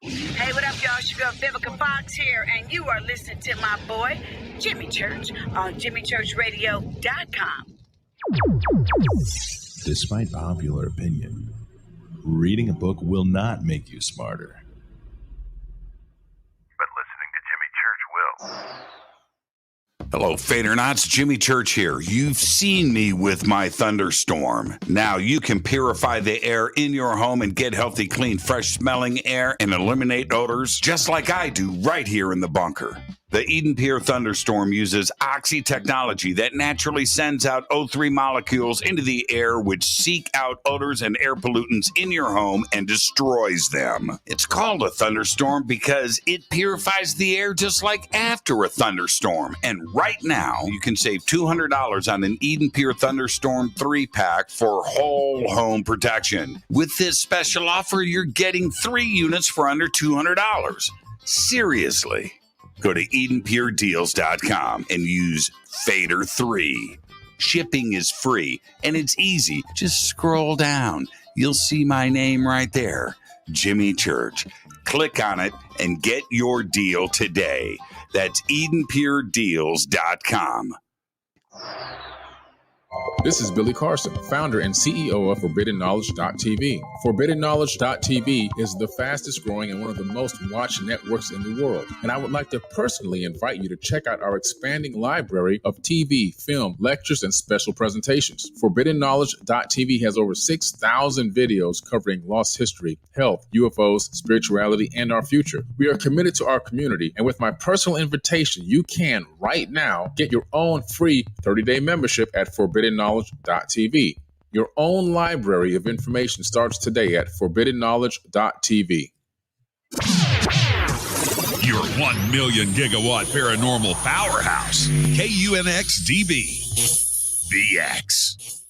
Hey, what up, y'all? It's your girl Vivica Fox here, and you are listening to my boy, Jimmy Church, on JimmyChurchRadio.com. Despite popular opinion, reading a book will not make you smarter. But listening to Jimmy Church will. Hello, Fadernauts. Jimmy Church here. You've seen me with my thunderstorm. Now you can purify the air in your home and get healthy, clean, fresh-smelling air and eliminate odors just like I do right here in the bunker. The Eden Pure Thunderstorm uses oxy technology that naturally sends out O3 molecules into the air, which seek out odors and air pollutants in your home and destroys them. It's called a thunderstorm because it purifies the air just like after a thunderstorm. And right now, you can save $200 on an Eden Pure Thunderstorm 3-pack for whole home protection. With this special offer, you're getting 3 units for under $200. Seriously. Go to EdenPureDeals.com and use Fader3. Shipping is free and it's easy. Just scroll down. You'll see my name right there, Jimmy Church. Click on it and get your deal today. That's EdenPureDeals.com. This is Billy Carson, founder and CEO of ForbiddenKnowledge.tv. ForbiddenKnowledge.tv is the fastest growing and one of the most watched networks in the world. And I would like to personally invite you to check out our expanding library of TV, film, lectures, and special presentations. ForbiddenKnowledge.tv has over 6,000 videos covering lost history, health, UFOs, spirituality, and our future. We are committed to our community, and with my personal invitation, you can right now get your own free 30-day membership at ForbiddenKnowledge.tv. Your own library of information starts today at ForbiddenKnowledge.tv. Your 1 million gigawatt paranormal powerhouse, KUNX-DB, VX.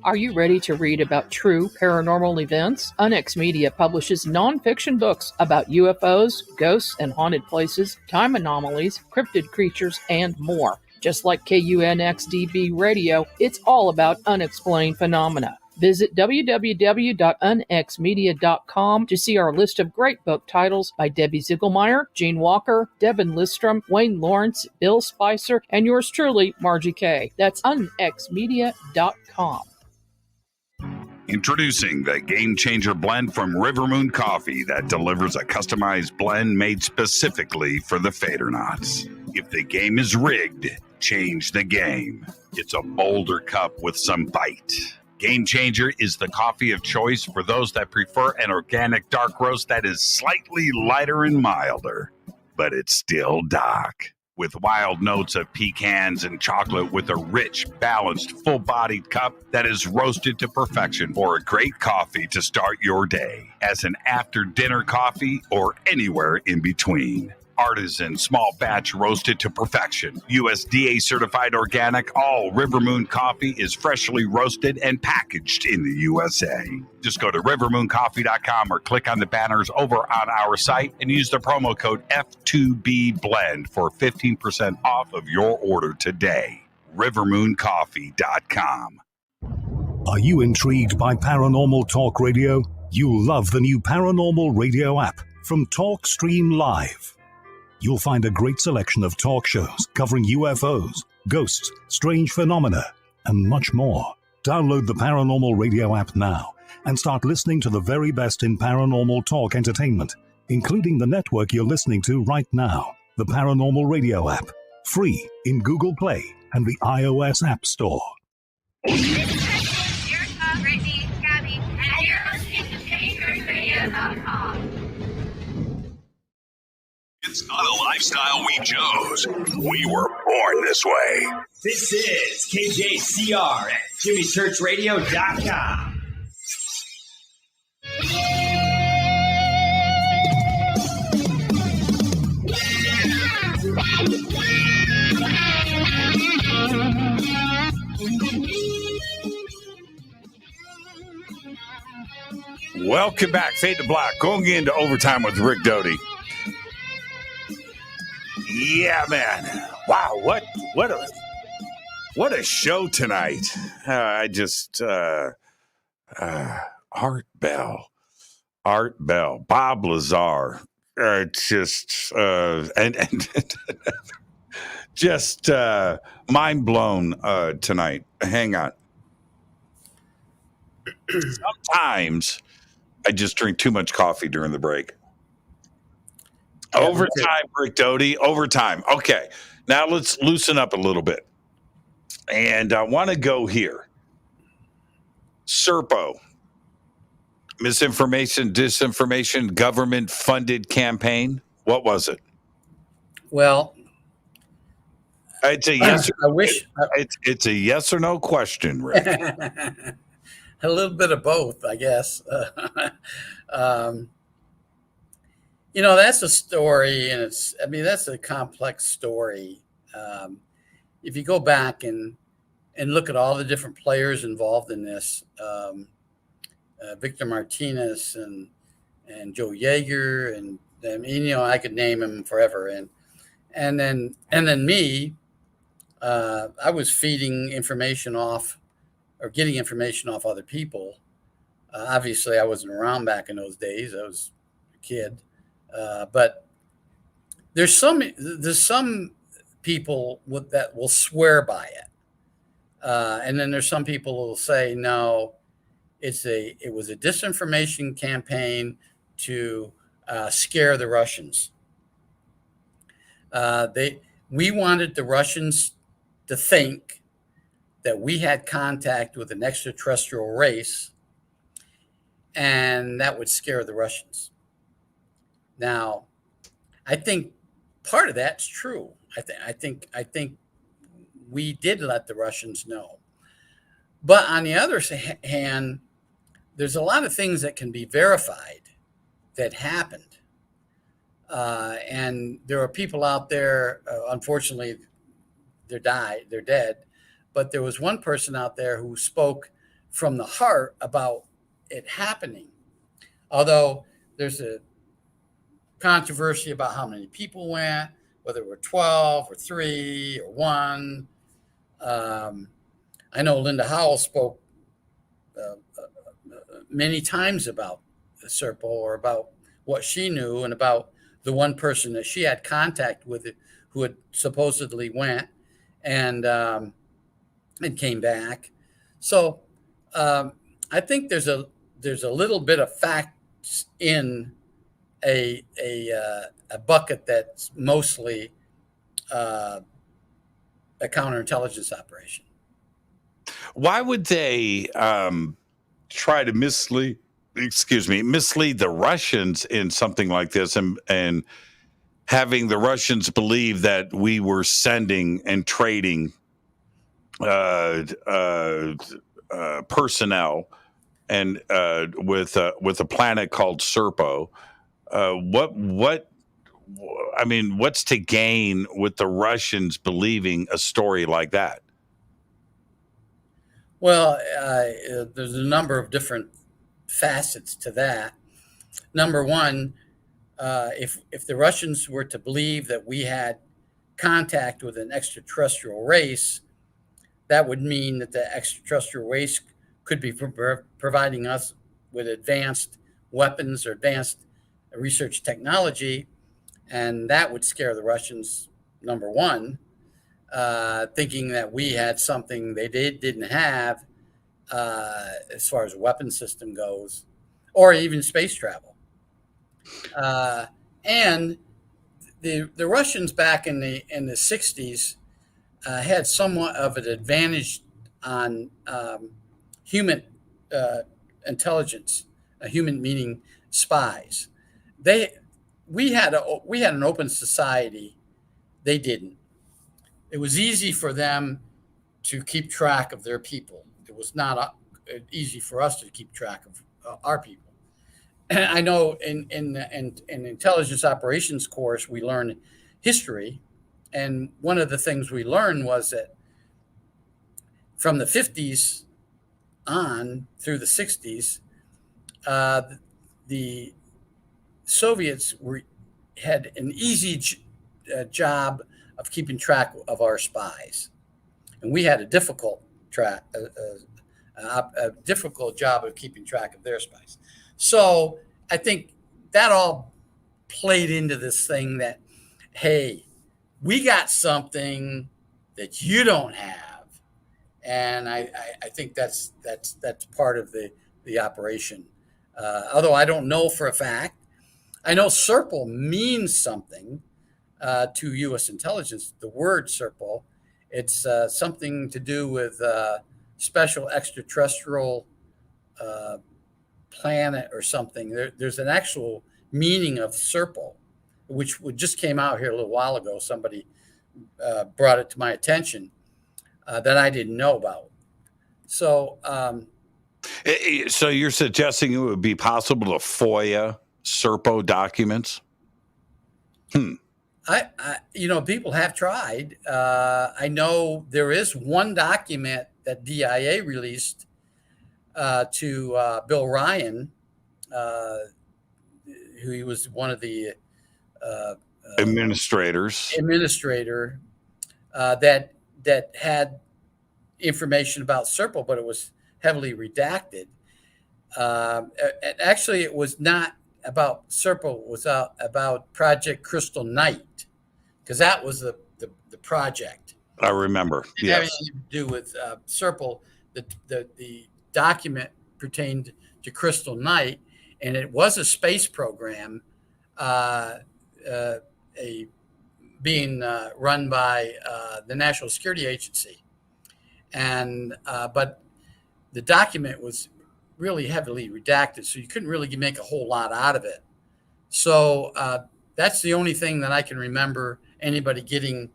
Are you ready to read about true paranormal events? UNX Media publishes nonfiction books about UFOs, ghosts and haunted places, time anomalies, cryptid creatures, and more. Just like KUNX-DB Radio, it's all about unexplained phenomena. Visit www.unxmedia.com to see our list of great book titles by Debbie Ziegelmeyer, Gene Walker, Devin Listrom, Wayne Lawrence, Bill Spicer, and yours truly, Margie Kay. That's unxmedia.com. Introducing the Game Changer blend from River Moon Coffee that delivers a customized blend made specifically for the Fadernauts. If the game is rigged, change the game. It's a bolder cup with some bite. Game Changer is the coffee of choice for those that prefer an organic dark roast that is slightly lighter and milder, but it's still dark. With wild notes of pecans and chocolate with a rich, balanced, full-bodied cup that is roasted to perfection for a great coffee to start your day, as an after-dinner coffee or anywhere in between. Artisan, small batch roasted to perfection. USDA certified organic, all River Moon coffee is freshly roasted and packaged in the USA. Just go to rivermooncoffee.com or click on the banners over on our site and use the promo code F2BBLEND for 15% off of your order today. rivermooncoffee.com. Are you intrigued by paranormal talk radio? You'll love the new paranormal radio app from TalkStream Live. You'll find a great selection of talk shows covering UFOs, ghosts, strange phenomena, and much more. Download the Paranormal Radio app now and start listening to the very best in paranormal talk entertainment, including the network you're listening to right now, the Paranormal Radio app, free in Google Play and the iOS App Store. This is your talk, Brittany, Gabby, and you're listening to ChangeRadio.com. It's not a lifestyle we chose. We were born this way. This is KJCR at JimmyChurchRadio.com. Welcome back. Fade to Black. Going into overtime with Rick Doty. Yeah, man. Wow, what a show tonight. Art Bell, Bob Lazar, just mind blown tonight. Hang on. Sometimes I just drink too much coffee during the break. Overtime, Rick Doty. Overtime. Okay. Now let's loosen up a little bit. And I want to go here. Serpo. Misinformation, disinformation, government-funded campaign. What was it? Well, it's a yes. It's a yes or no question, Rick. A little bit of both, I guess. That's a story, and that's a complex story. If you go back and look at all the different players involved in this, Victor Martinez and Joe Yeager, and I could name him forever. And then me, I was feeding information off or getting information off other people. Obviously, I wasn't around back in those days. I was a kid. But there's some people that will swear by it, and then there's some people who will say no, it was a disinformation campaign to scare the Russians. We wanted the Russians to think that we had contact with an extraterrestrial race, and that would scare the Russians. Now, I think part of that's true. I think we did let the Russians know. But on the other hand, there's a lot of things that can be verified that happened. And there are people out there, unfortunately, they're dead. But there was one person out there who spoke from the heart about it happening. Although there's a controversy about how many people went, whether it were 12 or 3 or 1. I know Linda Howell spoke many times about Serpo, or about what she knew, and about the one person that she had contact with who had supposedly went and came back. So I think there's a little bit of facts in a bucket that's mostly a counterintelligence operation. Why would they try to mislead the Russians in something like this, and having the Russians believe that we were sending and trading personnel and with a planet called Serpo? What's to gain with the Russians believing a story like that? Well, there's a number of different facets to that. Number one, if the Russians were to believe that we had contact with an extraterrestrial race, that would mean that the extraterrestrial race could be providing us with advanced weapons or advanced research technology, and that would scare the Russians, number one, thinking that we had something they didn't have as far as a weapon system goes, or even space travel. And the Russians back in the 60s had somewhat of an advantage on human intelligence, human meaning spies. We had an open society. They didn't. It was easy for them to keep track of their people. It was not easy for us to keep track of our people. I know in intelligence operations course, we learned history. And one of the things we learned was that from the 50s on through the 60s, the Soviets had an easy job of keeping track of our spies, and we had a difficult job of keeping track of their spies. So I think that all played into this thing that, hey, we got something that you don't have, and I think that's part of the operation. Although I don't know for a fact. I know Serpo means something to U.S. intelligence. The word Serpo, it's something to do with special extraterrestrial planet or something. There's an actual meaning of Serpo, which just came out here a little while ago. Somebody brought it to my attention that I didn't know about. So you're suggesting it would be possible to FOIA Serpo documents? People have tried. I know there is one document that DIA released to Bill Ryan, who he was one of the administrator that had information about Serpo, but it was heavily redacted. Actually, it was not about Serpo, it was about Project Crystal Night, because that was the project. I remember. It had anything to do with Serpo. The document pertained to Crystal Night, and it was a space program being run by the National Security Agency. And but the document was really heavily redacted, so you couldn't really make a whole lot out of it. So that's the only thing that I can remember anybody getting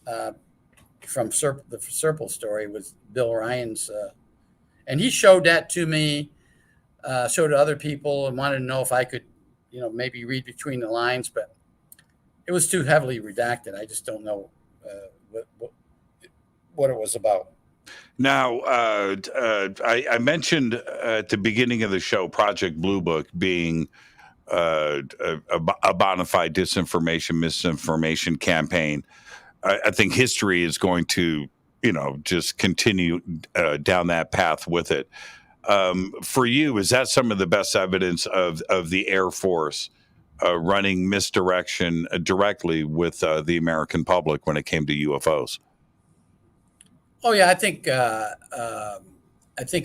from the Serpo story was Bill Ryan's. And he showed that to me, showed to other people, and wanted to know if I could, maybe read between the lines. But it was too heavily redacted. I just don't know what it was about. Now, I mentioned at the beginning of the show, Project Blue Book being a bona fide disinformation, misinformation campaign. I think history is going to, just continue down that path with it. For you, is that some of the best evidence of the Air Force running misdirection directly with the American public when it came to UFOs? Oh yeah, I think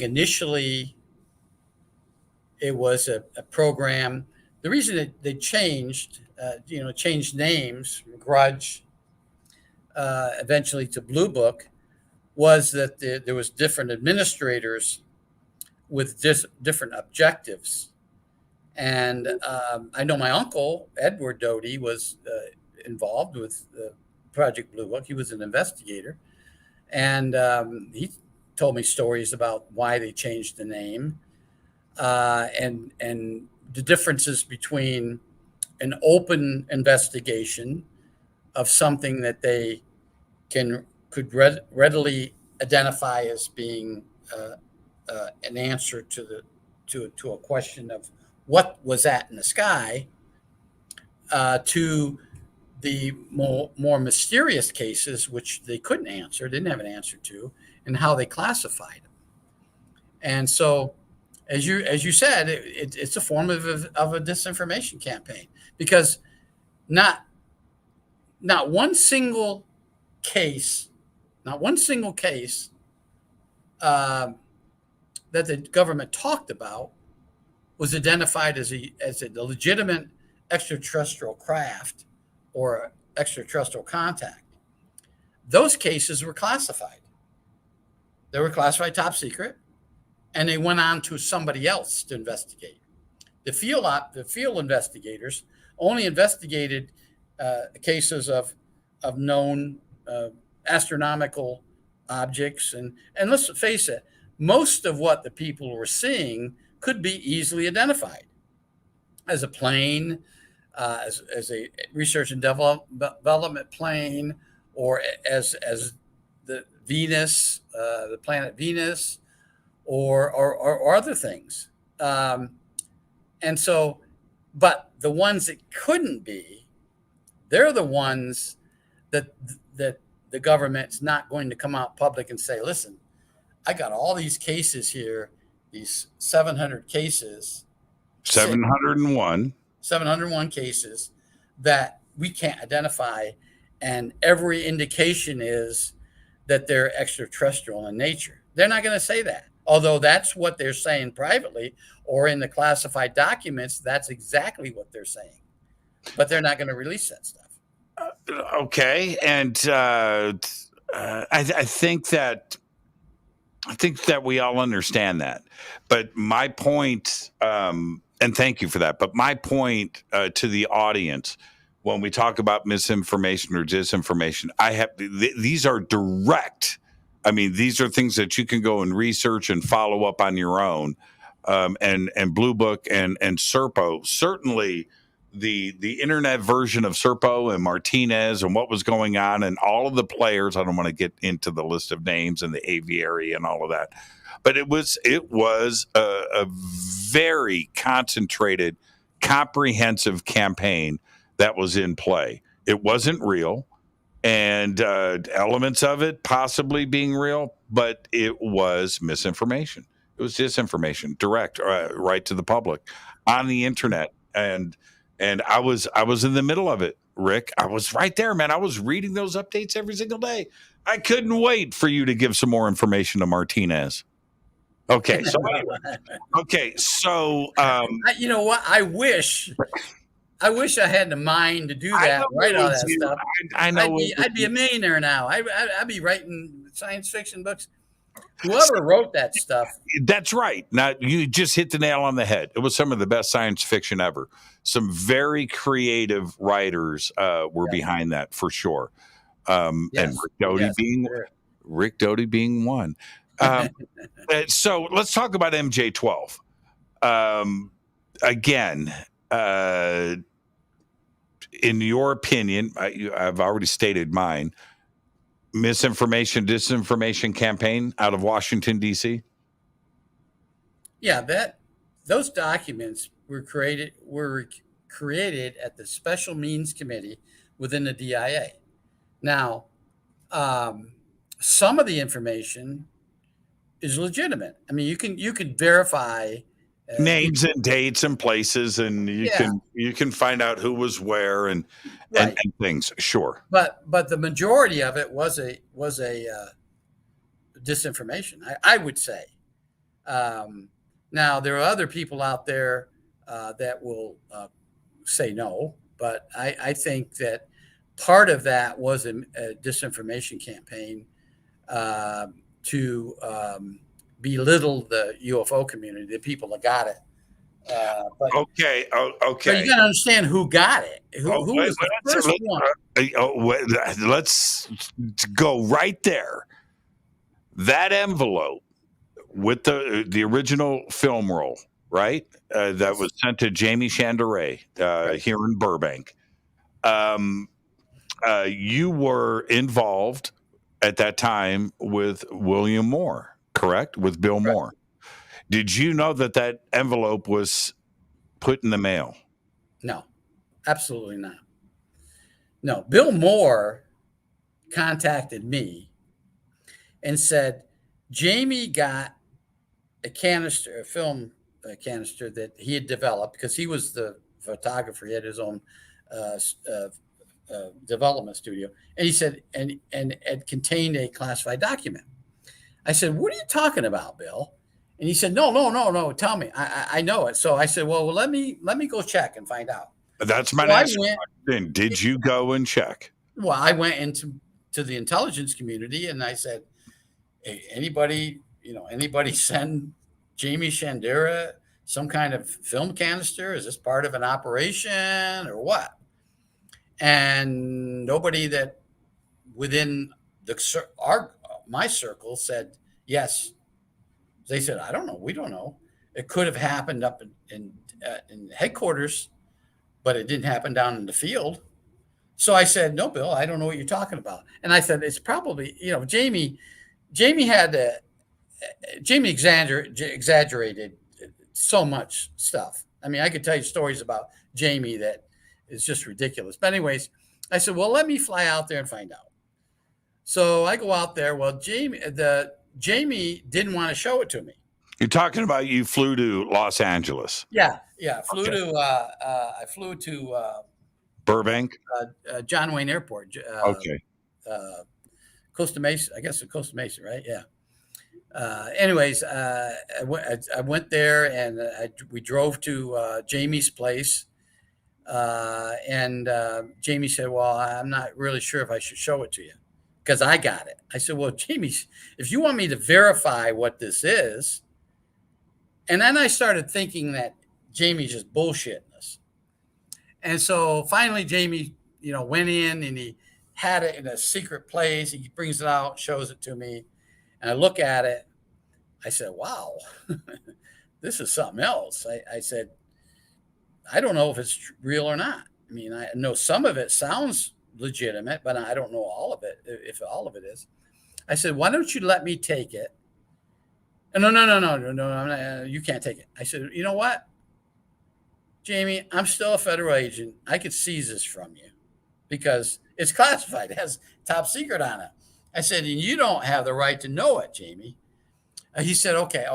initially it was a program. The reason that they changed names, Grudge, eventually to Blue Book, was that there was different administrators with different objectives. And I know my uncle, Edward Doty, was involved with Project Blue Book. He was an investigator. And he told me stories about why they changed the name and the differences between an open investigation of something that they could readily identify as being an answer to a question of what was that in the sky, to the more mysterious cases, which they couldn't answer, didn't have an answer to, and how they classified them. And so, as you said, it's a form of a disinformation campaign, because not one single case that the government talked about was identified as a legitimate extraterrestrial craft or extraterrestrial contact. Those cases were classified. They were classified top secret, and they went on to somebody else to investigate. The field investigators only investigated cases of known astronomical objects, and let's face it, most of what the people were seeing could be easily identified as a plane, as a research and development plane, or as the Venus, the planet Venus, or other things. And so, but the ones that couldn't be, they're the ones that the government's not going to come out public and say, listen, I got all these cases here, these 700 cases. 701 cases that we can't identify, and every indication is that they're extraterrestrial in nature. They're not going to say that, although that's what they're saying privately, or in the classified documents, that's exactly what they're saying. But they're not going to release that stuff. Okay, and I think that we all understand that. But my point, and thank you for that, but my point to the audience, when we talk about misinformation or disinformation, these are direct. I mean, these are things that you can go and research and follow up on your own. And Blue Book and Serpo, certainly the internet version of Serpo and Martinez and what was going on and all of the players. I don't want to get into the list of names and the aviary and all of that, but it was a very concentrated, comprehensive campaign that was in play. It wasn't real, and elements of it possibly being real, but it was misinformation. It was disinformation, direct, right to the public on the internet. And I was in the middle of it, Rick. I was right there, man. I was reading those updates every single day. I couldn't wait for you to give some more information to Martinez. Okay, so anyway. You know what? I wish I had the mind to do that, write all that stuff. I know. I'd be a millionaire now. I'd be writing science fiction books. Whoever wrote that stuff. That's right. Now, you just hit the nail on the head. It was some of the best science fiction ever. Some very creative writers were behind that, for sure. And Rick Doty being one. So let's talk about MJ-12. Again, in your opinion, I've already stated mine, misinformation, disinformation campaign out of Washington, D.C.? Yeah, those documents were created at the Special Means Committee within the DIA. Now, some of the information is legitimate. I mean, you can verify names and dates and places, and you can find out who was where and things. Sure, but the majority of it was a disinformation, I would say. Now there are other people out there that will say no, but I think that part of that was a disinformation campaign to belittle the UFO community, the people that got it. Okay. But you got to understand who got it. Who was the first one? Let's go right there. That envelope with the original film roll, right? That was sent to Jamie Chanderay here in Burbank. You were involved at that time with William Moore, correct? With Bill Moore. Did you know that envelope was put in the mail? No, absolutely not. No, Bill Moore contacted me and said, Jamie got a film canister that he had developed because he was the photographer. He had his own development studio. And he said, and it contained a classified document. I said, what are you talking about, Bill? And he said, no, tell me. I know it. So I said, well, let me go check and find out. That's my next question. Did you go and check? Well, I went into the intelligence community and I said, hey, anybody send Jamie Chanderay some kind of film canister? Is this part of an operation or what? And nobody that within my circle said yes. They said, I don't know. We don't know. It could have happened up in headquarters, but it didn't happen down in the field. So I said, no, Bill, I don't know what you're talking about. And I said, it's probably, Jamie exaggerated so much stuff. I mean, I could tell you stories about Jamie that is just ridiculous. But anyways, I said, well, let me fly out there and find out. So I go out there. Well, Jamie didn't want to show it to me. You're talking about you flew to Los Angeles. Yeah. I flew to Burbank, John Wayne Airport. Costa Mesa. I guess it's Costa Mesa, right? Yeah. Anyways, I went there and we drove to Jamie's place. And Jamie said, well, I'm not really sure if I should show it to you because I got it. I said, well, Jamie, if you want me to verify what this is. And then I started thinking that Jamie's just bullshitting us. And so finally, Jamie, went in and he had it in a secret place. He brings it out, shows it to me. And I look at it. I said, wow, this is something else. I said, I don't know if it's real or not. I mean, I know some of it sounds legitimate, but I don't know all of it, if all of it is. I said, why don't you let me take it? No, I'm not, you can't take it. I said, you know what, Jamie, I'm still a federal agent. I could seize this from you because it's classified. It has top secret on it. I said, and you don't have the right to know it, Jamie. He said, okay.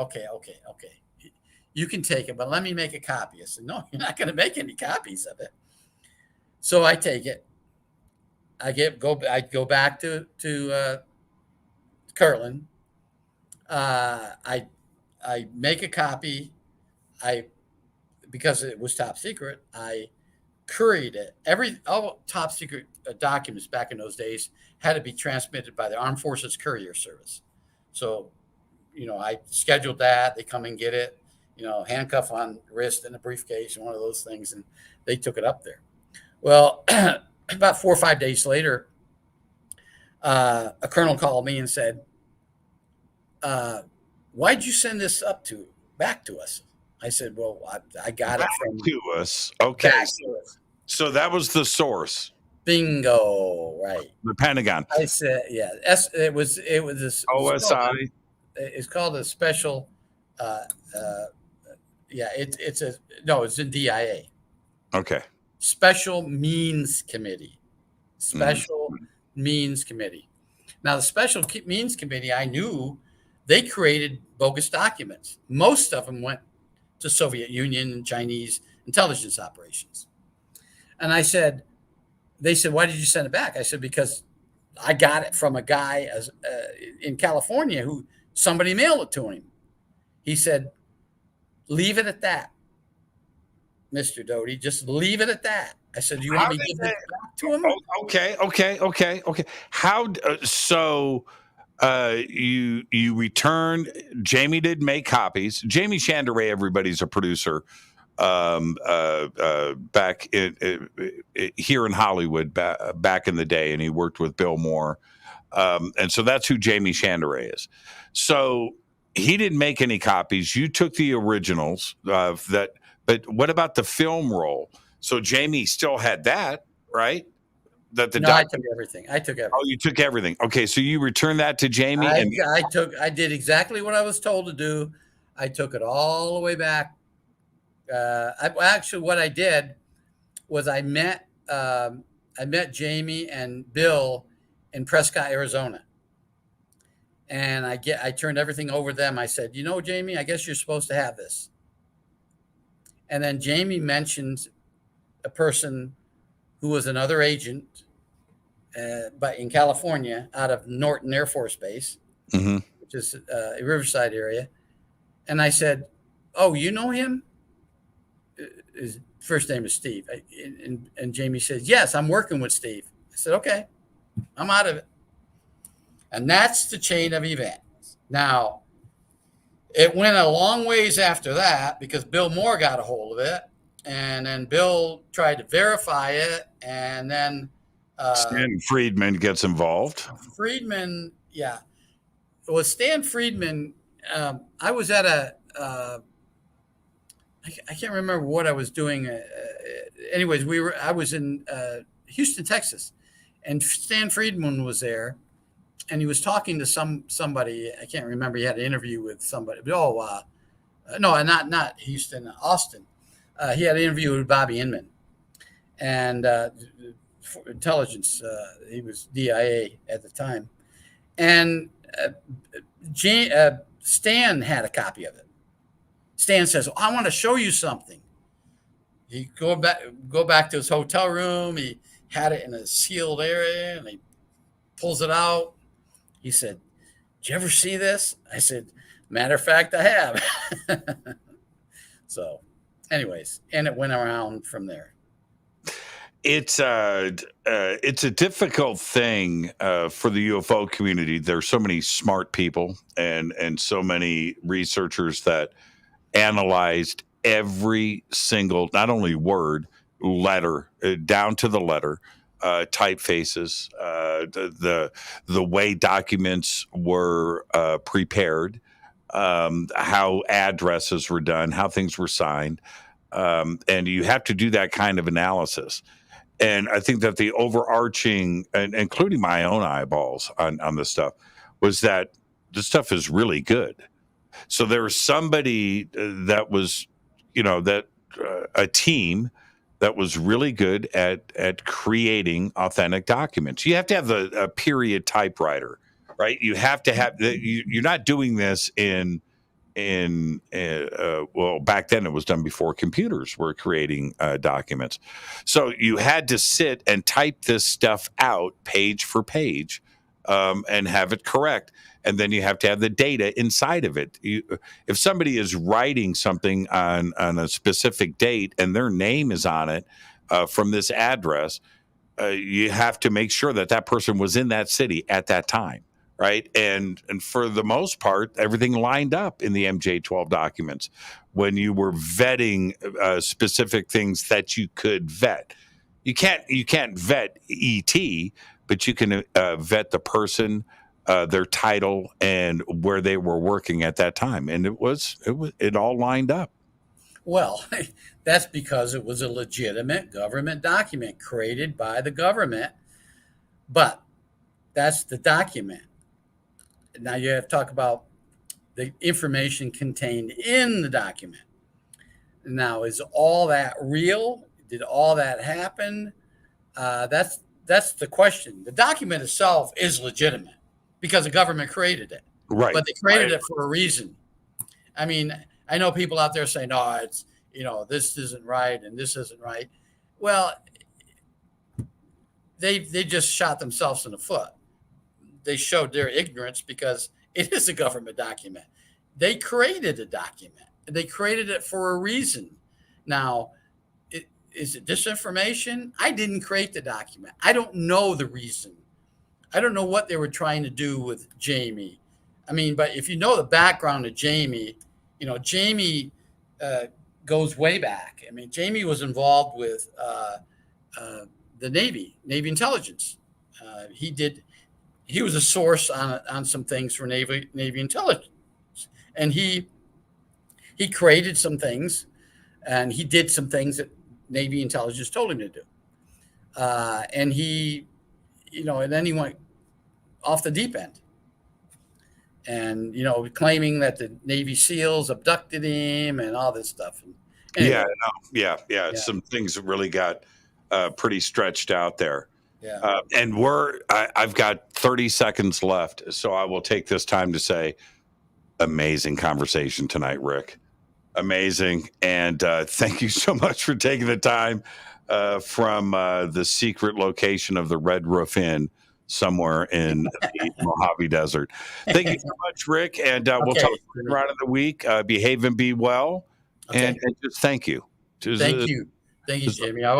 You can take it, but let me make a copy. I said, no, you're not going to make any copies of it. So I take it. I go back to Kirtland. I make a copy. Because it was top secret, I couried it. All top secret documents back in those days had to be transmitted by the Armed Forces Courier Service. So, I scheduled that. They come and get it. Handcuff on wrist and a briefcase and one of those things, and they took it up there. Well, about 4 or 5 days later, a colonel called me and said, why'd you send this back to us? I said, well, I got it from to us. Okay. So that was the source. Bingo, right. The Pentagon. I said, yeah. It was this OSI. It's called a special. It's in DIA. Okay. Special Means Committee. Special Means Committee. Now, the Special Means Committee, I knew they created bogus documents. Most of them went to Soviet Union and Chinese intelligence operations. And they said, why did you send it back? I said, because I got it from a guy in California who somebody mailed it to him. He said, leave it at that, Mr. Doty. Just leave it at that. I said, do you want me to give it back to him? Okay. How so? You returned. Jamie did make copies. Jamie Chandray, everybody's a producer. Back here in Hollywood back in the day, and he worked with Bill Moore, and so that's who Jamie Chandray is. So he didn't make any copies. You took the originals but what about the film roll? So Jamie still had that, right? I took everything. Oh, you took everything. Okay, so you returned that to Jamie. I did exactly what I was told to do. I took it all the way back. What I did was I met Jamie and Bill in Prescott, Arizona, and I turned everything over to them. I said, Jamie, I guess you're supposed to have this. And then Jamie mentioned a person who was another agent, but in California, out of Norton Air Force Base, which is a Riverside area. And I said, "Oh, you know him?" His first name is Steve. And Jamie says, "Yes, I'm working with Steve." I said, "Okay, I'm out of it." And that's the chain of events. Now, it went a long ways after that because Bill Moore got a hold of it. And then Bill tried to verify it. And then Stan Friedman gets involved. Friedman, yeah. Well, Stan Friedman, I was at I can't remember what I was doing. Anyways, I was in Houston, Texas, and Stan Friedman was there, and he was talking to somebody. I can't remember. He had an interview with somebody. No, not Houston, Austin. He had an interview with Bobby Inman, and for intelligence. He was DIA at the time, and Stan had a copy of it. Stan says, "I want to show you something." He go back to his hotel room. He had it in a sealed area, and he pulls it out. He said, "Did you ever see this?" I said, "Matter of fact, I have." So, anyways, and it went around from there. It's a difficult thing for the UFO community. There's so many smart people and so many researchers that analyzed every single, not only word, letter, down to the letter, typefaces, the way documents were prepared, how addresses were done, how things were signed, and you have to do that kind of analysis. And I think that the overarching, and including my own eyeballs on this stuff, was that this stuff is really good. So there was somebody that was, a team that was really good at creating authentic documents. You have to have a period typewriter, right? You have to have. You're not doing this well, back then it was done before computers were creating documents. So you had to sit and type this stuff out page for page and have it correct. And then you have to have the data inside of it. If somebody is writing something on a specific date and their name is on it from this address, you have to make sure that person was in that city at that time, right? And for the most part, everything lined up in the MJ-12 documents when you were vetting specific things that you could vet. You can't vet ET, but you can vet the person, their title, and where they were working at that time, and it all lined up. Well, that's because it was a legitimate government document created by the government. But that's the document. Now you have to talk about the information contained in the document. Now, is all that real? Did all that happen? That's the question. The document itself is legitimate because the government created it. Right. But they created it for a reason. I mean, I know people out there saying, no, it's, this isn't right and this isn't right. Well, they just shot themselves in the foot. They showed their ignorance because it is a government document. They created a document. They created it for a reason. Now, is it disinformation? I didn't create the document. I don't know the reason. I don't know what they were trying to do with Jamie. I mean, but if you know the background of Jamie, Jamie goes way back. I mean, Jamie was involved with the Navy intelligence. He was a source on some things for Navy intelligence, and he created some things, and he did some things that Navy intelligence told him to do, and he, and then he went off the deep end, and claiming that the Navy SEALs abducted him and all this stuff. Anyway, yeah. Some things really got pretty stretched out there. Yeah. And I've got 30 seconds left, so I will take this time to say, amazing conversation tonight, Rick. Amazing. And thank you so much for taking the time from the secret location of the Red Roof Inn somewhere in the Mojave Desert. Thank you so much, Rick. And we'll talk around in the week. Behave and be well. Okay. And just thank you. Thank you. Thank you, Jamie. I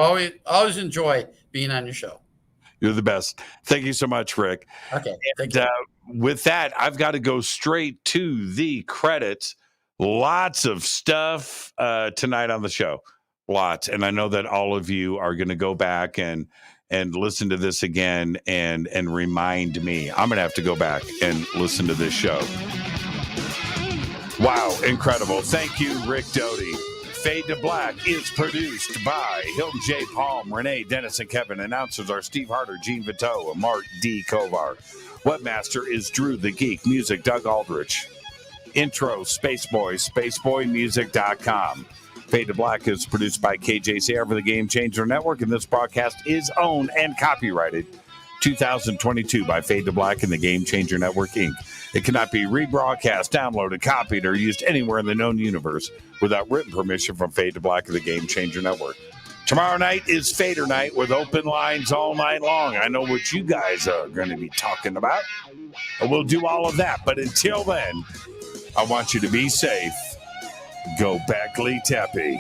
always enjoy being on your show. You're the best. Thank you so much, Rick. Okay. Thank you. With that, I've got to go straight to the credits. Lots of stuff tonight on the show. Lots. And I know that all of you are going to go back and listen to this again and remind me. I'm going to have to go back and listen to this show. Wow. Incredible. Thank you, Rick Doty. Fade to Black is produced by Hilton J. Palm, Renee, Dennis, and Kevin. Announcers are Steve Harder, Gene Vito, and Mark D. Kovar. Webmaster is Drew the Geek. Music, Doug Aldrich. Intro, Spaceboy, spaceboymusic.com. Fade to Black is produced by KJCR for the Game Changer Network, and this broadcast is owned and copyrighted 2022 by Fade to Black and the Game Changer Network, Inc. It cannot be rebroadcast, downloaded, copied, or used anywhere in the known universe without written permission from Fade to Black and the Game Changer Network. Tomorrow night is Fader Night with open lines all night long. I know what you guys are going to be talking about, and we'll do all of that. But until then, I want you to be safe. Go Beckley Tepe.